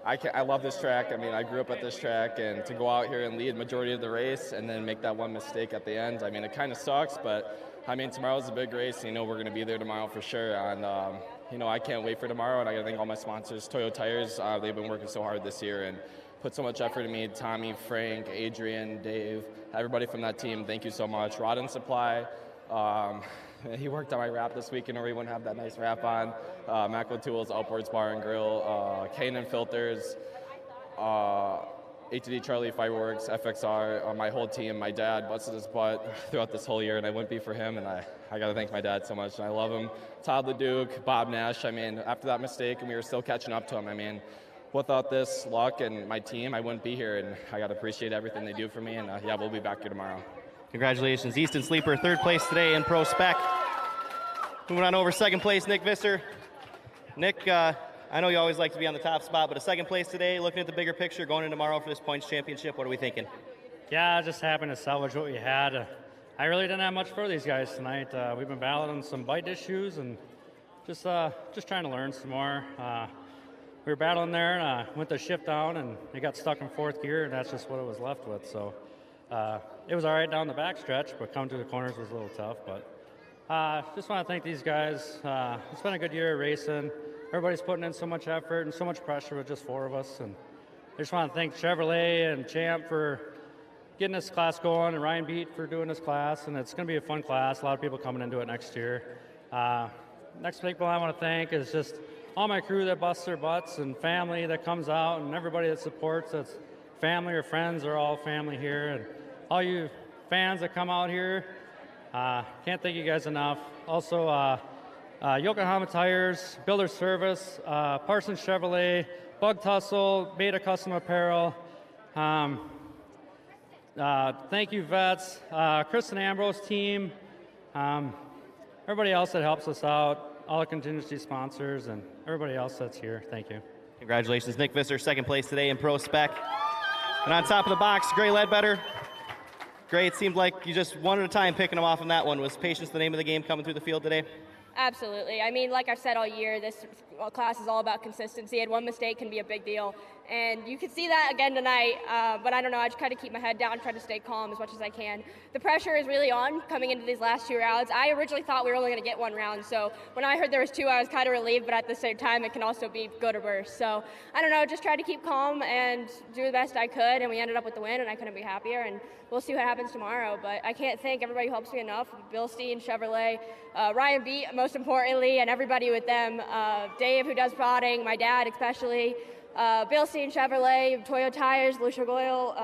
I love this track. I mean, I grew up at this track, and to go out here and lead majority of the race and then make that one mistake at the end, I mean, it kind of sucks, but I mean, tomorrow's a big race. You know, we're going to be there tomorrow for sure, and you know, I can't wait for tomorrow, and I got to thank all my sponsors, Toyo Tires. They've been working so hard this year and put so much effort in me. Tommy, Frank, Adrian, Dave, everybody from that team, thank you so much. Rod and Supply, he worked on my wrap this weekend, or he wouldn't have that nice wrap on. Macro Tools, Upwards Bar and Grill, Kanan Filters, ATD Charlie Fireworks, FXR, my whole team. My dad busted his butt throughout this whole year, and I wouldn't be for him, and I got to thank my dad so much, and I love him. Todd LeDuc, Bob Nash, I mean, after that mistake, and we were still catching up to him, I mean, without this luck and my team, I wouldn't be here, and I got to appreciate everything they do for me, and yeah, we'll be back here tomorrow. Congratulations, Easton Sleeper, third place today in Pro Spec. Moving on over, second place, Nick Visser. Nick, I know you always like to be on the top spot, but a second place today, looking at the bigger picture, going in tomorrow for this points championship, what are we thinking? Yeah, just happy to salvage what we had. I really didn't have much for these guys tonight. We've been battling some bite issues and just trying to learn some more. We were battling there, and went to shift down, and it got stuck in fourth gear, and that's just what it was left with. So it was all right down the back stretch, but coming to the corners was a little tough. But just want to thank these guys. It's been a good year of racing. Everybody's putting in so much effort and so much pressure with just four of us. And I just want to thank Chevrolet and Champ for getting this class going, and Ryan Beat for doing this class. And it's going to be a fun class. A lot of people coming into it next year. Next people I want to thank is just all my crew that busts their butts, and family that comes out, and everybody that supports us. Family or friends are all family here. And all you fans that come out here, can't thank you guys enough. Also, Yokohama Tires, Builder Service, Parsons Chevrolet, Bug Tussle, Beta Custom Apparel. Thank you, Vets, Chris and Ambrose team, everybody else that helps us out, all the contingency sponsors, and everybody else that's here. Thank you. Congratulations, Nick Visser, second place today in Pro Spec. And on top of the box, Gray Ledbetter. Gray, it seemed like you just one at a time picking them off on that one. Was patience the name of the game coming through the field today? Absolutely. I mean, like I've said all year, this class is all about consistency, and one mistake can be a big deal. And you can see that again tonight, but I don't know, I just try to keep my head down, try to stay calm as much as I can. The pressure is really on coming into these last two rounds. I originally thought we were only going to get one round, so when I heard there was two, I was kind of relieved, but at the same time, it can also be good or worse. So I don't know, just try to keep calm and do the best I could, and we ended up with the win, and I couldn't be happier, and we'll see what happens tomorrow. But I can't thank everybody who helps me enough, Bill Steen, Chevrolet, Ryan Beat, most importantly, and everybody with them, Dave, who does prodding, my dad especially, Bill Steen, Chevrolet, Toyo Tires, Lucia Goyle,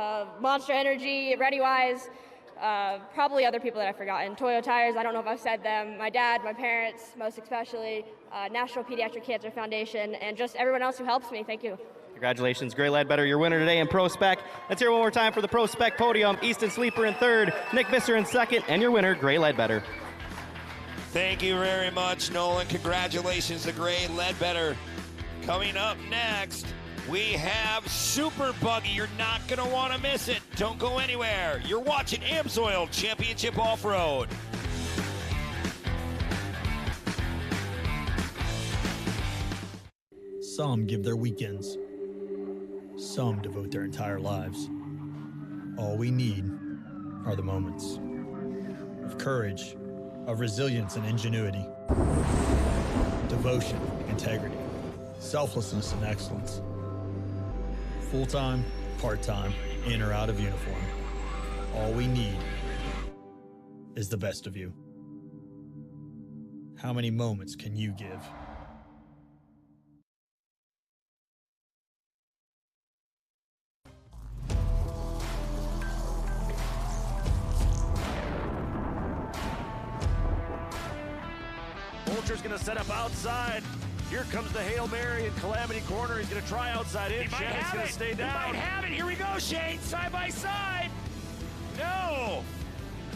Monster Energy, ReadyWise, probably other people that I've forgotten. Toyo Tires, I don't know if I've said them, my dad, my parents, most especially, National Pediatric Cancer Foundation, and just everyone else who helps me. Thank you. Congratulations, Gray Ledbetter, your winner today in Pro Spec. Let's hear one more time for the Pro Spec podium. Easton Sleeper in third, Nick Visser in second, and your winner, Gray Ledbetter. Thank you very much, Nolan. Congratulations to Gray Ledbetter. Coming up next, we have Super Buggy. You're not going to want to miss it. Don't go anywhere. You're watching AMSOIL Championship Off-Road. Some give their weekends. Some devote their entire lives. All we need are the moments of courage, of resilience and ingenuity, devotion, integrity, selflessness and excellence. Full-time, part-time, in or out of uniform. All we need is the best of you. How many moments can you give? Vulture's going to set up outside. Here comes the Hail Mary in Calamity Corner. He's going to try outside in. Shannon's going to stay down. He might have it. Here we go, Shane. Side by side. No.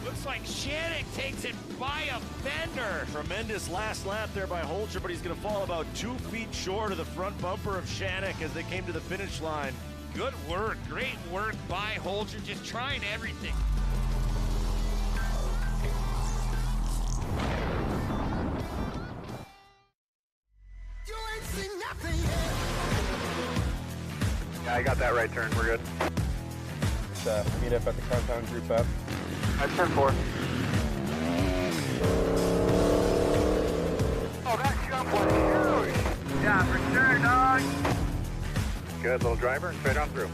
Looks like Shannon takes it by a fender. Tremendous last lap there by Holcher, but he's going to fall about 2 feet short of the front bumper of Shannon as they came to the finish line. Good work. Great work by Holcher. Just trying everything. Yeah, I got that right turn. We're good. Let's meet up at the compound group up. That's turn 4. Oh, that jump was huge. Yeah, for sure, dog. Good little driver and straight on through.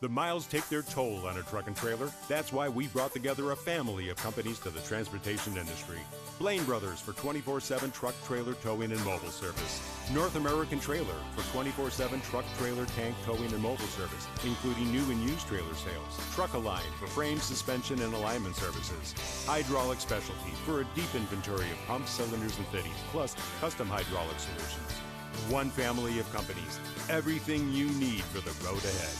The miles take their toll on a truck and trailer. That's why we brought together a family of companies to the transportation industry. Blaine Brothers for 24/7 truck, trailer, towing, and mobile service. North American Trailer for 24/7 truck, trailer, tank, towing, and mobile service, including new and used trailer sales. Truck-Align for frame, suspension, and alignment services. Hydraulic Specialty for a deep inventory of pumps, cylinders, and fittings, plus custom hydraulic solutions. One family of companies. Everything you need for the road ahead.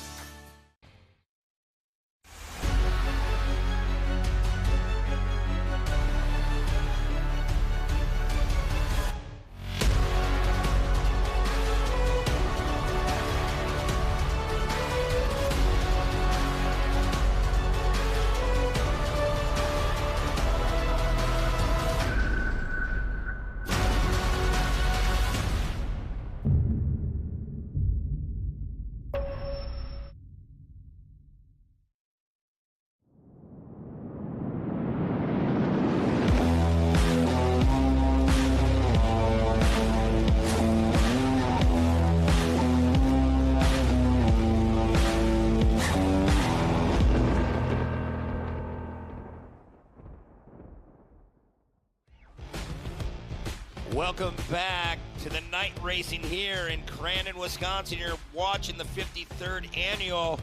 Welcome back to the night racing here in Crandon, Wisconsin. You're watching the 53rd annual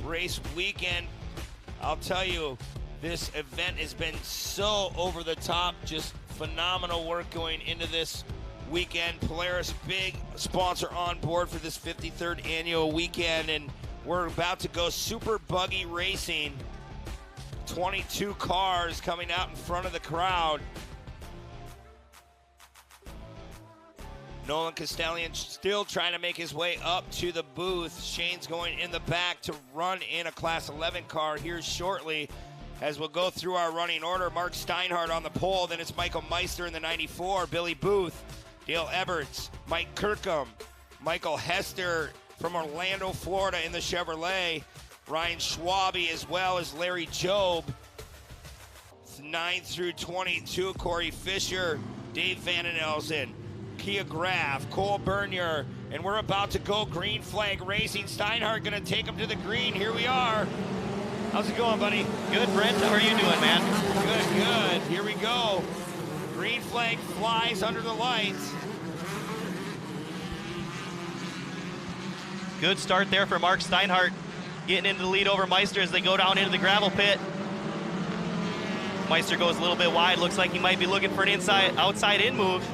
race weekend. I'll tell you, this event has been so over the top, just phenomenal work going into this weekend. Polaris, big sponsor on board for this 53rd annual weekend, and we're about to go super buggy racing. 22 cars coming out in front of the crowd. Nolan Castellian still trying to make his way up to the booth. Shane's going in the back to run in a Class 11 car here shortly as we'll go through our running order. Mark Steinhardt on the pole, then it's Michael Meister in the 94, Billy Booth, Dale Eberts, Mike Kirkham, Michael Hester from Orlando, Florida in the Chevrolet, Ryan Schwabe as well as Larry Jobe. 9 through 22, Corey Fisher, Dave Vandenelsen, Kia Graff, Cole Bernier, and we're about to go green flag racing. Steinhardt gonna take him to the green. Here we are. How's it going, buddy? Good, Brent. How are you doing, man? Good, good. Here we go. Green flag flies under the lights. Good start there for Mark Steinhardt, getting into the lead over Meister as they go down into the gravel pit. Meister goes a little bit wide. Looks like he might be looking for an outside in move.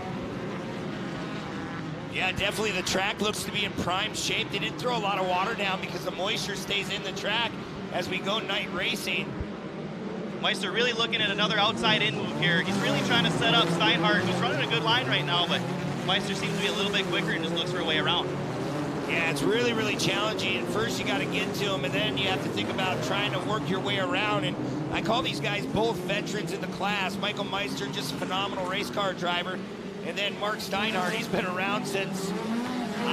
Yeah, definitely the track looks to be in prime shape. They didn't throw a lot of water down because the moisture stays in the track as we go night racing. Meister really looking at another outside in move here. He's really trying to set up Steinhardt, who's running a good line right now, but Meister seems to be a little bit quicker and just looks for a way around. Yeah, it's really, really challenging. At first you got to get to him, and then you have to think about trying to work your way around. And I call these guys both veterans in the class. Michael Meister, just a phenomenal race car driver. And then Mark Steinhardt, he's been around since,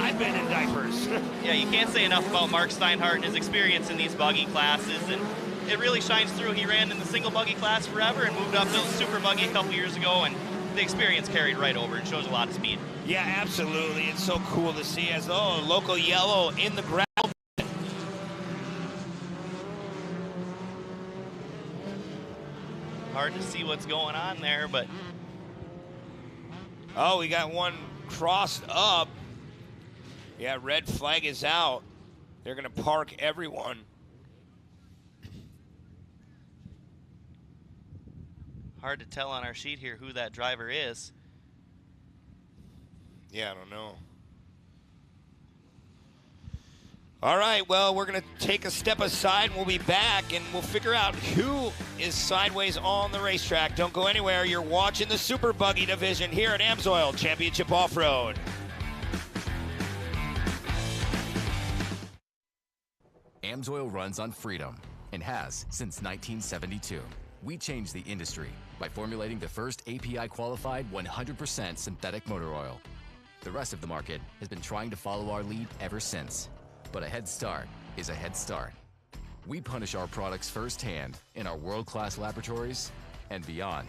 I've been in diapers. Yeah, you can't say enough about Mark Steinhardt and his experience in these buggy classes, and it really shines through. He ran in the single buggy class forever and moved up to super buggy a couple years ago, and the experience carried right over and shows a lot of speed. Yeah, absolutely. It's so cool to see as local yellow in the ground. Hard to see what's going on there, but... Oh, we got one crossed up. Yeah, red flag is out. They're going to park everyone. Hard to tell on our sheet here who that driver is. Yeah, I don't know. All right, well, we're going to take a step aside, and we'll be back, and we'll figure out who is sideways on the racetrack. Don't go anywhere. You're watching the Super Buggy Division here at AMSOIL Championship Off-Road. AMSOIL runs on freedom and has since 1972. We changed the industry by formulating the first API-qualified 100% synthetic motor oil. The rest of the market has been trying to follow our lead ever since. But a head start is a head start. We punish our products firsthand in our world-class laboratories and beyond.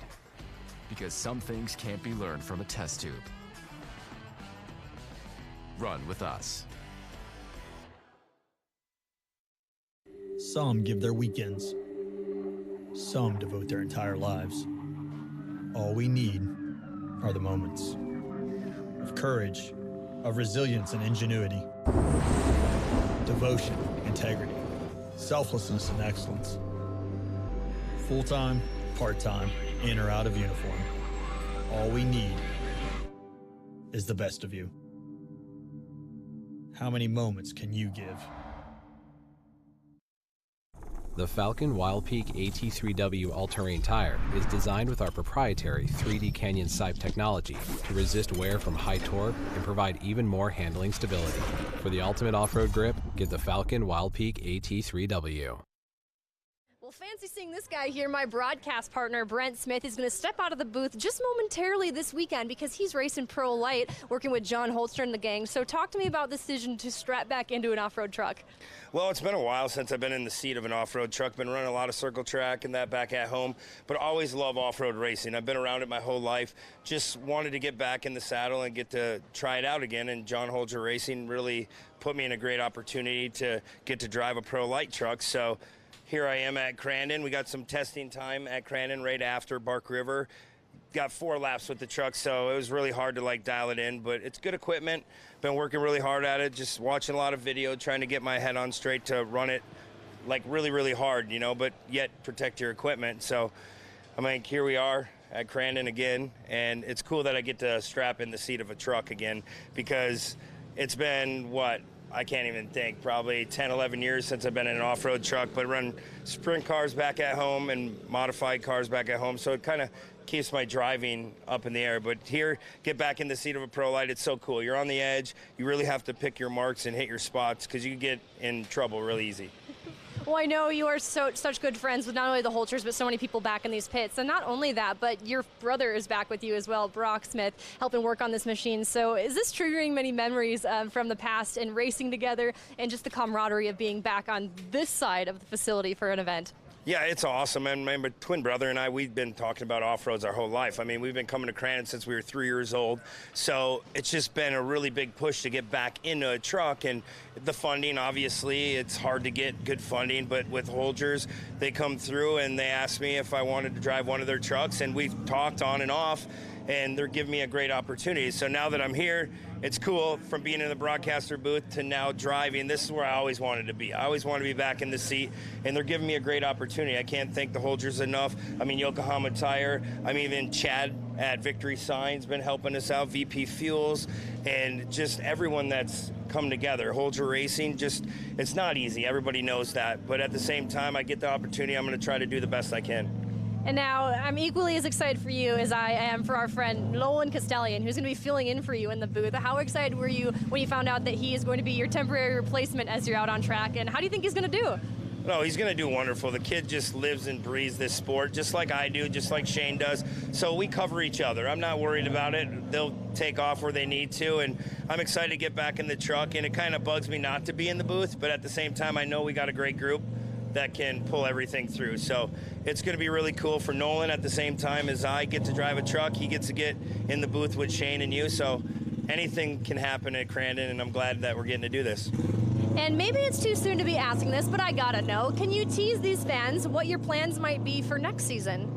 Because some things can't be learned from a test tube. Run with us. Some give their weekends. Some devote their entire lives. All we need are the moments of courage, of resilience and ingenuity, devotion, integrity, selflessness and excellence. Full-time, part-time, in or out of uniform. All we need is the best of you. How many moments can you give? The Falcon Wild Peak AT3W all-terrain tire is designed with our proprietary 3D Canyon Sipe technology to resist wear from high torque and provide even more handling stability. For the ultimate off-road grip, get the Falcon Wild Peak AT3W. Well, fancy seeing this guy here. My broadcast partner, Brent Smith, is going to step out of the booth just momentarily this weekend because he's racing Pro Light, working with John Holster and the gang. So talk to me about the decision to strap back into an off-road truck. Well, it's been a while since I've been in the seat of an off-road truck. Been running a lot of circle track and that back at home, but always love off-road racing. I've been around it my whole life. Just wanted to get back in the saddle and get to try it out again, and John Holster Racing really put me in a great opportunity to get to drive a Pro Light truck. So here I am at Crandon. We got some testing time at Crandon right after Bark River. Got 4 laps with the truck, so it was really hard to dial it in, but it's good equipment. Been working really hard at it, just watching a lot of video, trying to get my head on straight to run it really, really hard, but yet protect your equipment. So, here we are at Crandon again, and it's cool that I get to strap in the seat of a truck again, because it's been, I can't even think, probably 10, 11 years since I've been in an off-road truck, but run sprint cars back at home and modified cars back at home, so it kind of keeps my driving up in the air. But here, get back in the seat of a Pro Light, it's so cool. You're on the edge. You really have to pick your marks and hit your spots because you can get in trouble really easy. Well, I know you are such good friends with not only the Holters, but so many people back in these pits. And not only that, but your brother is back with you as well, Brock Smith, helping work on this machine. So is this triggering many memories from the past and racing together and just the camaraderie of being back on this side of the facility for an event? Yeah, it's awesome. And my twin brother and I, we've been talking about off-roads our whole life. We've been coming to Crandon since we were 3 years old. So it's just been a really big push to get back into a truck. And the funding, obviously, it's hard to get good funding. But with Holgers, they come through and they asked me if I wanted to drive one of their trucks. And we've talked on and off, and they're giving me a great opportunity. So now that I'm here, it's cool from being in the broadcaster booth to now driving. This is where I always wanted to be. I always wanted to be back in the seat, and they're giving me a great opportunity. I can't thank the Holgers enough. Yokohama Tire. Even Chad at Victory Signs been helping us out, VP Fuels, and just everyone that's come together. Holger Racing, it's not easy. Everybody knows that. But at the same time, I get the opportunity. I'm going to try to do the best I can. And now I'm equally as excited for you as I am for our friend Nolan Castellian, who's going to be filling in for you in the booth. How excited were you when you found out that he is going to be your temporary replacement as you're out on track, and how do you think he's going to do? No, he's going to do wonderful. The kid just lives and breathes this sport, just like I do, just like Shane does. So we cover each other. I'm not worried about it. they'll take off where they need to, and I'm excited to get back in the truck, and it kind of bugs me not to be in the booth, but at the same time, I know we got a great group that can pull everything through. So it's going to be really cool for Nolan. At the same time as I get to drive a truck, he gets to get in the booth with Shane and you. So anything can happen at Crandon, and I'm glad that we're getting to do this. And maybe it's too soon to be asking this, but I gotta know. Can you tease these fans what your plans might be for next season?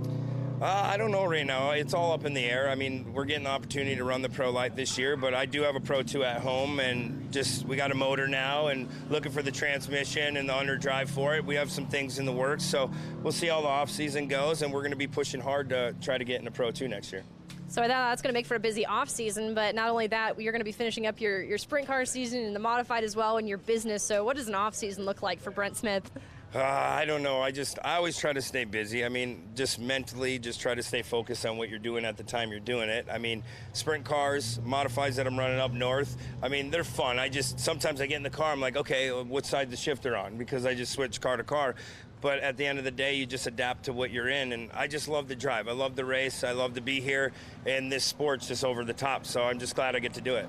I don't know right now. It's all up in the air. I mean, we're getting the opportunity to run the Pro Light this year, but I do have a Pro 2 at home, and just we got a motor now and looking for the transmission and the underdrive for it. We have some things in the works, so we'll see how the off-season goes, and we're going to be pushing hard to try to get into Pro 2 next year. So that's going to make for a busy off season, but not only that, you're going to be finishing up your sprint car season and the modified as well in your business. So what does an off season look like for Brent Smith? I don't know. I always try to stay busy. I mean, just mentally, just try to stay focused on what you're doing at the time you're doing it. I mean, sprint cars, modifieds that I'm running up north, I mean, they're fun. Sometimes I get in the car, I'm like, okay, what side the shifter on? Because I just switch car to car. But at the end of the day, you just adapt to what you're in, and I just love the drive. I love the race. I love to be here, and this sport's just over the top, so I'm just glad I get to do it.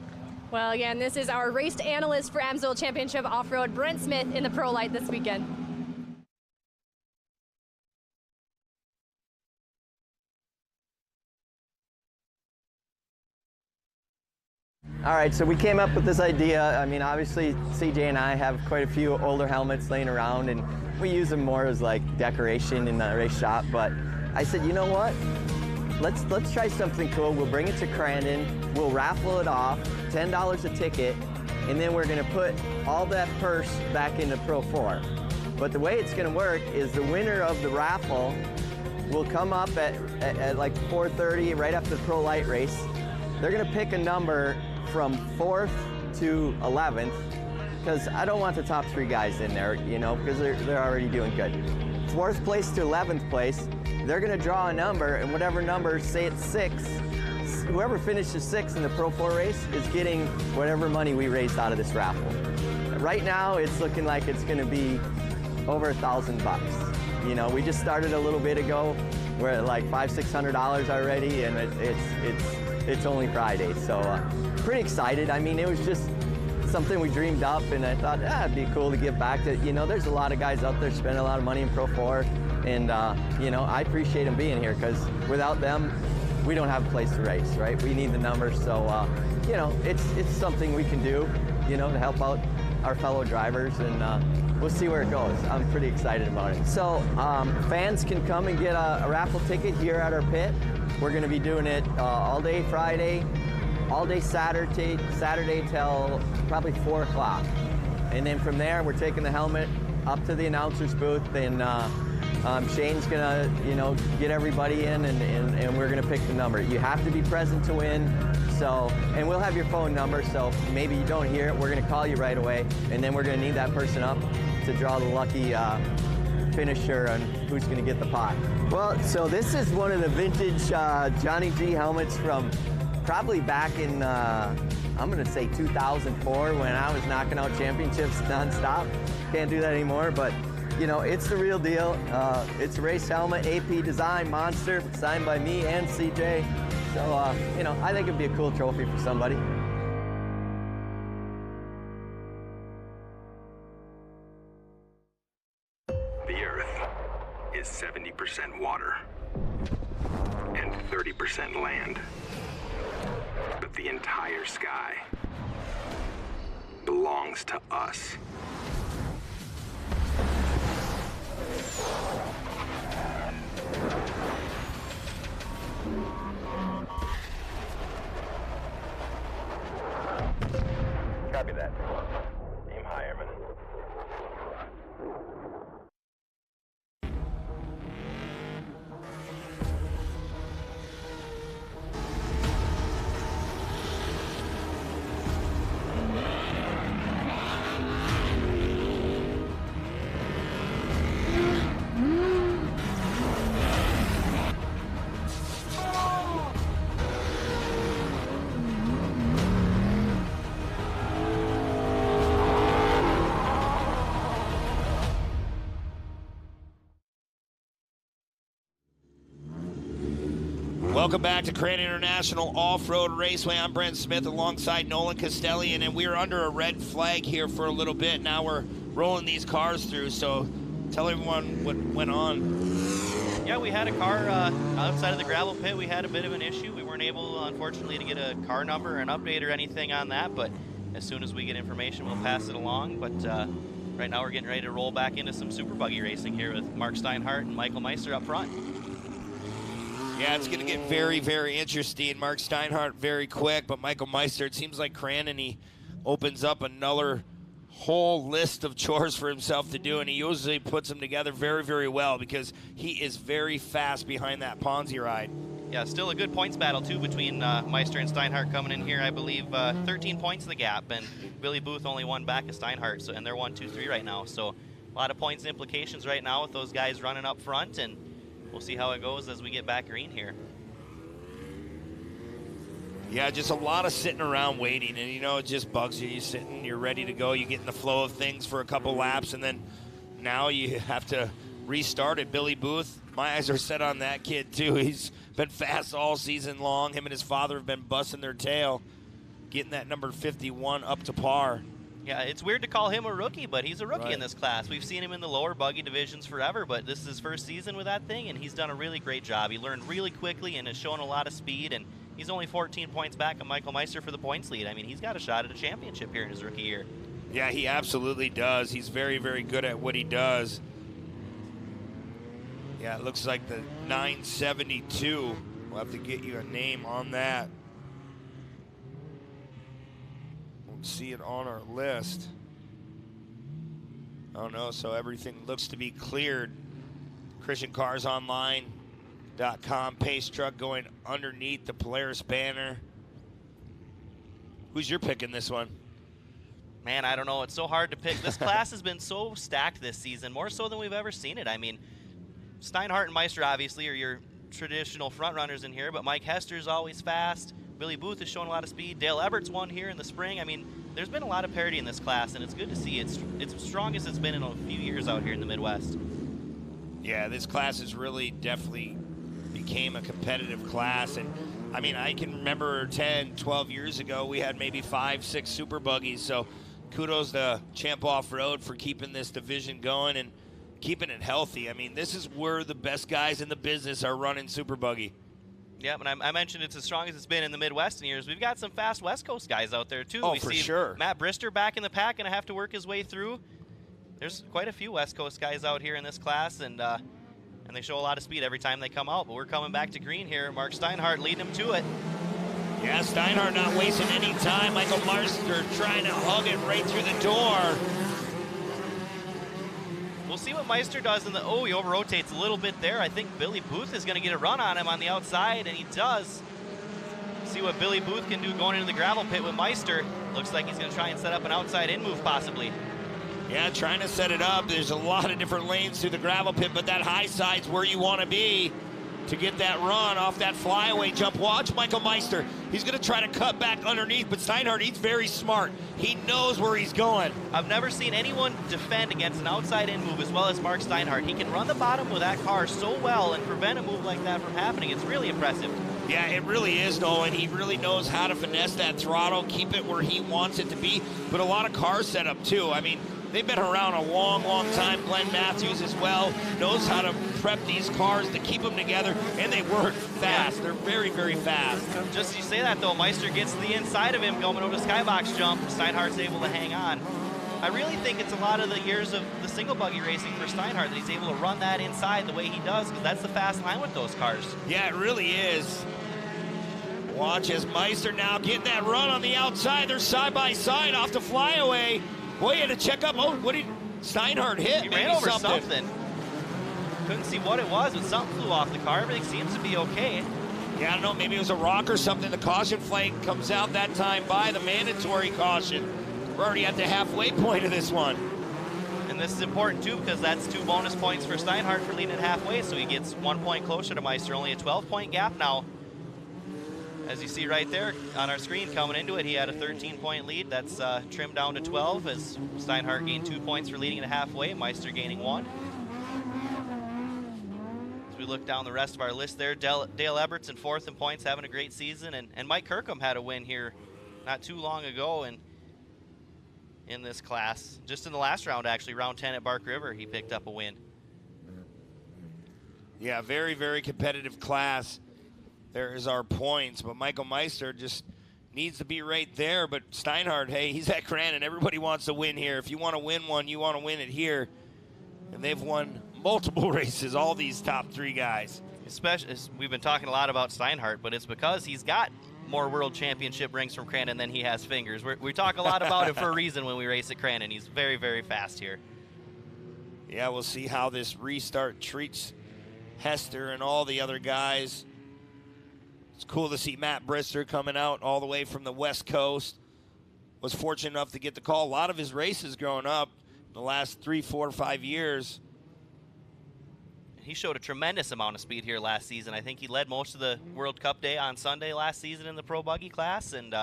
Well, again, this is our race analyst for AMSOIL Championship Off-Road, Brent Smith, in the Pro Light this weekend. All right, so we came up with this idea. I mean, obviously, CJ and I have quite a few older helmets laying around, and we use them more as like decoration in the race shop. But I said, you know what? Let's try something cool. We'll bring it to Crandon. We'll raffle it off, $10 a ticket, and then we're gonna put all that purse back into Pro 4. But the way it's gonna work is the winner of the raffle will come up at like 4:30, right after the Pro Light race. They're gonna pick a number from 4th to 11th, because I don't want the top 3 guys in there, you know, because they're already doing good. 4th place to 11th place, they're gonna draw a number, and whatever number, say it's 6, whoever finishes 6th in the Pro 4 race is getting whatever money we raised out of this raffle. Right now, it's looking like it's gonna be over $1,000. You know, we just started a little bit ago. We're at like $500–600 already, and it's only Friday, so pretty excited. I mean, it was just something we dreamed up, and I thought, it'd be cool to give back to, you know, there's a lot of guys out there spending a lot of money in Pro 4, and, you know, I appreciate them being here, because without them, we don't have a place to race, right? We need the numbers, so, you know, it's something we can do, you know, to help out our fellow drivers, and we'll see where it goes. I'm pretty excited about it. So, fans can come and get a raffle ticket here at our pit. We're going to be doing it all day Friday, all day Saturday till probably 4 o'clock. And then from there, we're taking the helmet up to the announcer's booth, and Shane's going to, you know, get everybody in, and we're going to pick the number. You have to be present to win. So, and we'll have your phone number, so maybe you don't hear it, we're going to call you right away, and then we're going to need that person up to draw the lucky finisher on who's going to get the pot. Well, so this is one of the vintage Johnny G helmets from probably back in, I'm going to say 2004, when I was knocking out championships nonstop. Can't do that anymore, but you know, it's the real deal. It's a race helmet, AP design, monster, signed by me and CJ. So, you know, I think it'd be a cool trophy for somebody. The Earth is 70% water and 30% land. But the entire sky belongs to us. Copy that. Aim high, Airman. Welcome back to Crandon International Off-Road Raceway. I'm Brent Smith alongside Nolan Castellian, and we are under a red flag here for a little bit. Now we're rolling these cars through, so tell everyone what went on. Yeah, we had a car outside of the gravel pit. We had a bit of an issue. We weren't able, unfortunately, to get a car number or an update or anything on that, but as soon as we get information, we'll pass it along. But right now we're getting ready to roll back into some super buggy racing here with Mark Steinhardt and Michael Meister up front. Yeah, it's going to get very, very interesting. Mark Steinhardt very quick, but Michael Meister, it seems like Crandon, he opens up another whole list of chores for himself to do, and he usually puts them together very, very well because he is very fast behind that Ponzi ride. Yeah, still a good points battle, too, between Meister and Steinhardt coming in here. I believe 13 points the gap, and Billy Booth only one back of Steinhardt, so, and they're 1-2-3 right now. So a lot of points implications right now with those guys running up front, and we'll see how it goes as we get back green here. Yeah, just a lot of sitting around waiting, and, you know, it just bugs you. You're sitting, you're ready to go, you get in the flow of things for a couple laps, and then now you have to restart it. Billy Booth, my eyes are set on that kid, too. He's been fast all season long. Him and his father have been busting their tail, getting that number 51 up to par. Yeah, it's weird to call him a rookie, but he's a rookie in this class. We've seen him in the lower buggy divisions forever, but this is his first season with that thing, and he's done a really great job. He learned really quickly and has shown a lot of speed, and he's only 14 points back on Michael Meister for the points lead. I mean, he's got a shot at a championship here in his rookie year. Yeah, he absolutely does. He's very, very good at what he does. Yeah, it looks like the 972. We'll have to get you a name on that. We'll see it on our list. Oh no, so everything looks to be cleared. ChristianCarsOnline.com pace truck going underneath the Polaris banner. Who's your pick in this one? Man, I don't know. It's so hard to pick. This class has been so stacked this season, more so than we've ever seen it. I mean, Steinhardt and Meister obviously are your traditional front runners in here, but Mike Hester's always fast. Billy Booth has shown a lot of speed. Dale Ebert's won here in the spring. I mean, there's been a lot of parity in this class, and it's good to see. It's as strong as it's been in a few years out here in the Midwest. Yeah, this class has really definitely became a competitive class. And I mean, I can remember 10, 12 years ago, we had maybe 5, 6 super buggies. So kudos to Champ Off-Road for keeping this division going and keeping it healthy. I mean, this is where the best guys in the business are running super buggy. Yeah, and I mentioned it's as strong as it's been in the Midwest in years. We've got some fast West Coast guys out there, too. Oh, we for see sure. Matt Brister back in the pack, going to have to work his way through. There's quite a few West Coast guys out here in this class, and they show a lot of speed every time they come out. But we're coming back to green here. Mark Steinhardt leading him to it. Yeah, Steinhardt not wasting any time. Michael Meister trying to hug it right through the door. We'll see what Meister does in the, he over-rotates a little bit there. I think Billy Booth is going to get a run on him on the outside, and he does. See what Billy Booth can do going into the gravel pit with Meister. Looks like he's going to try and set up an outside-in move possibly. Yeah, trying to set it up. There's a lot of different lanes through the gravel pit, but that high side's where you want to be to get that run off that flyaway jump. Watch Michael Meister. He's going to try to cut back underneath, but Steinhardt, he's very smart. He knows where he's going. I've never seen anyone defend against an outside-in move as well as Mark Steinhardt. He can run the bottom with that car so well and prevent a move like that from happening. It's really impressive. Yeah, it really is, Nolan. He really knows how to finesse that throttle, keep it where he wants it to be, but a lot of car setup, too. I mean, they've been around a long, long time. Glenn Matthews as well knows how to prep these cars to keep them together, and they work fast. They're very, very fast. Just as you say that, though, Meister gets to the inside of him going over the skybox jump. Steinhardt's able to hang on. I really think it's a lot of the years of the single buggy racing for Steinhardt that he's able to run that inside the way he does, because that's the fast line with those cars. Yeah, it really is. Watch as Meister now getting that run on the outside. They're side by side off the flyaway. Boy, you had to check up. Oh, what did Steinhardt hit? He ran over something. Couldn't see what it was, but something flew off the car. Everything seems to be okay. Yeah, I don't know. Maybe it was a rock or something. The caution flag comes out that time by the mandatory caution. We're already at the halfway point of this one. And this is important, too, because that's 2 bonus points for Steinhardt for leading it halfway, so he gets 1 point closer to Meister. Only a 12-point gap now. As you see right there on our screen coming into it, he had a 13-point lead. That's trimmed down to 12 as Steinhardt gained 2 points for leading it halfway, Meister gaining 1. As we we look down the rest of our list there, Dale Ebert's in 4th in points, having a great season, and Mike Kirkham had a win here not too long ago in this class. Just in the last round, actually, round 10 at Bark River, he picked up a win. Yeah, very, very competitive class. There is our points, but Michael Meister just needs to be right there. But Steinhardt, hey, he's at Crandon. Everybody wants to win here. If you want to win one, you want to win it here. And they've won multiple races, all these top 3 guys. Especially, we've been talking a lot about Steinhardt, but it's because he's got more world championship rings from Crandon than he has fingers. We talk a lot about it for a reason when we race at Crandon. He's very, very fast here. Yeah, we'll see how this restart treats Hester and all the other guys. It's cool to see Matt Brister coming out all the way from the West Coast. Was fortunate enough to get the call. A lot of his races growing up the last 3, 4, 5 years. He showed a tremendous amount of speed here last season. I think he led most of the World Cup day on Sunday last season in the Pro Buggy class, and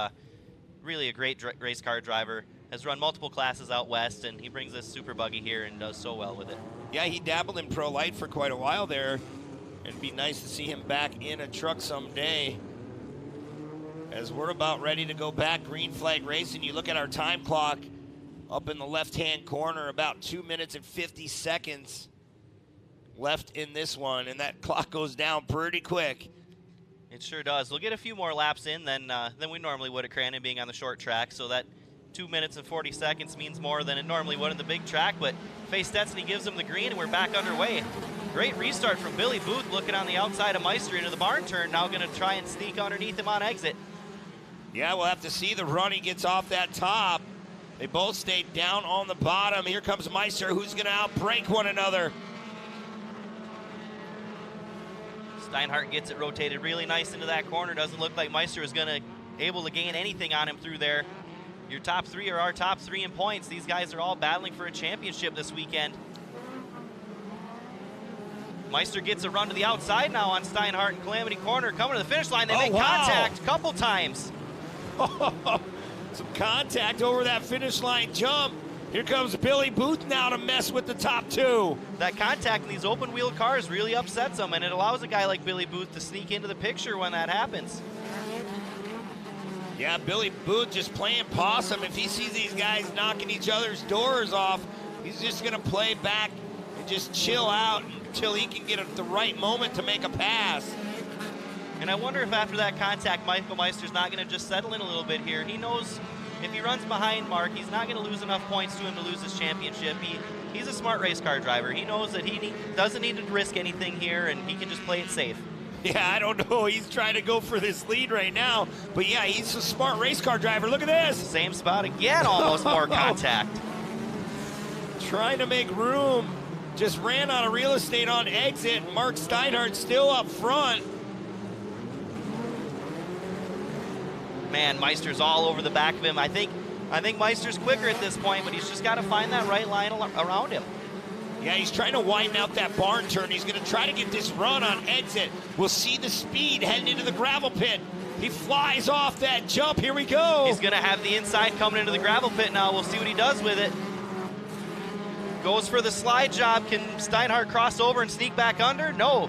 really a great race car driver. Has run multiple classes out west, and he brings this Super Buggy here and does so well with it. Yeah, he dabbled in Pro Light for quite a while there. It'd be nice to see him back in a truck someday. As we're about ready to go back, green flag racing. You look at our time clock up in the left-hand corner, about 2 minutes and 50 seconds left in this one, and that clock goes down pretty quick. It sure does. We'll get a few more laps in than we normally would at Crandon, being on the short track, so that 2 minutes and 40 seconds means more than it normally would in the big track, but Faye Stetson gives him the green, and we're back underway. Great restart from Billy Booth, looking on the outside of Meister into the barn turn, now going to try and sneak underneath him on exit. Yeah, we'll have to see the run. He gets off that top. They both stayed down on the bottom. Here comes Meister, who's going to outbreak one another. Steinhardt gets it rotated really nice into that corner. Doesn't look like Meister is going to able to gain anything on him through there. Your top 3 are our top 3 in points. These guys are all battling for a championship this weekend. Meister gets a run to the outside now on Steinhardt and Calamity Corner. Coming to the finish line, they make contact a couple times. Some contact over that finish line jump. Here comes Billy Booth now to mess with the top 2. That contact in these open wheel cars really upsets them, and it allows a guy like Billy Booth to sneak into the picture when that happens. Yeah, Billy Booth just playing possum. If he sees these guys knocking each other's doors off, he's just going to play back and just chill out until he can get the right moment to make a pass. And I wonder if after that contact, Michael Meister's not going to just settle in a little bit here. He knows if he runs behind Mark, he's not going to lose enough points to him to lose his championship. He's a smart race car driver. He knows that he doesn't need to risk anything here, and he can just play it safe. Yeah, I don't know. He's trying to go for this lead right now. But yeah, he's a smart race car driver. Look at this. Same spot again, almost more contact. Trying to make room. Just ran out of real estate on exit. Mark Steinhardt still up front. Man, Meister's all over the back of him. I think Meister's quicker at this point, but he's just got to find that right line around him. Yeah, he's trying to widen out that barn turn. He's going to try to get this run on exit. We'll see the speed heading into the gravel pit. He flies off that jump. Here we go. He's going to have the inside coming into the gravel pit now. We'll see what he does with it. Goes for the slide job. Can Steinhardt cross over and sneak back under? No.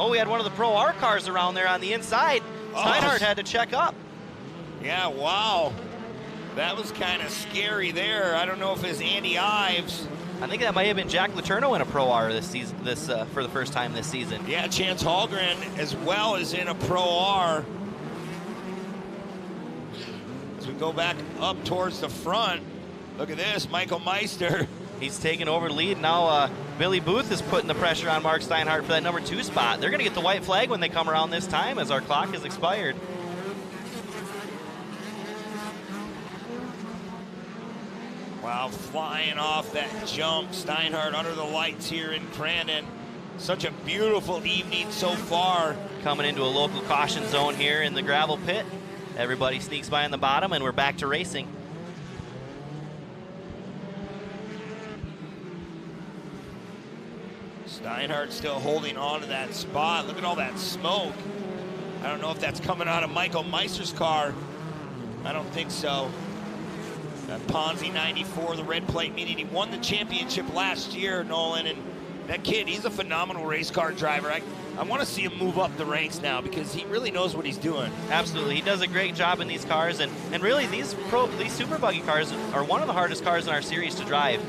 Oh, we had one of the Pro R cars around there on the inside. Steinhardt had to check up. Yeah, wow. That was kind of scary there. I don't know if it's Andy Ives. I think that might have been Jack Letourneau in a Pro R this season, for the first time this season. Yeah, Chance Hallgren as well is in a Pro R. As we go back up towards the front, look at this, Michael Meister. He's taking over the lead. Now Billy Booth is putting the pressure on Mark Steinhardt for that number 2 spot. They're going to get the white flag when they come around this time as our clock has expired. Wow, flying off that jump. Steinhardt under the lights here in Crandon. Such a beautiful evening so far. Coming into a local caution zone here in the gravel pit. Everybody sneaks by on the bottom, and we're back to racing. Steinhardt still holding on to that spot. Look at all that smoke. I don't know if that's coming out of Michael Meister's car. I don't think so. That Ponzi 94, the red plate, meaning he won the championship last year, Nolan, and That kid, he's a phenomenal race car driver. I want to see him move up the ranks now because he really knows what he's doing. Absolutely, he does a great job in these cars, and really these Super Buggy cars are one of the hardest cars in our series to drive.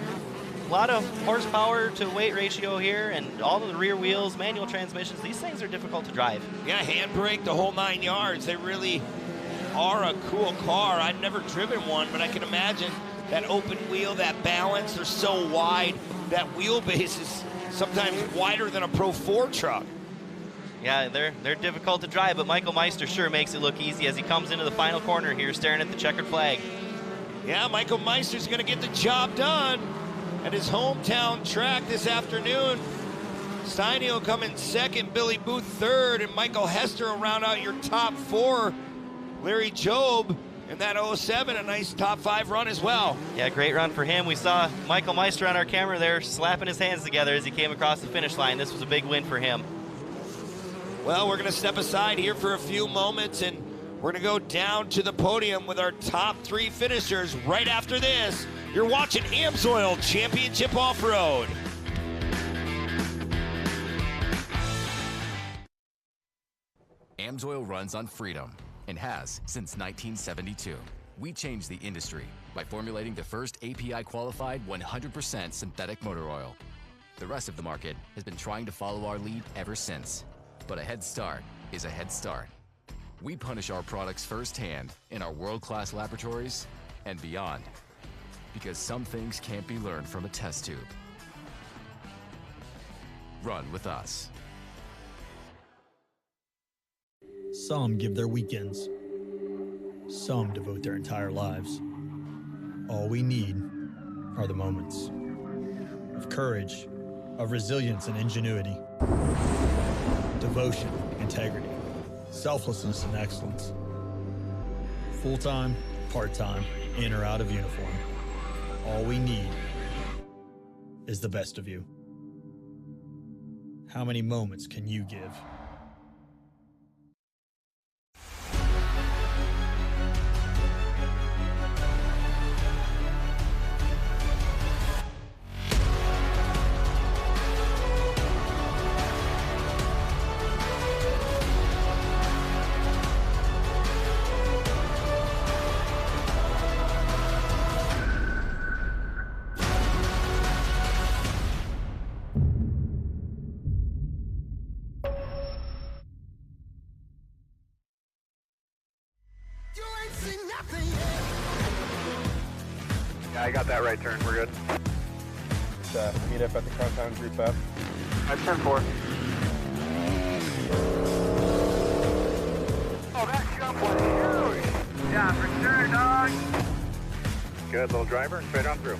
A lot of horsepower to weight ratio here, and all of the rear wheels, manual transmissions, these things are difficult to drive. Yeah, handbrake, the whole 9 yards. They really are a cool car. I've never driven one, but I can imagine that open wheel, that balance, they're so wide. That wheelbase is sometimes wider than a Pro 4 truck. Yeah, they're difficult to drive, but Michael Meister sure makes it look easy as he comes into the final corner here, staring at the checkered flag. Yeah, Michael Meister's going to get the job done at his hometown track this afternoon. Steiny will come in second, Billy Booth third, and Michael Hester will round out your top 4. Larry Jobe in that 07, a nice top 5 run as well. Yeah, great run for him. We saw Michael Meister on our camera there slapping his hands together as he came across the finish line. This was a big win for him. Well, we're going to step aside here for a few moments, and we're going to go down to the podium with our top 3 finishers right after this. You're watching AMSOIL Championship Off-Road. AMSOIL runs on freedom and has since 1972. We changed the industry by formulating the first API-qualified 100% synthetic motor oil. The rest of the market has been trying to follow our lead ever since. But a head start is a head start. We punish our products firsthand in our world-class laboratories and beyond, because some things can't be learned from a test tube. Run with us. Some give their weekends. Some devote their entire lives. All we need are the moments of courage, of resilience and ingenuity, devotion, integrity, selflessness and excellence. Full-time, part-time, in or out of uniform. All we need is the best of you. How many moments can you give? Yeah, I got that right turn. We're good. Meet up at the Crandon group up. I turn 4. Oh, that jump was huge. Yeah, for sure, dog. Good little driver, straight on through.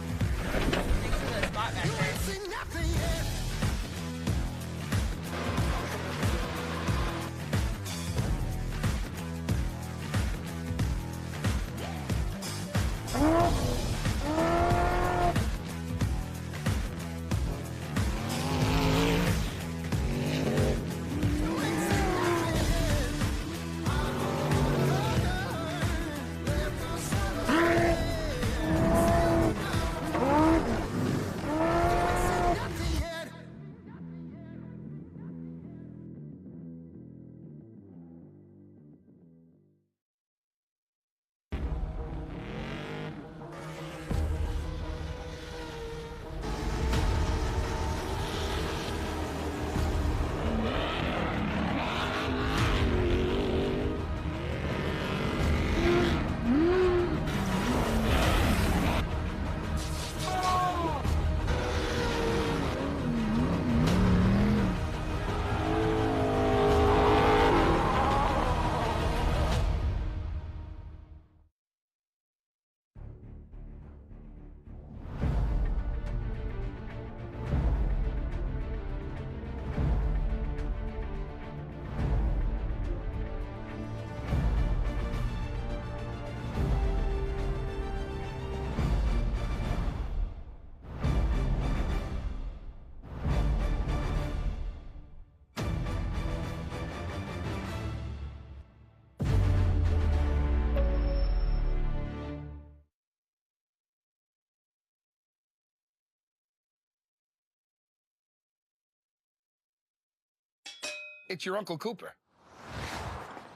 It's your Uncle Cooper.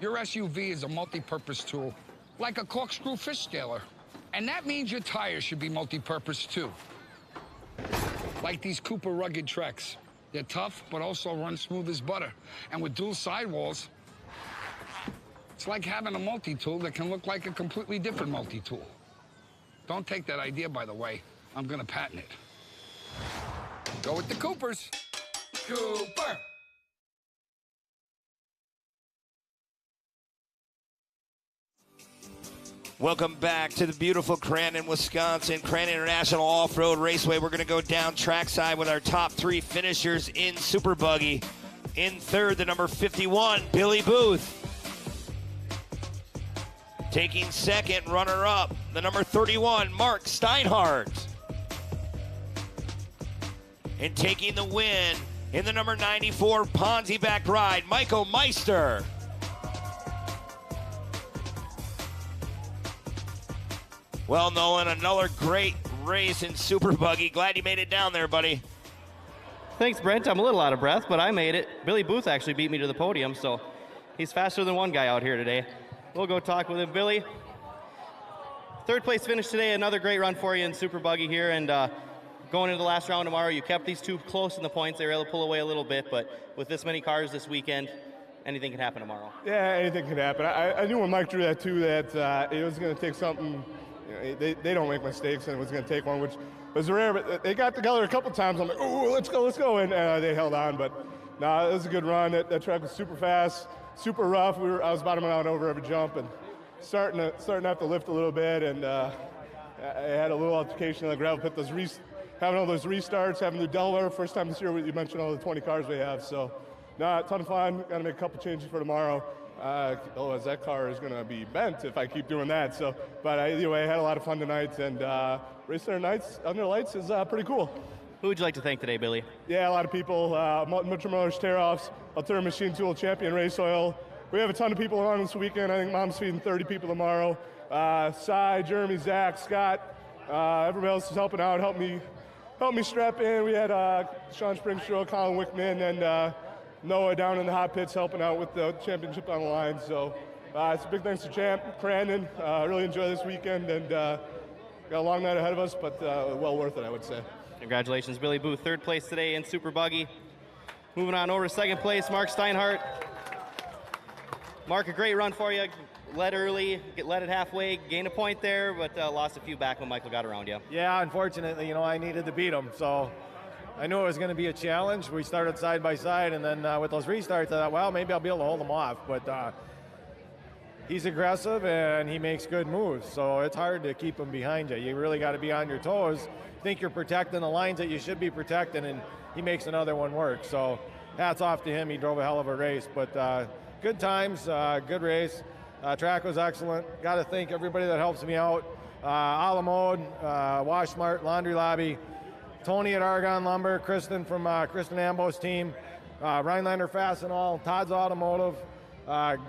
Your SUV is a multi-purpose tool, like a corkscrew fish scaler. And that means your tires should be multi-purpose too. Like these Cooper rugged Treks. They're tough, but also run smooth as butter. And with dual sidewalls, it's like having a multi-tool that can look like a completely different multi-tool. Don't take that idea, by the way. I'm gonna patent it. Go with the Coopers. Cooper! Welcome back to the beautiful Crandon, Wisconsin, Crandon International Off-Road Raceway. We're going to go down trackside with our top 3 finishers in Super Buggy. In third, the number 51, Billy Booth. Taking second, runner-up, the number 31, Mark Steinhardt. And taking the win in the number 94 Ponzi-backed ride, Michael Meister. Well, Nolan, another great race in Super Buggy. Glad you made it down there, buddy. Thanks, Brent. I'm a little out of breath, but I made it. Billy Booth actually beat me to the podium, so he's faster than one guy out here today. We'll go talk with him. Billy, third place finish today. Another great run for you in Super Buggy here, and going into the last round tomorrow, you kept these two close in the points. They were able to pull away a little bit, but with this many cars this weekend, anything can happen tomorrow. Yeah, anything can happen. I knew when Mike drew that too that it was going to take something. You know, they don't make mistakes, and it was going to take one, which was rare. But they got together a couple times. I'm like, oh, let's go, and they held on. But no, it was a good run. That track was super fast, super rough. I was bottoming out over every jump and starting to have to lift a little bit. And I had a little altercation in the gravel pit. Having all those restarts, having to do Delaware first time this year. You mentioned all the 20 cars we have, so a ton of fun. Got to make a couple changes for tomorrow. Otherwise, that car is going to be bent if I keep doing that. So, but either way, I had a lot of fun tonight, and racing under lights is pretty cool. Who would you like to thank today, Billy? Yeah, a lot of people. Mitchell Miller's Tear-Offs, Altera Machine Tool, Champion Race Oil. We have a ton of people on this weekend. I think Mom's feeding 30 people tomorrow. Cy, Jeremy, Zach, Scott, everybody else is helping out, helped me strap in. We had Sean Springstrow, Colin Wickman, and Noah down in the hot pits helping out with the championship on the line. So it's a big thanks to Champ, Crandon. Really enjoy this weekend, and got a long night ahead of us, but well worth it, I would say. Congratulations, Billy Booth. Third place today in Super Buggy. Moving on over to second place, Mark Steinhardt. Mark, a great run for you. Led early, led it halfway, gained a point there, but lost a few back when Michael got around you. Yeah, unfortunately, I needed to beat him, so I knew it was going to be a challenge. We started side by side, and then with those restarts, I thought, well, maybe I'll be able to hold him off. But he's aggressive, and he makes good moves, so it's hard to keep him behind you. You really got to be on your toes. Think you're protecting the lines that you should be protecting, and he makes another one work. So hats off to him. He drove a hell of a race. But good times, good race. Track was excellent. Got to thank everybody that helps me out. Alamode, Wash Mart, Laundry Lobby, Tony at Argonne Lumber, Kristen from Kristen Ambo's team, Rhinelander Fastenal, Todd's Automotive,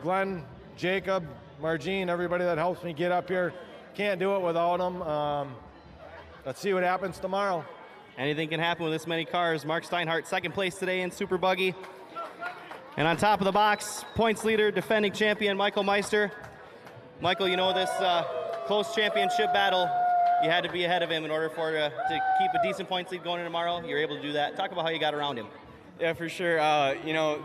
Glenn, Jacob, Margene, everybody that helps me get up here. Can't do it without them. Let's see what happens tomorrow. Anything can happen with this many cars. Mark Steinhardt, second place today in Super Buggy. And on top of the box, points leader, defending champion, Michael Meister. Michael, this close championship battle, you had to be ahead of him in order to keep a decent points lead going in tomorrow. You were able to do that. Talk about how you got around him. Yeah, for sure.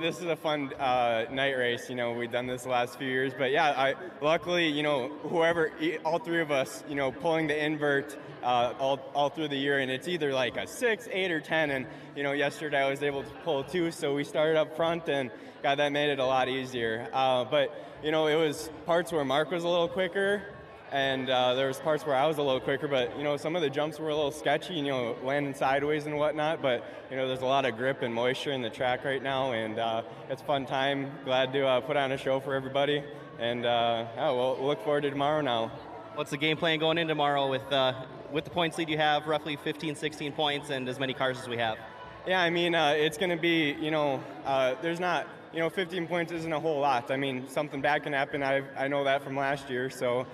This is a fun night race. We've done this the last few years. But yeah, luckily, all three of us, pulling the invert all through the year. And it's either like a 6, 8, or 10. And, yesterday I was able to pull 2. So we started up front, and God, that made it a lot easier. But, it was parts where Mark was a little quicker. And there was parts where I was a little quicker, but, some of the jumps were a little sketchy, landing sideways and whatnot. But, there's a lot of grip and moisture in the track right now, and it's a fun time. Glad to put on a show for everybody. And we'll look forward to tomorrow now. What's the game plan going in tomorrow with the points lead you have, roughly 15, 16 points, and as many cars as we have? Yeah, it's going to be, there's not, 15 points isn't a whole lot. Something bad can happen. I know that from last year, so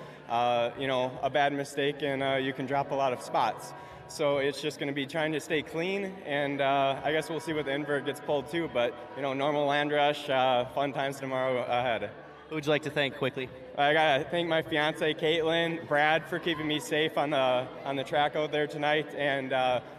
you know, a bad mistake and you can drop a lot of spots. So it's just going to be trying to stay clean, and I guess we'll see what the invert gets pulled to. But you know, normal land rush, fun times tomorrow ahead. Who would you like to thank quickly? I gotta thank my fiance Caitlin, Brad for keeping me safe on the track out there tonight, and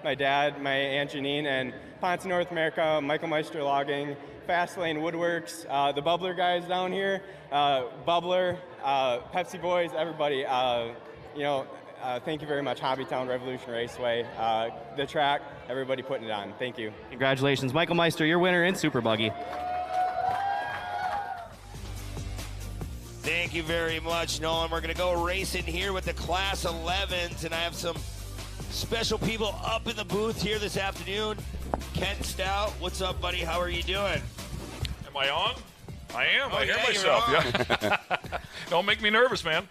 my dad, my Aunt Janine, and Ponce North America, Michael Meister Logging, Fastlane Woodworks, the Bubbler guys down here, Bubbler, Pepsi Boys, everybody. You know. Thank you very much, Hobbytown Revolution Raceway, the track, everybody putting it on. Thank you. Congratulations, Michael Meister, your winner in Super Buggy. Thank you very much, Nolan. We're going to go racing here with the Class 11s, and I have some special people up in the booth here this afternoon. Ken Stout, what's up, buddy? How are you doing? Am I on? I am. Oh, I hear yeah, myself. you're Yeah. Don't make me nervous, man.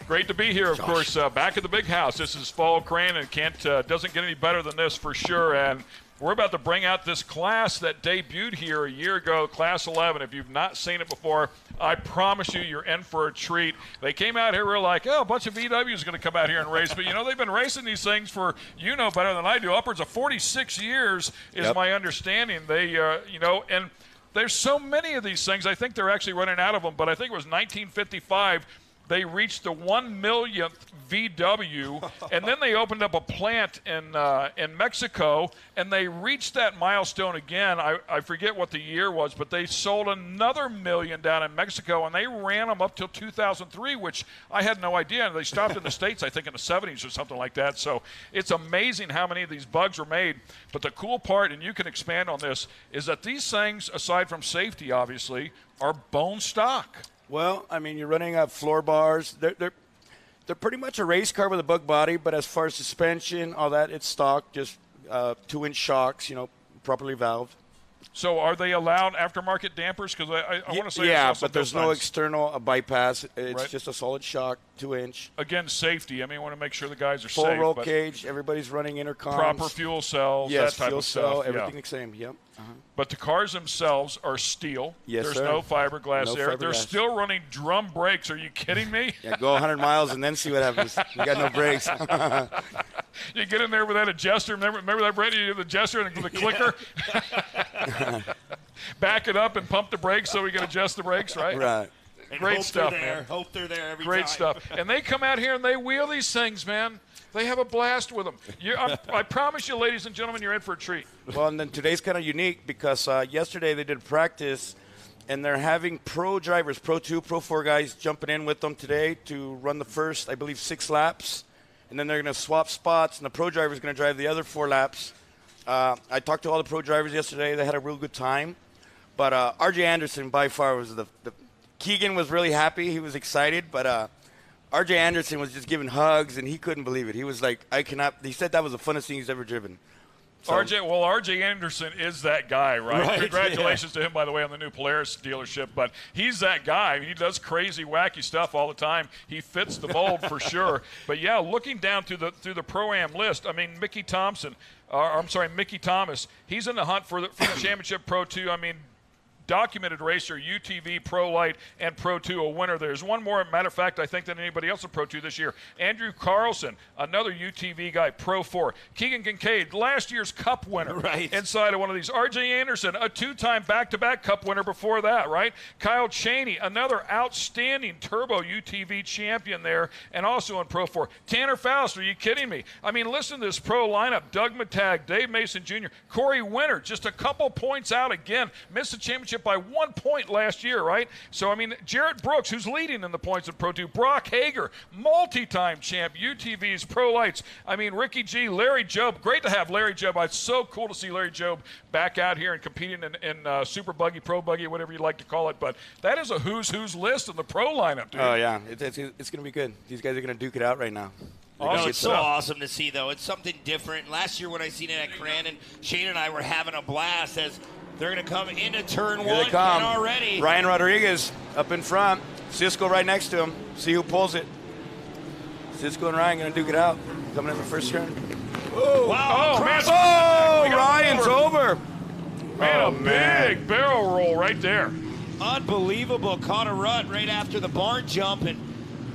Great to be here, of course, back at the big house. This is fall Crandon. Doesn't get any better than this for sure. And we're about to bring out this class that debuted here a year ago, Class 11. If you've not seen it before, I promise you, you're in for a treat. They came out here, we're like, oh, a bunch of VWs are going to come out here and race. But, you know, they've been racing these things for, you know better than I do, upwards of 46 years is my understanding. They, you know, and there's so many of these things. I think they're actually running out of them. But I think it was 1955. They reached the 1 millionth VW, and then they opened up a plant in Mexico, and they reached that milestone again. I forget what the year was, but they sold another million down in Mexico, and they ran them up till 2003, which I had no idea. They stopped in the States, I think, in the 70s or something like that. So it's amazing how many of these bugs were made. But the cool part, and you can expand on this, is that these things, aside from safety, obviously, are bone stock. Well, I mean, you're running floor bars. They're pretty much a race car with a bug body, but as far as suspension, all that, it's stock, just 2-inch shocks, you know, properly valved. So are they allowed aftermarket dampers? Because I want to say yeah, but there's no external bypass. It's just a solid shock, 2-inch. Again, safety. I mean, I want to make sure the guys are full safe. Full roll cage. Everybody's running intercoms. Proper fuel cells. Yes, that type fuel of cell, stuff. everything the same. Yep. But the cars themselves are steel. Yes, There's sir. no fiberglass there. They're fiberglass. still running drum brakes. Are you kidding me? Yeah, go 100 miles and then see what happens. You got no brakes. You get in there with that adjuster. Remember that, Brady? You do the adjuster and the clicker. Back it up and pump the brakes so we can adjust the brakes, right? Right. And Great hope stuff, they're there. man. Hope they're there every Great time. stuff. And they come out here and they wheel these things, man. They have a blast with them. I promise you, ladies and gentlemen, you're in for a treat. Well, and then today's kind of unique because yesterday they did practice, and they're having pro drivers, Pro 2, Pro 4 guys jumping in with them today to run the first, I believe, 6 laps. And then they're going to swap spots, and the pro driver is going to drive the other 4 laps. I talked to all the pro drivers yesterday. They had a real good time. But R.J. Anderson, by far, was the Keegan was really happy. He was excited. But R.J. Anderson was just giving hugs, and he couldn't believe it. He was like, I cannot. He said that was the funnest thing he's ever driven. So, R.J. Anderson is that guy, right? Congratulations to him, by the way, on the new Polaris dealership. But he's that guy. I mean, he does crazy, wacky stuff all the time. He fits the mold for sure. But, yeah, looking down through the Pro-Am list, I mean, Mickey Thomas, he's in the hunt for the championship Pro 2. I mean, documented racer, UTV, Pro Light, and Pro 2, a winner. There's one more, matter of fact, I think, than anybody else in Pro 2 this year. Andrew Carlson, another UTV guy, Pro 4. Keegan Kincaid, last year's Cup winner inside of one of these. R.J. Anderson, a 2-time back-to-back Cup winner before that, right? Kyle Chaney, another outstanding Turbo UTV champion there, and also in Pro 4. Tanner Faust, are you kidding me? I mean, listen to this pro lineup. Doug Matag, Dave Mason Jr., Corey Winter, just a couple points out again. Missed the championship by 1 point last year, right? So, I mean, Jarrett Brooks, who's leading in the points in Pro 2. Brock Hager, multi-time champ, UTVs, Pro Lights. I mean, Ricky G, Larry Job. Great to have Larry Job. It's so cool to see Larry Job back out here and competing in Super Buggy, Pro Buggy, whatever you like to call it. But that is a who's list in the pro lineup, dude. Oh, yeah. It's going to be good. These guys are going to duke it out right now. No, it's so awesome to see, though. It's something different. Last year when I seen it at Crandon, Shane and I were having a blast as they're going to come into turn Here 1 they come. already. Ryan Rodriguez up in front. Cisco right next to him. See who pulls it. Cisco and Ryan going to duke it out. Coming in the first turn. Whoa. Wow. Oh, man. Oh, Ryan's over. Man, big barrel roll right there. Unbelievable. Caught a rut right after the barn jump, and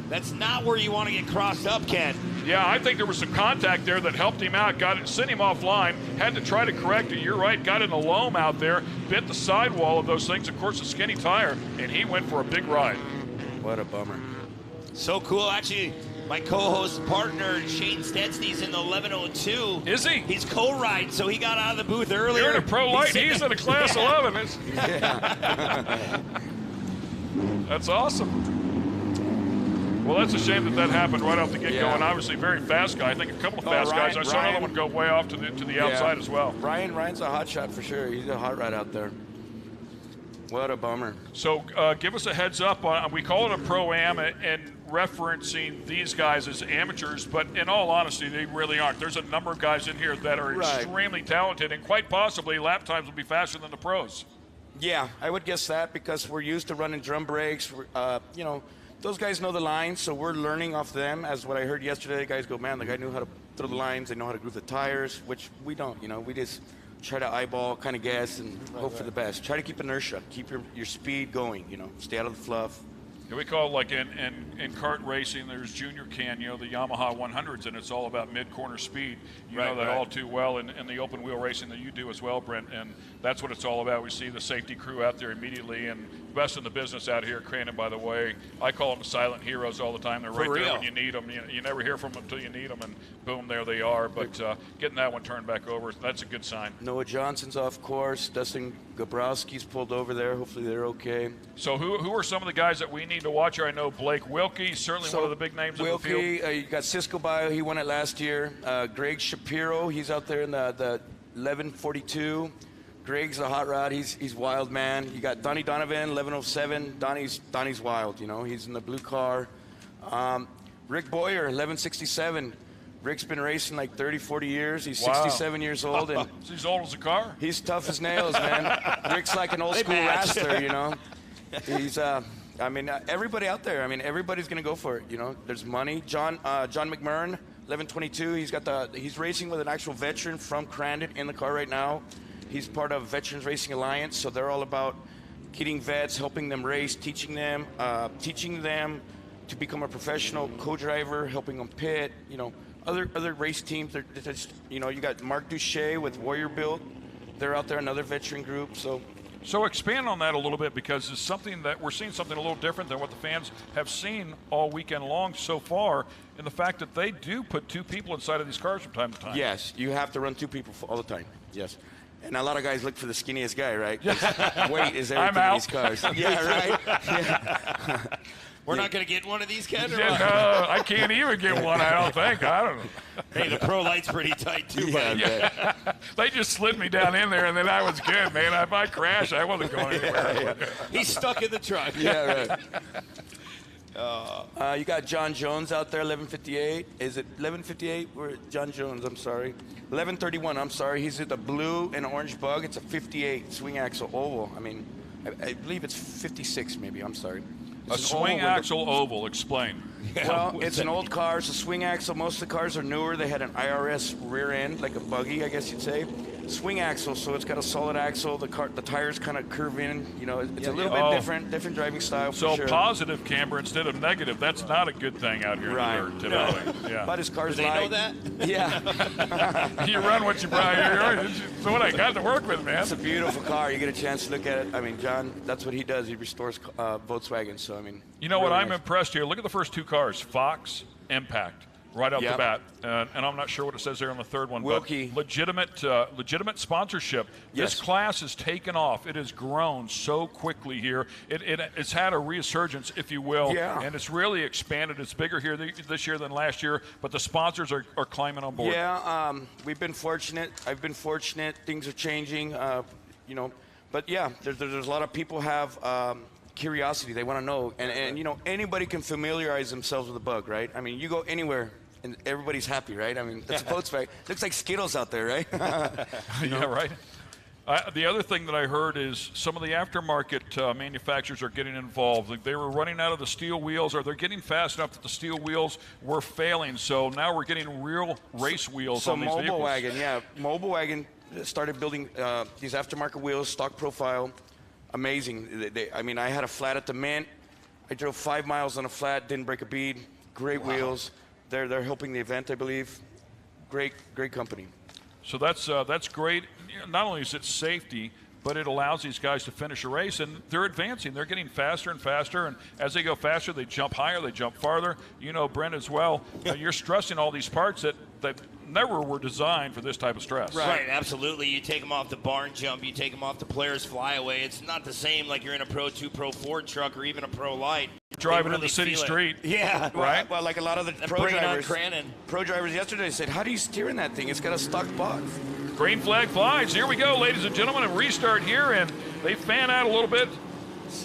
That's not where you want to get crossed up, Ken. Yeah, I think there was some contact there that helped him out, sent him offline, had to try to correct it. You're right, got in a loam out there, bent the sidewall of those things, of course, a skinny tire, and he went for a big ride. What a bummer. So cool. Actually, my co-host partner, Shane Stetsny's in the 1102. Is he? He's co-riding, so he got out of the booth earlier. You're in a pro light, he's in a class 11. That's awesome. Well, that's a shame that happened right off the get-go, and obviously very fast guy. I think a couple of fast guys. I saw another one go way off to the outside as well. Ryan's a hot shot for sure. He's a hot rod out there. What a bummer. So give us a heads up. We call it a Pro-Am and referencing these guys as amateurs, but in all honesty, they really aren't. There's a number of guys in here that are extremely talented, and quite possibly lap times will be faster than the pros. Yeah, I would guess that because we're used to running drum brakes. You know, those guys know the lines, so we're learning off them. As what I heard yesterday, the guys go, man, the guy knew how to throw the lines, they know how to groove the tires, which we don't, you know. We just try to eyeball, kind of guess, and hope for the best. Try to keep inertia, keep your speed going, you know, stay out of the fluff. Yeah, we call it like in kart racing, there's Junior Can, you know, the Yamaha 100s, and it's all about mid-corner speed. You know that all too well in the open wheel racing that you do as well, Brent, and that's what it's all about. We see the safety crew out there immediately, and best in the business out here at Crandon, by the way. I call them the silent heroes all the time. They're right there when you need them. You never hear from them until you need them, and boom, there they are. But getting that one turned back over, that's a good sign. Noah Johnson's off course. Dustin Gabrowski's pulled over there. Hopefully they're okay. So who are some of the guys that we need to watch here? I know Blake Wilkie, certainly one of the big names in the field. You got Cisco Bio, he won it last year. Greg Shapiro, he's out there in the 1142. Greg's a hot rod. He's wild, man. You got Donnie Donovan, 1107. Donnie's wild, you know. He's in the blue car. Rick Boyer, 1167. Rick's been racing like 30, 40 years. He's 67 years old. And he's old as a car? He's tough as nails, man. Rick's like an old school wrestler, you know. He's, I mean, everybody out there, I mean, everybody's going to go for it, you know. There's money. John McMurrin, 1122. He's racing with an actual veteran from Crandon in the car right now. He's part of Veterans Racing Alliance, so they're all about getting vets, helping them race, teaching them to become a professional co-driver, helping them pit, you know. Other race teams, they're just, you know, you got Mark Duche with Warrior Built. They're out there, another veteran group, so expand on that a little bit, because it's something that we're seeing something a little different than what the fans have seen all weekend long so far, in the fact that they do put two people inside of these cars from time to time. Yes, you have to run two people all the time, yes. And a lot of guys look for the skinniest guy, right? Weight is everything in these cars. Yeah, right? Yeah. We're not going to get one of these, Ken? No, I can't even get one, I don't think. I don't know. Hey, the pro light's pretty tight, too, buddy. Yeah. They just slid me down in there, and then I was good, man. If I crashed, I wasn't going anywhere. He's stuck in the truck. Yeah, right. You got John Jones out there, 1158. Is it 1158? Where John Jones, I'm sorry. 1131, I'm sorry. He's at the blue and orange bug. It's a 58 swing axle oval. I mean, I believe it's 56 maybe. I'm sorry. It's a swing axle oval, explain. Well, it's an old car. It's a swing axle. Most of the cars are newer. They had an IRS rear end, like a buggy, I guess you'd say. Swing axle, so it's got a solid axle. The tires kind of curve in. You know, it's a little bit different driving style. So for sure. Positive camber instead of negative. That's not a good thing out here today. No. Yeah. But his car's Do they know that? Yeah. You run what you buy. That's what I got to work with, man. It's a beautiful car. You get a chance to look at it. I mean, John, that's what he does. He restores Volkswagen. So I mean, you know what? I'm impressed here. Look at the first two cars, Fox, Impact. Right off the bat, and I'm not sure what it says there on the third one, Wilkie. but legitimate sponsorship. Yes. This class has taken off. It has grown so quickly here. It's had a resurgence, if you will, and it's really expanded. It's bigger here this year than last year, but the sponsors are climbing on board. Yeah, we've been fortunate. I've been fortunate. Things are changing, you know, but yeah, there's a lot of people have curiosity. They want to know, and you know, anybody can familiarize themselves with the bug, right? I mean, you go anywhere and everybody's happy, right? I mean, that's a Volkswagen. Looks like Skittles out there, right? Yeah, right. The other thing that I heard is some of the aftermarket manufacturers are getting involved. Like they were running out of the steel wheels, or they're getting fast enough that the steel wheels were failing. So now we're getting real race wheels on these vehicles. Mobile Wagon started building these aftermarket wheels, stock profile. Amazing. I mean, I had a flat at the Mint. I drove 5 miles on a flat, didn't break a bead. Great wheels. They're helping the event, I believe. Great company. So that's great. Not only is it safety, but it allows these guys to finish a race, and they're advancing. They're getting faster and faster, and as they go faster, they jump higher, they jump farther. You know, Brent, as well, you're stressing all these parts that never were designed for this type of stress. Right, absolutely. You take them off the barn jump, you take them off the player's flyaway. It's not the same like you're in a Pro 2, Pro 4 truck or even a Pro Light. Driving in the city street. Yeah, right. Well, like a lot of the pro drivers yesterday said, how do you steer in that thing? It's got a stock box. Green flag flies. Here we go, ladies and gentlemen, a restart here, and they fan out a little bit.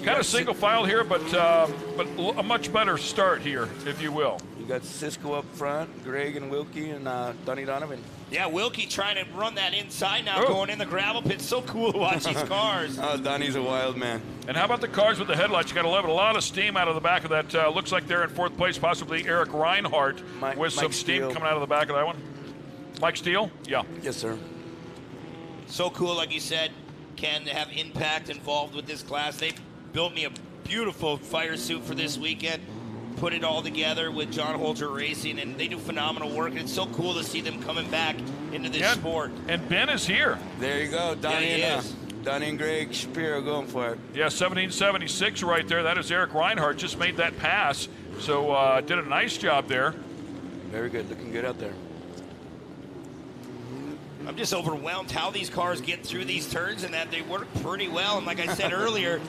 Kind of single file here, but a much better start here, if you will. You got Cisco up front, Greg and Wilkie and Donnie Donovan. Yeah, Wilkie trying to run that inside now, going in the gravel pit. So cool to watch these cars. Oh, Donnie's a wild man. And how about the cars with the headlights? You got to love it. A lot of steam out of the back of that. Looks like they're in fourth place, possibly Eric Reinhardt with some steam coming out of the back of that one. Mike Steele? Yeah. Yes, sir. So cool, like you said, Ken, to have Impact involved with this class. They built me a beautiful fire suit for this weekend, put it all together with John Holter Racing, and they do phenomenal work. And it's so cool to see them coming back into this sport. And Ben is here. There you go. Donnie and Greg Shapiro going for it. Yeah, 1776 right there. That is Eric Reinhardt. Just made that pass. So did a nice job there. Very good. Looking good out there. I'm just overwhelmed how these cars get through these turns and that they work pretty well. And like I said earlier,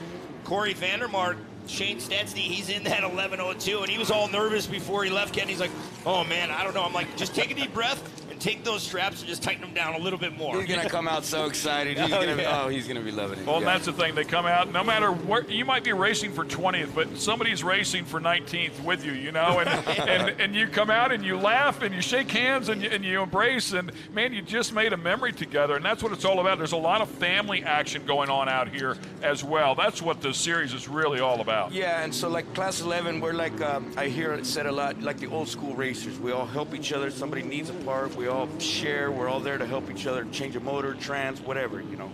Corey Vandermark, Shane Stetsny, he's in that 11:02, and he was all nervous before he left, Ken. He's like, oh, man, I don't know. I'm like, just take a deep breath and take those straps and just tighten them down a little bit more. He's going to come out so excited. He's going to be loving it. Well, and that's the thing. They come out, no matter where, you might be racing for 20th, but somebody's racing for 19th with you, you know, and you come out and you laugh and you shake hands and you embrace, and, man, you just made a memory together, and that's what it's all about. There's a lot of family action going on out here as well. That's what the series is really all about. Yeah, and so like Class 11, we're like, I hear it said a lot, like the old school racers. We all help each other. Somebody needs a part. We all share. We're all there to help each other, change a motor, trans, whatever, you know.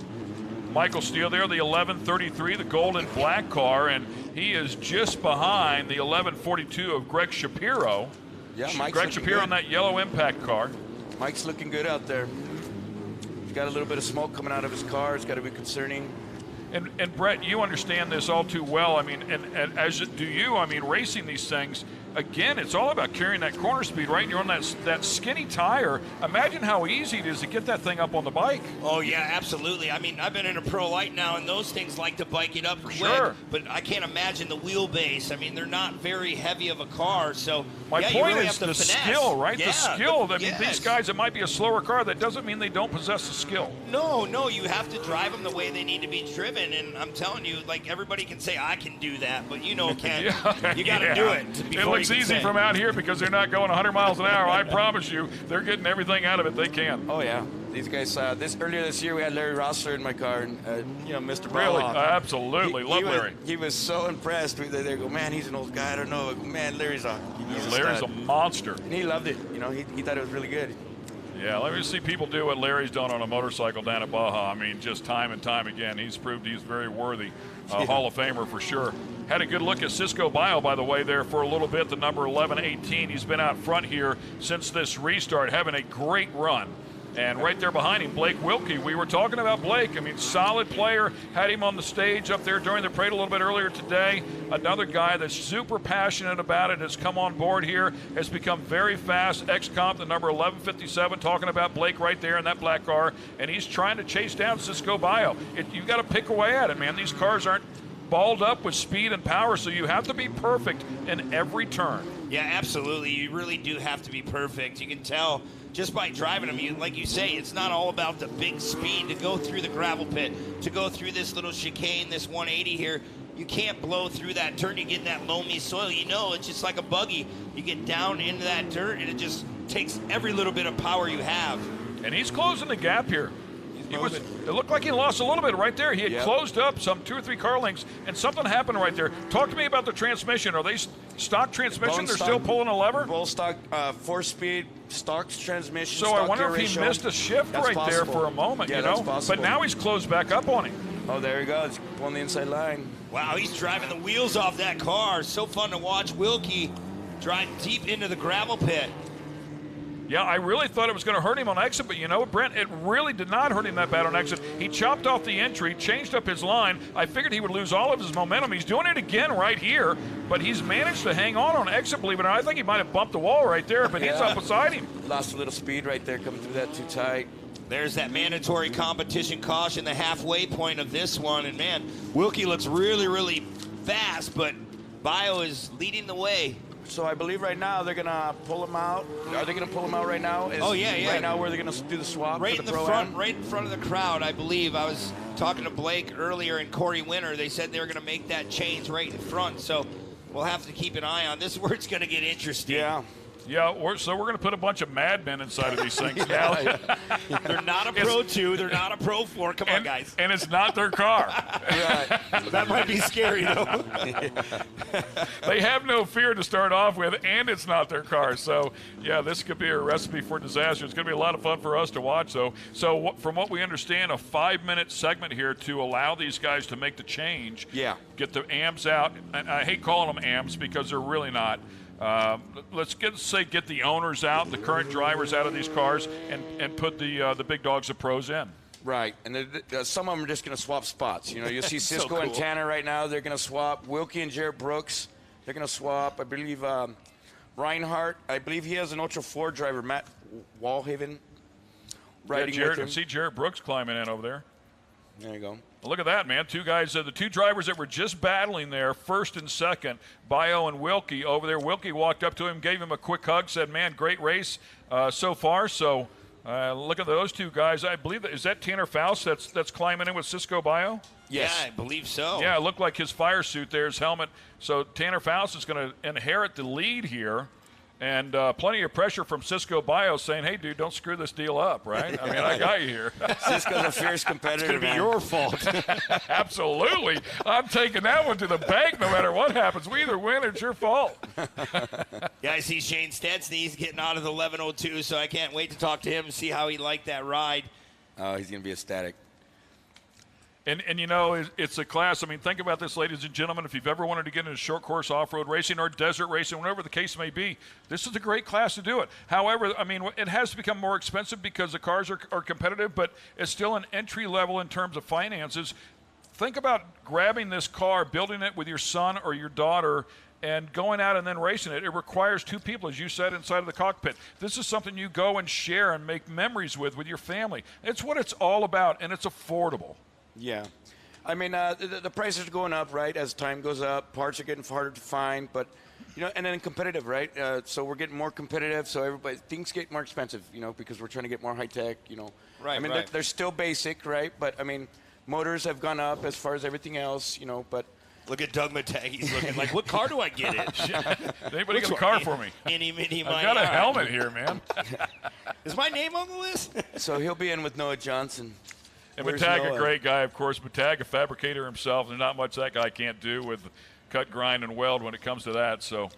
Michael Steele there, the 1133, the gold and black car, and he is just behind the 1142 of Greg Shapiro. Yeah, Mike's Greg Shapiro good on that yellow impact car. Mike's looking good out there. He's got a little bit of smoke coming out of his car. It's got to be concerning. And Brett, you understand this all too well. I mean, and as do you. I mean, racing these things, again, it's all about carrying that corner speed, right? And you're on that skinny tire. Imagine how easy it is to get that thing up on the bike. Oh, yeah, absolutely. I mean, I've been in a Pro Light now, and those things like to bike it up quick. Sure. But I can't imagine the wheelbase. I mean, they're not very heavy of a car. So, my point you really is have to the finesse. skill, right? Yeah, the skill. I mean, yes. these guys, it might be a slower car. That doesn't mean they don't possess the skill. No, you have to drive them the way they need to be driven. And I'm telling you, like, everybody can say, I can do that. But you know, Ken, you got to do it. It looks easy from out here because they're not going 100 miles an hour. I promise you, they're getting everything out of it they can. Oh, yeah. These guys, earlier this year, we had Larry Rossler in my car, and, you know, Mr. Really? Baja. Absolutely. Love Larry. He was so impressed. They go, man, he's an old guy. I don't know. Man, Larry's a monster. And he loved it. You know, he thought it was really good. Yeah, let me see people do what Larry's done on a motorcycle down at Baja. I mean, just time and time again. He's proved he's very worthy. Hall of Famer for sure. Had a good look at Cisco Bio, by the way, there for a little bit, the number 1118. He's been out front here since this restart, having a great run. And right there behind him, Blake Wilkie. We were talking about Blake. I mean, solid player. Had him on the stage up there during the parade a little bit earlier today. Another guy that's super passionate about it, has come on board here, has become very fast. Ex-comp, the number 1157, talking about Blake right there in that black car. And he's trying to chase down Cisco Bio. You got to pick away at it, man. These cars aren't balled up with speed and power, so you have to be perfect in every turn. Yeah, absolutely. You really do have to be perfect. You can tell just by driving them. Like you say, it's not all about the big speed to go through the gravel pit, to go through this little chicane, this 180 here. You can't blow through that turn. You get in that loamy soil. You know, it's just like a buggy. You get down into that dirt, and it just takes every little bit of power you have. And he's closing the gap here. It looked like he lost a little bit right there. He had closed up some 2 or 3 car lengths, and something happened right there. Talk to me about the transmission. Are they stock transmission? They're still pulling a lever? Bull stock, 4-speed, stock transmission. So I wonder if he missed a shift right there for a moment, you know? But now he's closed back up on him. Oh, there he goes, pulling the inside line. Wow, he's driving the wheels off that car. So fun to watch Wilkie drive deep into the gravel pit. Yeah, I really thought it was going to hurt him on exit, but you know, Brent, it really did not hurt him that bad on exit. He chopped off the entry, changed up his line. I figured he would lose all of his momentum. He's doing it again right here, but he's managed to hang on exit, believe it or not. I think he might have bumped the wall right there, but he's up beside him. Lost a little speed right there, coming through that too tight. There's that mandatory competition caution, the halfway point of this one. And, man, Wilkie looks really, really fast, but Bio is leading the way. So I believe right now they're going to pull him out. Are they going to pull him out right now? Right now where they're going to do the swap? Right in the front, right in front of the crowd, I believe. I was talking to Blake earlier and Corey Winter. They said they were going to make that change right in front. So we'll have to keep an eye on this. Where it's going to get interesting. Yeah, so we're going to put a bunch of madmen inside of these things now. They're not a Pro 2. They're not a Pro 4. Come on, guys. And it's not their car. That might be scary, though. They have no fear to start off with, and it's not their car. So, yeah, this could be a recipe for disaster. It's going to be a lot of fun for us to watch, though. So, from what we understand, a 5-minute segment here to allow these guys to make the change. Yeah. Get the AMs out. And I hate calling them AMs because they're really not. Let's get the owners out, the current drivers out of these cars, and put the big dogs of pros in. Right, and some of them are just going to swap spots. You know, you see Cisco and Tanner right now. They're going to swap. Wilkie and Jared Brooks, they're going to swap. I believe Reinhardt, I believe he has an Ultra 4 driver, Matt Walhaven, riding with him. See Jared Brooks climbing in over there. There you go. Well, look at that, man. Two guys, the two drivers that were just battling there, first and second, Bio and Wilkie over there. Wilkie walked up to him, gave him a quick hug, said, man, great race so far. So look at those two guys. I believe is that Tanner Faust that's climbing in with Cisco Bio? Yes. Yeah, I believe so. Yeah, it looked like his fire suit there, his helmet. So Tanner Faust is going to inherit the lead here. And plenty of pressure from Cisco Bio saying, hey, dude, don't screw this deal up, right? I mean, I got you here. Cisco's a fierce competitor, It's going to be your fault. Absolutely. I'm taking that one to the bank no matter what happens. We either win or it's your fault. Yeah, I see Shane Stetson. He's getting out of the 11:02, so I can't wait to talk to him and see how he liked that ride. Oh, he's going to be ecstatic. And you know, it's a class. I mean, think about this, ladies and gentlemen. If you've ever wanted to get into short course off-road racing or desert racing, whatever the case may be, this is a great class to do it. However, I mean, it has to become more expensive because the cars are competitive, but it's still an entry level in terms of finances. Think about grabbing this car, building it with your son or your daughter, and going out and then racing it. It requires two people, as you said, inside of the cockpit. This is something you go and share and make memories with your family. It's what it's all about, and it's affordable. Yeah. I mean, the prices are going up, right, as time goes up. Parts are getting harder to find, but, you know, and then competitive, right? So we're getting more competitive, so things get more expensive, you know, because we're trying to get more high-tech, you know. Right, I mean, they're still basic, right? But, I mean, motors have gone up as far as everything else, you know, but. Look at Doug Matag. He's looking like, what car do I get in? Anybody got a car for me? Any, mini, I've got a helmet here, man. Is my name on the list? So he'll be in with Noah Johnson. And Matag, a great guy, of course. Matag, a fabricator himself. There's not much that guy can't do with cut, grind, and weld when it comes to that. So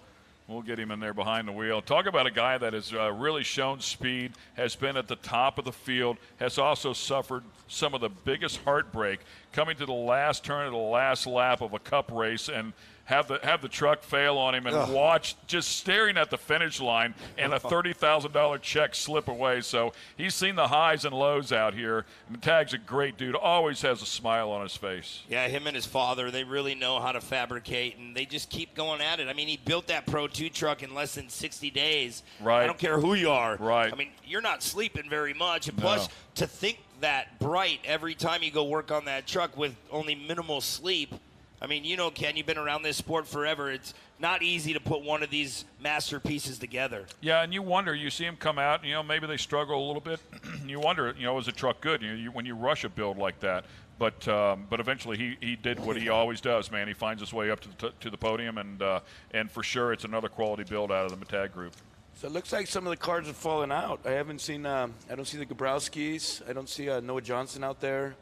we'll get him in there behind the wheel. Talk about a guy that has really shown speed, has been at the top of the field, has also suffered some of the biggest heartbreak coming to the last turn of the last lap of a cup race and have the truck fail on him and watch just staring at the finish line and a $30,000 check slip away. So he's seen the highs and lows out here. Matag's a great dude, always has a smile on his face. Yeah, him and his father, they really know how to fabricate, and they just keep going at it. I mean, he built that Pro 2 truck in less than 60 days. Right. I don't care who you are. Right. I mean, you're not sleeping very much. And plus, to think that bright every time you go work on that truck with only minimal sleep, I mean, you know, Ken, you've been around this sport forever. It's not easy to put one of these masterpieces together. Yeah, and you wonder, you see them come out, you know, maybe they struggle a little bit. You wonder, you know, is the truck good? You know, when you rush a build like that. But eventually he did what he always does, man. He finds his way up to the podium, and for sure it's another quality build out of the Matag group. So it looks like some of the cars have fallen out. I haven't seen, I don't see the Gabrowskis. I don't see Noah Johnson out there.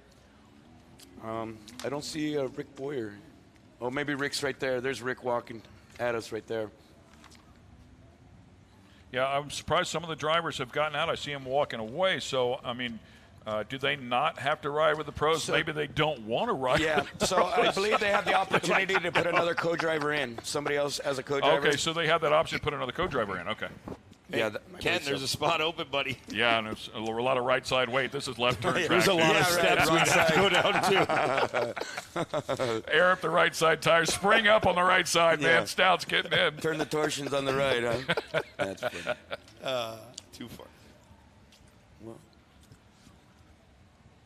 I don't see Rick Boyer. Oh, maybe Rick's right there. There's Rick walking at us right there. Yeah, I'm surprised some of the drivers have gotten out. I see him walking away. So, I mean, Do they not have to ride with the pros? So- Maybe they don't want to ride Yeah, with the so pros. I believe they have the opportunity to put another co-driver in. Somebody else as a co-driver. Okay, so they have that option to put another co-driver in. Okay. Yeah, Ken, there's a spot open, buddy. Yeah, and it's a lot of right side weight. This is left turn track. There's a lot of steps we have to go down to. Air up the right side tires. Spring up on the right side, man. Stout's getting in. Turn the torsions on the right, huh? That's funny. Too far.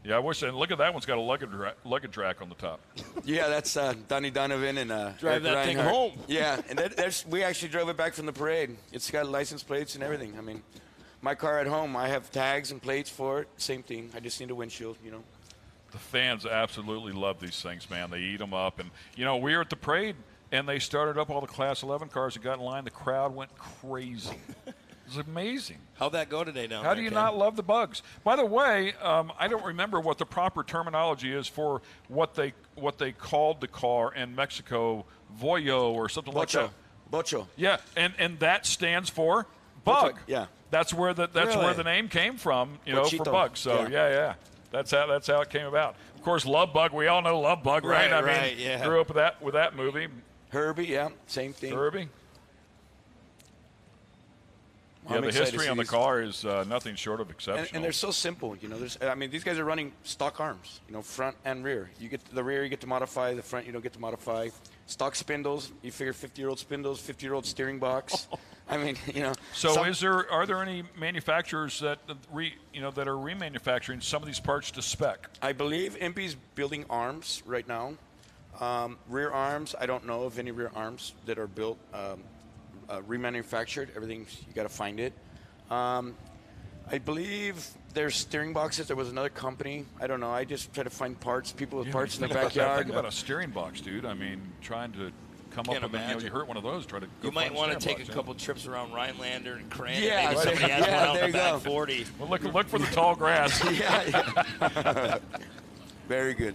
Yeah, I wish. And look at that one's got a luggage rack on the top. Yeah, that's Donnie Donovan and Drive that Eric thing Reinhardt. home. Yeah, and we actually drove it back from the parade. It's got license plates and everything. I mean, my car at home, I have tags and plates for it. Same thing. I just need a windshield, you know. The fans absolutely love these things, man. They eat them up. And, you know, we were at the parade, and they started up all the Class 11 cars that got in line. The crowd went crazy. It was amazing. How'd that go today down How there, do you Ken? not love the bugs? By the way, I don't remember what the proper terminology is for what they called the car in Mexico, Voyo or something like that. Bocho. Yeah, and that stands for bug. Yeah. That's where the name came from, you know, for Bochito. bugs. So yeah. That's how it came about. Of course, Love Bug. We all know Love Bug, right? Right, I mean, grew up with that movie. Herbie, yeah, same thing. Herbie. I'm Yeah, the excited to history see on the these. car is nothing short of exceptional. And they're so simple, you know. These guys are running stock arms, you know, front and rear. You get the rear, you get to modify. The front, you don't get to modify. Stock spindles. You figure 50-year-old spindles, 50-year-old steering box. I mean, you know. So, are there any manufacturers that that are remanufacturing some of these parts to spec? I believe MP's building arms right now. Rear arms, I don't know of any rear arms that are built remanufactured. Everything's, you got to find it. I believe there's steering boxes. There was another company. I don't know. I just try to find parts, people with parts in their backyard. Think about a steering box, dude. I mean, trying to come Can't up with imagine. you hurt one of those. Try to. You might want to take a couple trips around Rhinelander and Crandon. Yeah, Maybe somebody has one out there in the you back go. 40. Well, look for the tall grass. Yeah. Very good.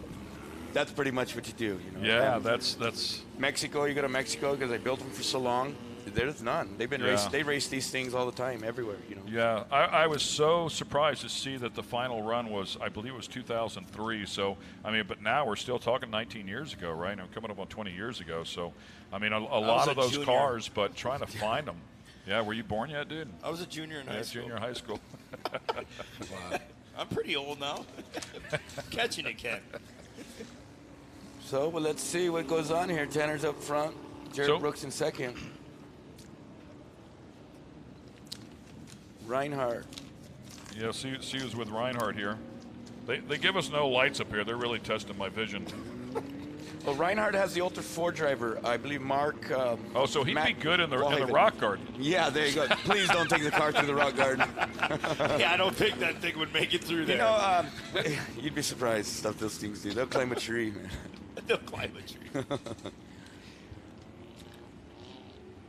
That's pretty much what you do. You know. Yeah, that's Mexico. You go to Mexico because I built them for so long. There's none. They've been They race these things all the time, everywhere. You know. Yeah, I was so surprised to see that the final run was, I believe it was 2003. So, I mean, but now we're still talking 19 years ago, right? I'm coming up on 20 years ago. So, I mean, a lot of those junior. cars, but trying to find them. Yeah, were you born yet, dude? I was a junior in high school. Junior high school. I'm pretty old now. Catching it, Ken. So, well, let's see what goes on here. Tanner's up front. Jared Brooks in second. Reinhardt. Yeah, see who's with Reinhardt here. They give us no lights up here. They're really testing my vision. Well, Reinhardt has the Ultra 4 driver. I believe Mark. So he'd be good in the Wallhaven. rock garden. Yeah, there you go. Please don't take the car through the rock garden. Yeah, I don't think that thing would make it through there. You know, you'd be surprised stuff those things do. They'll climb a tree, man. They'll climb a tree.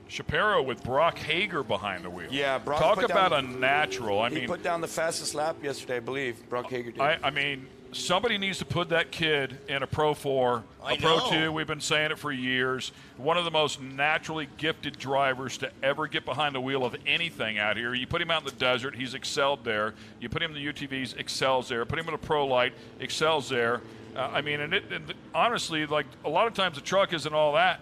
Shapiro with Brock Hager behind the wheel. Yeah, Brock Talk put about down- a natural. He put down the fastest lap yesterday, I believe. Brock Hager did. I mean, somebody needs to put that kid in a Pro 4, I a Pro know. 2. We've been saying it for years. One of the most naturally gifted drivers to ever get behind the wheel of anything out here. You put him out in the desert, he's excelled there. You put him in the UTVs, excels there. Put him in a Pro Light, excels there. I mean, and honestly, like a lot of times the truck isn't all that.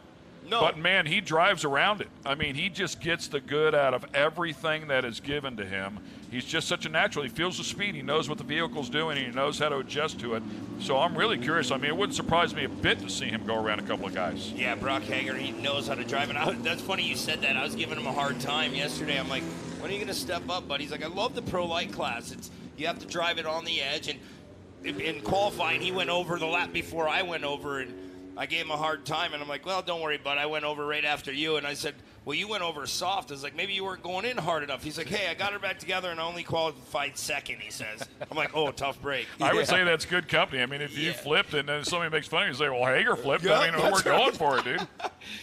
No. But, man, he drives around it. I mean, he just gets the good out of everything that is given to him. He's just such a natural. He feels the speed. He knows what the vehicle's doing. He knows how to adjust to it. So I'm really curious. I mean, it wouldn't surprise me a bit to see him go around a couple of guys. Yeah, Brock Hager, he knows how to drive. And that's funny you said that. I was giving him a hard time yesterday. I'm like, when are you going to step up, buddy? He's like, I love the Pro Light class. You have to drive it on the edge. And in qualifying, he went over the lap before I went over, and I gave him a hard time, and I'm like, well, don't worry, bud. I went over right after you, and I said, well, you went over soft. I was like, maybe you weren't going in hard enough. He's like, hey, I got her back together, and I only qualified second, he says. I'm like, oh, tough break. I would say that's good company. I mean, if you flipped and then somebody makes fun of you, say, well, Hager flipped. Yeah, I mean, we're that's going right. for it, dude.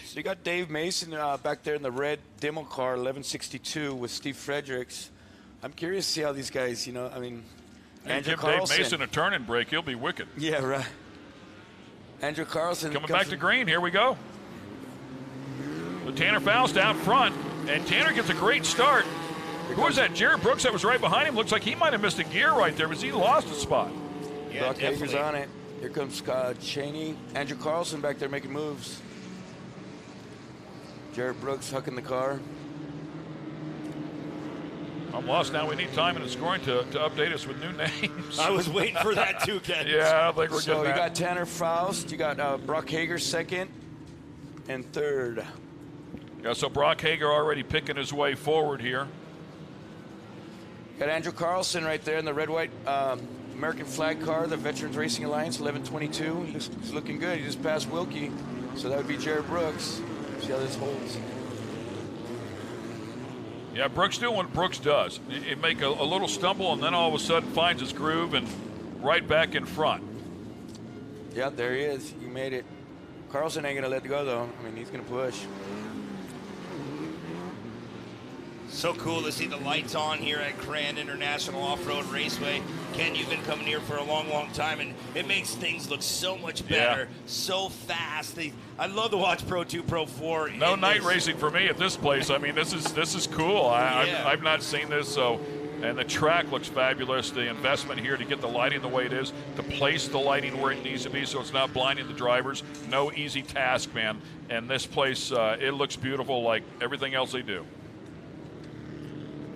So you got Dave Mason back there in the red demo car, 1162, with Steve Fredericks. I'm curious to see how these guys, you know, I mean, Andrew Give Carlson. Dave Mason a turn and break. He'll be wicked. Yeah, right. Andrew Carlson. Coming comes back to green. Here we go. The Tanner Faust out front, and Tanner gets a great start. Who was that? Jared Brooks that was right behind him. Looks like he might have missed a gear right there. Was he lost a spot? Yeah, Brock Hager's on it. Here comes Cheney. Andrew Carlson back there making moves. Jared Brooks hucking the car. I'm lost now. We need time in the scoring to update us with new names. I was waiting for that too, Ken. Yeah, I don't think we're so getting you that. got Tanner Faust. You got Brock Hager second and third. Yeah, so Brock Hager already picking his way forward here. Got Andrew Carlson right there in the red-white American flag car, the Veterans Racing Alliance, 1122. He's looking good. He just passed Wilkie, so that would be Jared Brooks. See how this holds. Yeah, Brooks doing what Brooks does. It make a little stumble, and then all of a sudden finds his groove and right back in front. Yeah, there he is. He made it. Carlson ain't going to let it go, though. I mean, he's going to push. So cool to see the lights on here at Crandon International Off-Road Raceway. Ken, you've been coming here for a long, long time, and it makes things look so much better, so fast. I love to watch Pro 2, Pro 4. No night racing for me at this place. I mean, this is cool. I've not seen this, so. And the track looks fabulous. The investment here to get the lighting the way it is, to place the lighting where it needs to be so it's not blinding the drivers. No easy task, man. And this place, it looks beautiful like everything else they do.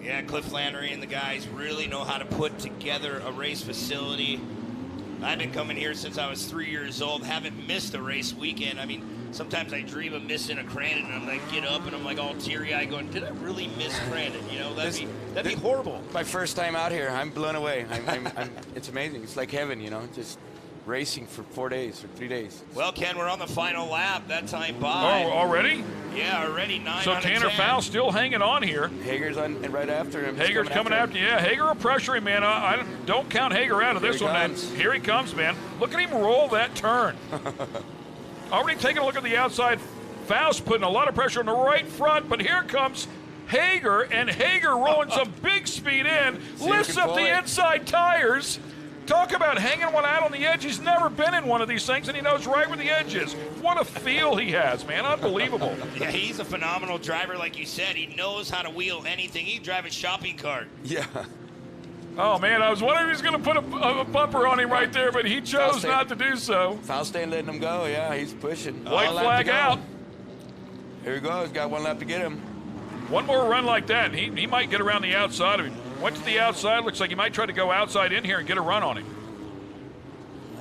Yeah, Cliff Flannery and the guys really know how to put together a race facility. I've been coming here since I was 3 years old, haven't missed a race weekend. I mean, sometimes I dream of missing a Crandon, and I'm like, get up, and I'm like all teary-eyed going, did I really miss Crandon? You know, that'd be horrible. My first time out here, I'm blown away. It's amazing. It's like heaven, you know, just racing for 4 days or 3 days. Well, Ken, we're on the final lap. That time by. Oh, already? Yeah, already 9 So out of Tanner 10. Faust still hanging on here. Hager's on and right after him. Hager's coming after you. Yeah, Hager will pressure him, man. I don't count Hager out of this one, man. Here he comes, man. Look at him roll that turn. Already taking a look at the outside. Faust putting a lot of pressure on the right front, but here comes Hager, and Hager rolling some big speed in, lifts up the inside tires. Talk about hanging one out on the edge. He's never been in one of these things, and he knows right where the edge is. What a feel he has, man. Unbelievable. Yeah, he's a phenomenal driver, like you said. He knows how to wheel anything. He can drive a shopping cart. Yeah. Oh, man, I was wondering if he was going to put a bumper on him right there, but he chose not to do so. Faust ain't letting him go. Yeah, he's pushing. White flag out. Here he goes. Got one lap to get him. One more run like that, and he might get around the outside of him. Went to the outside. Looks like he might try to go outside in here and get a run on him.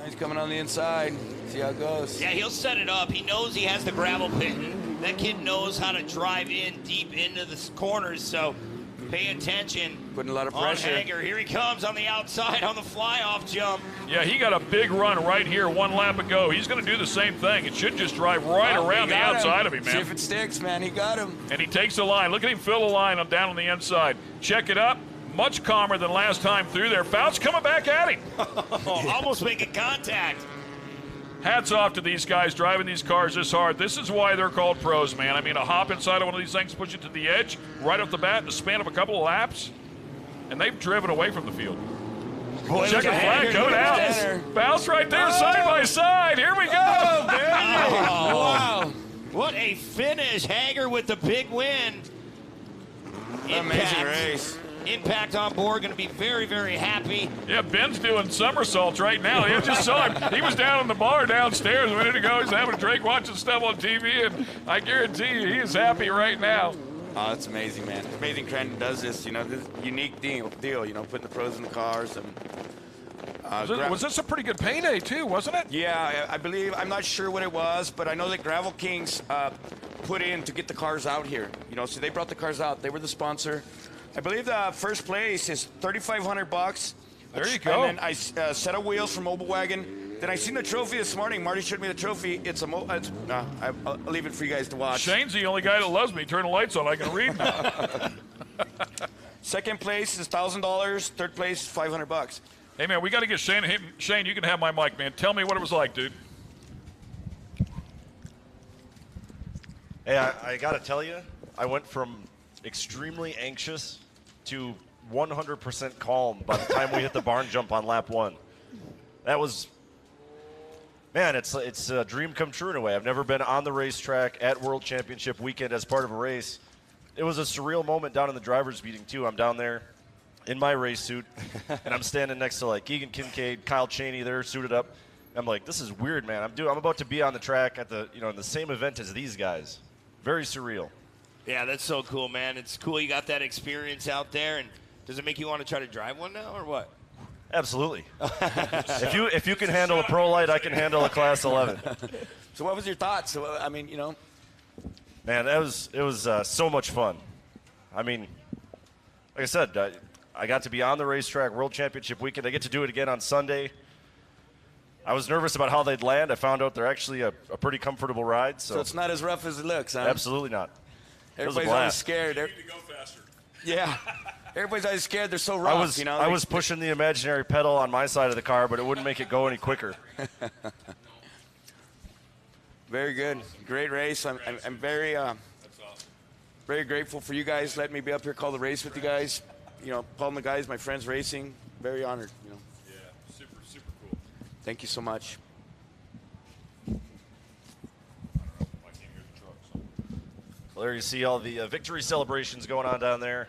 He's coming on the inside. See how it goes. Yeah, he'll set it up. He knows he has the gravel pit. That kid knows how to drive in deep into the corners, so pay attention. Putting a lot of On pressure. Hager. Here he comes on the outside on the fly-off jump. Yeah, he got a big run right here 1 lap ago. He's going to do the same thing. It should just drive right around the outside of him, man. See if it sticks, man. He got him. And he takes the line. Look at him fill the line down on the inside. Check it up. Much calmer than last time through there. Faust coming back at him. Almost making contact. Hats off to these guys driving these cars this hard. This is why they're called pros, man. I mean, a hop inside of one of these things, push it to the edge, right off the bat in the span of a couple of laps, and they've driven away from the field. Checkered flag coming out. Faust right there, side by side. Here we go. Wow. What a finish. Hager with the big win. Amazing race. Impact on board, going to be very, very happy. Yeah, Ben's doing somersaults right now. I just saw him. He was down in the bar downstairs a minute ago. He's having a drink, watching stuff on TV, and I guarantee you he is happy right now. Oh, that's amazing, man. Amazing Crandon does this, you know, this unique deal, you know, putting the pros in the cars. And, was this a pretty good payday, too, wasn't it? Yeah, I believe, I'm not sure what it was, but I know that Gravel Kings put in to get the cars out here. You know, so they brought the cars out. They were the sponsor. I believe the first place is $3,500. There you go. And then I set of wheels from Mobile Wagon. Then I seen the trophy this morning. Marty showed me the trophy. I'll leave it for you guys to watch. Shane's the only guy that loves me. Turn the lights on. I can read now. Second place is $1,000. Third place, $500. Hey, man, we got to get Shane. Hey, Shane, you can have my mic, man. Tell me what it was like, dude. Hey, I got to tell you, I went from extremely anxious to 100% calm by the time we hit the barn jump on lap 1. That was, man, it's a dream come true in a way. I've never been on the racetrack at World Championship weekend as part of a race. it was a surreal moment down in the driver's meeting, too. I'm down there in my race suit, and I'm standing next to, like, Keegan Kincaid, Kyle Chaney. They're suited up. I'm like, this is weird, man. I'm about to be on the track at the, in the same event as these guys. Very surreal. Yeah, that's so cool, man. It's cool you got that experience out there. And does it make you want to try to drive one now or what? Absolutely. if you can handle a Pro Light, I can handle a Class 11. So what was your thoughts? So, I mean, Man, it was so much fun. I mean, like I said, I got to be on the racetrack, World Championship weekend. I get to do it again on Sunday. I was nervous about how they'd land. I found out they're actually a pretty comfortable ride. So it's not as rough as it looks, huh? Absolutely not. Everybody's always scared. You need to go faster. Yeah. Everybody's always scared. They're so rough, I was pushing the imaginary pedal on my side of the car, but it wouldn't make it go any quicker. Very good. Great race. I'm very very grateful for you guys letting me be up here, call the race with you guys. Paul and the guys, my friends racing. Very honored. Yeah, super cool. Thank you so much. Well, there you see all the victory celebrations going on down there.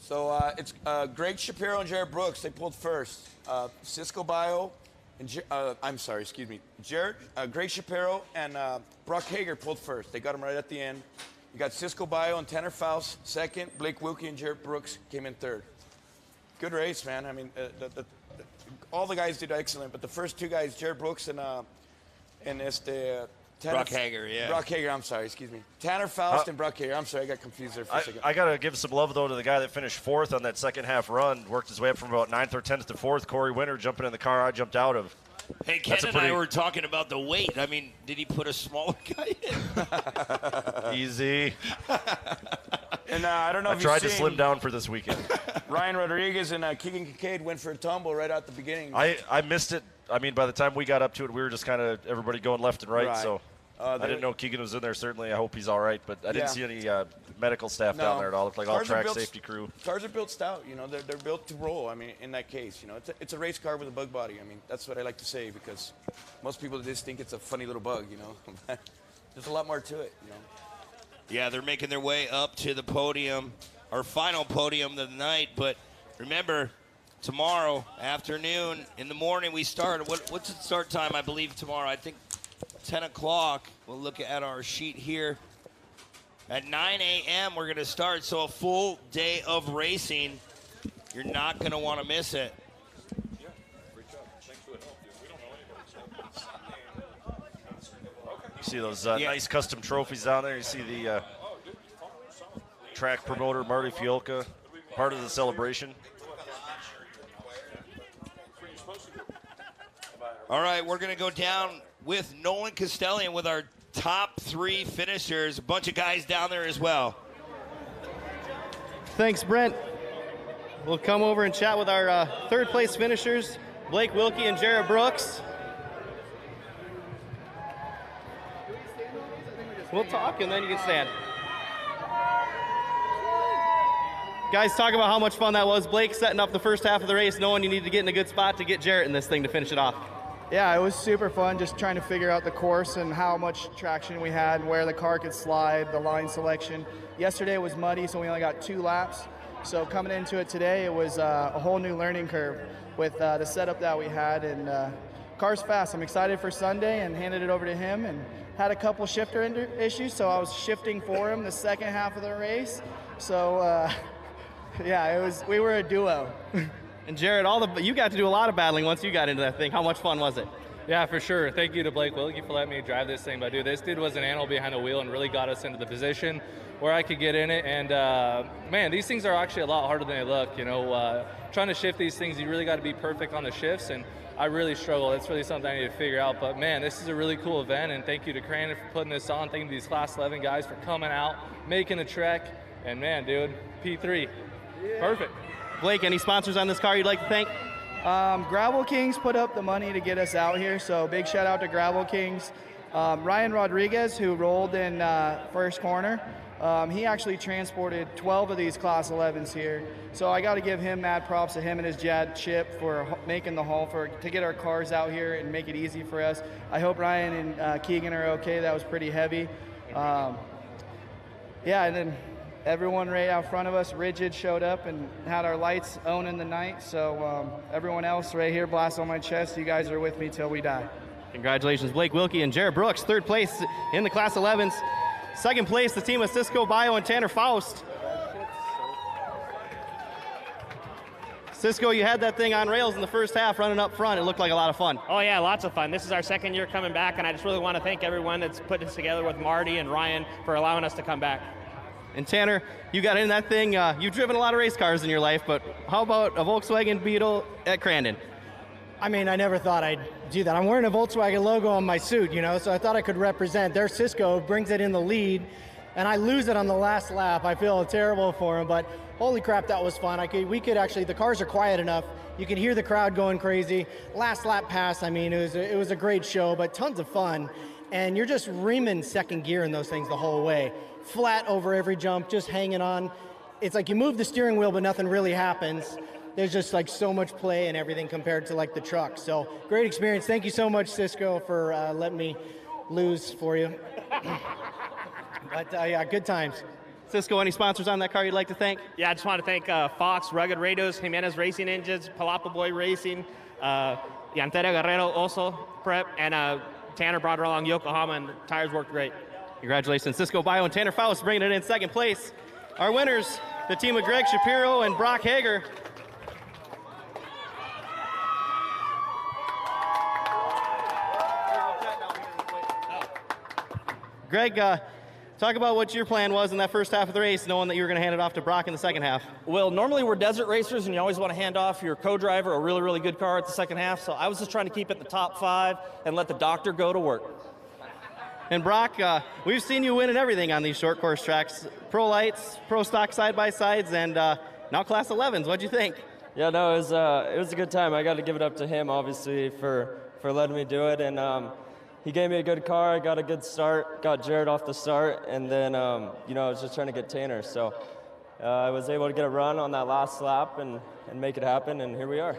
So it's Greg Shapiro and Jared Brooks. They pulled first. Cisco Bio and Greg Shapiro and Brock Hager pulled first. They got them right at the end. You got Cisco Bio and Tanner Faust second. Blake Wilkie and Jared Brooks came in third. Good race, man. I mean, all the guys did excellent, but the first two guys, Jared Brooks and Brock Hager, yeah. Brock Hager, I'm sorry, excuse me. Tanner Faust and Brock Hager. I'm sorry, I got confused there for a second. I got to give some love, though, to the guy that finished fourth on that second half run. Worked his way up from about 9th or 10th to 4th. Corey Winter jumping in the car I jumped out of. Hey, Ken and I were talking about the weight. I mean, did he put a smaller guy in? Easy. And I don't know if I tried to slim down for this weekend. Ryan Rodriguez and Keegan Kincaid went for a tumble right at the beginning. I missed it. I mean, by the time we got up to it, we were just kind of everybody going left and right. So I didn't know Keegan was in there. Certainly, I hope he's all right. But I didn't see any medical staff down there at all. It looked like all track safety crew. Cars are built stout. They're built to roll. I mean, in that case, it's a race car with a bug body. I mean, that's what I like to say because most people just think it's a funny little bug. There's a lot more to it. Yeah, they're making their way up to the podium, our final podium of the night. But remember, tomorrow afternoon, in the morning, we start. What's the start time? I believe tomorrow. I think 10 o'clock. We'll look at our sheet here. At 9 a.m., we're going to start. So a full day of racing. You're not going to want to miss it. You see those nice custom trophies down there. You see the track promoter, Marty Fiolka, part of the celebration. All right, we're going to go down with Nolan Castellian with our top 3 finishers. A bunch of guys down there as well. Thanks, Brent. We'll come over and chat with our third place finishers, Blake Wilkie and Jared Brooks. We'll talk and then you can stand. Guys, talk about how much fun that was. Blake setting up the first half of the race, knowing you need to get in a good spot to get Jarrett in this thing to finish it off. Yeah, it was super fun just trying to figure out the course and how much traction we had and where the car could slide, the line selection. Yesterday was muddy, so we only got 2 laps. So coming into it today, it was a whole new learning curve with the setup that we had. And car's fast. I'm excited for Sunday and handed it over to him and had a couple shifter issues, so I was shifting for him the second half of the race. So, yeah, we were a duo. And Jared, you got to do a lot of battling once you got into that thing. How much fun was it? Yeah, for sure. Thank you to Blake Wilkie for letting me drive this thing. But dude, this dude was an animal behind the wheel and really got us into the position where I could get in it. And man, these things are actually a lot harder than they look. Trying to shift these things, you really got to be perfect on the shifts. And I really struggle. That's really something I need to figure out. But man, this is a really cool event. And thank you to Crandon for putting this on. Thank you to these Class 11 guys for coming out, making the trek. And man, dude, P3, perfect. Blake, any sponsors on this car you'd like to thank? Gravel Kings put up the money to get us out here, so big shout out to Gravel Kings. Ryan Rodriguez, who rolled in first corner, He actually transported 12 of these Class 11s here. So I got to give him mad props to him and his dad, Chip, for making the haul to get our cars out here and make it easy for us. I hope Ryan and Keegan are okay. That was pretty heavy. Yeah, and then everyone right out front of us, Rigid, showed up and had our lights on in the night. So everyone else right here, blast on my chest. You guys are with me till we die. Congratulations, Blake Wilkie and Jared Brooks, third place in the Class 11s. Second place, the team of Cisco Bio and Tanner Faust. Cisco, you had that thing on rails in the first half running up front. It looked like a lot of fun. Oh yeah, lots of fun. This is our second year coming back, and I just really want to thank everyone that's put this together with Marty and Ryan for allowing us to come back. And Tanner, you got in that thing. You've driven a lot of race cars in your life, but how about a Volkswagen Beetle at Crandon? I mean, I never thought I'd do that. I'm wearing a Volkswagen logo on my suit, you know, so I thought I could represent. There's Cisco, brings it in the lead, and I lose it on the last lap. I feel terrible for him, but holy crap, that was fun. We could actually, the cars are quiet enough. You can hear the crowd going crazy. Last lap pass, I mean, it was a great show, but tons of fun. And you're just reaming second gear in those things the whole way. Flat over every jump, just hanging on. It's like you move the steering wheel, but nothing really happens. There's just like so much play and everything compared to like the truck. So great experience. Thank you so much, Cisco, for letting me lose for you. But yeah, good times. Cisco, any sponsors on that car you'd like to thank? Yeah, I just want to thank Fox, Rugged Radios, Jimenez Racing Engines, Palapa Boy Racing, Yantera Guerrero also, Prep, and Tanner brought her along Yokohama, and the tires worked great. Congratulations, Cisco Bio and Tanner Faust bringing it in second place. Our winners, the team of Greg Shapiro and Brock Hager. Greg, talk about what your plan was in that first half of the race, knowing that you were going to hand it off to Brock in the second half. Well, normally we're desert racers, and you always want to hand off your co-driver a really, really good car at the second half, so I was just trying to keep it the top 5 and let the doctor go to work. And Brock, we've seen you winning everything on these short course tracks. Pro lights, pro stock side-by-sides, and now Class 11s. What'd you think? Yeah, no, it was a good time. I got to give it up to him, obviously, for letting me do it, and he gave me a good car. I got a good start, got Jared off the start, and then, I was just trying to get Tanner. So I was able to get a run on that last lap and make it happen, and here we are.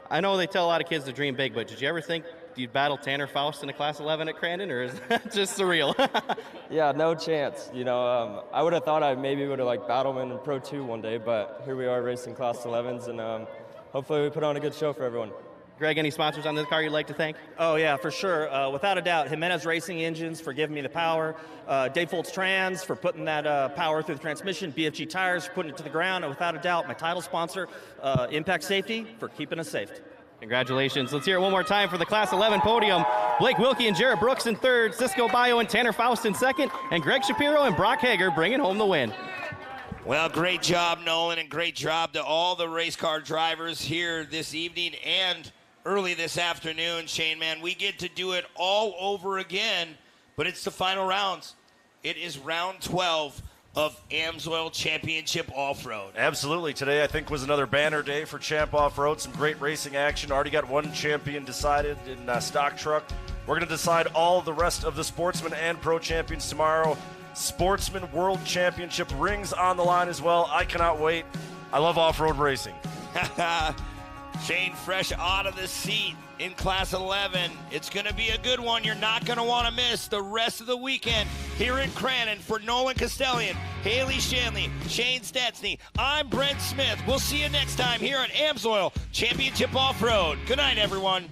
I know they tell a lot of kids to dream big, but did you ever think you'd battle Tanner Faust in a Class 11 at Crandon, or is that just surreal? Yeah, no chance. I would have thought I maybe would have battled him in Pro 2 one day, but here we are racing Class 11s, and hopefully we put on a good show for everyone. Greg, any sponsors on this car you'd like to thank? Oh, yeah, for sure. Without a doubt, Jimenez Racing Engines for giving me the power, Dave Foltz Trans for putting that power through the transmission, BFG Tires for putting it to the ground, and without a doubt, my title sponsor, Impact Safety, for keeping us safe. Congratulations. Let's hear it one more time for the Class 11 podium. Blake Wilkie and Jared Brooks in third, Cisco Bio and Tanner Faust in second, and Greg Shapiro and Brock Hager bringing home the win. Well, great job, Nolan, and great job to all the race car drivers here this evening and early this afternoon. Shane, man, we get to do it all over again, but it's the final rounds. It is round 12 of AMSOIL Championship Off-Road. Absolutely. Today, I think, was another banner day for Champ Off-Road. Some great racing action. Already got one champion decided in stock truck. We're going to decide all the rest of the Sportsman and Pro Champions tomorrow. Sportsman World Championship rings on the line as well. I cannot wait. I love off-road racing. Shane fresh out of the seat in Class 11. It's going to be a good one. You're not going to want to miss the rest of the weekend here in Crandon. For Nolan Castellian, Haley Shanley, Shane Stetsny, I'm Brent Smith. We'll see you next time here at AMSOIL Championship Off-Road. Good night, everyone.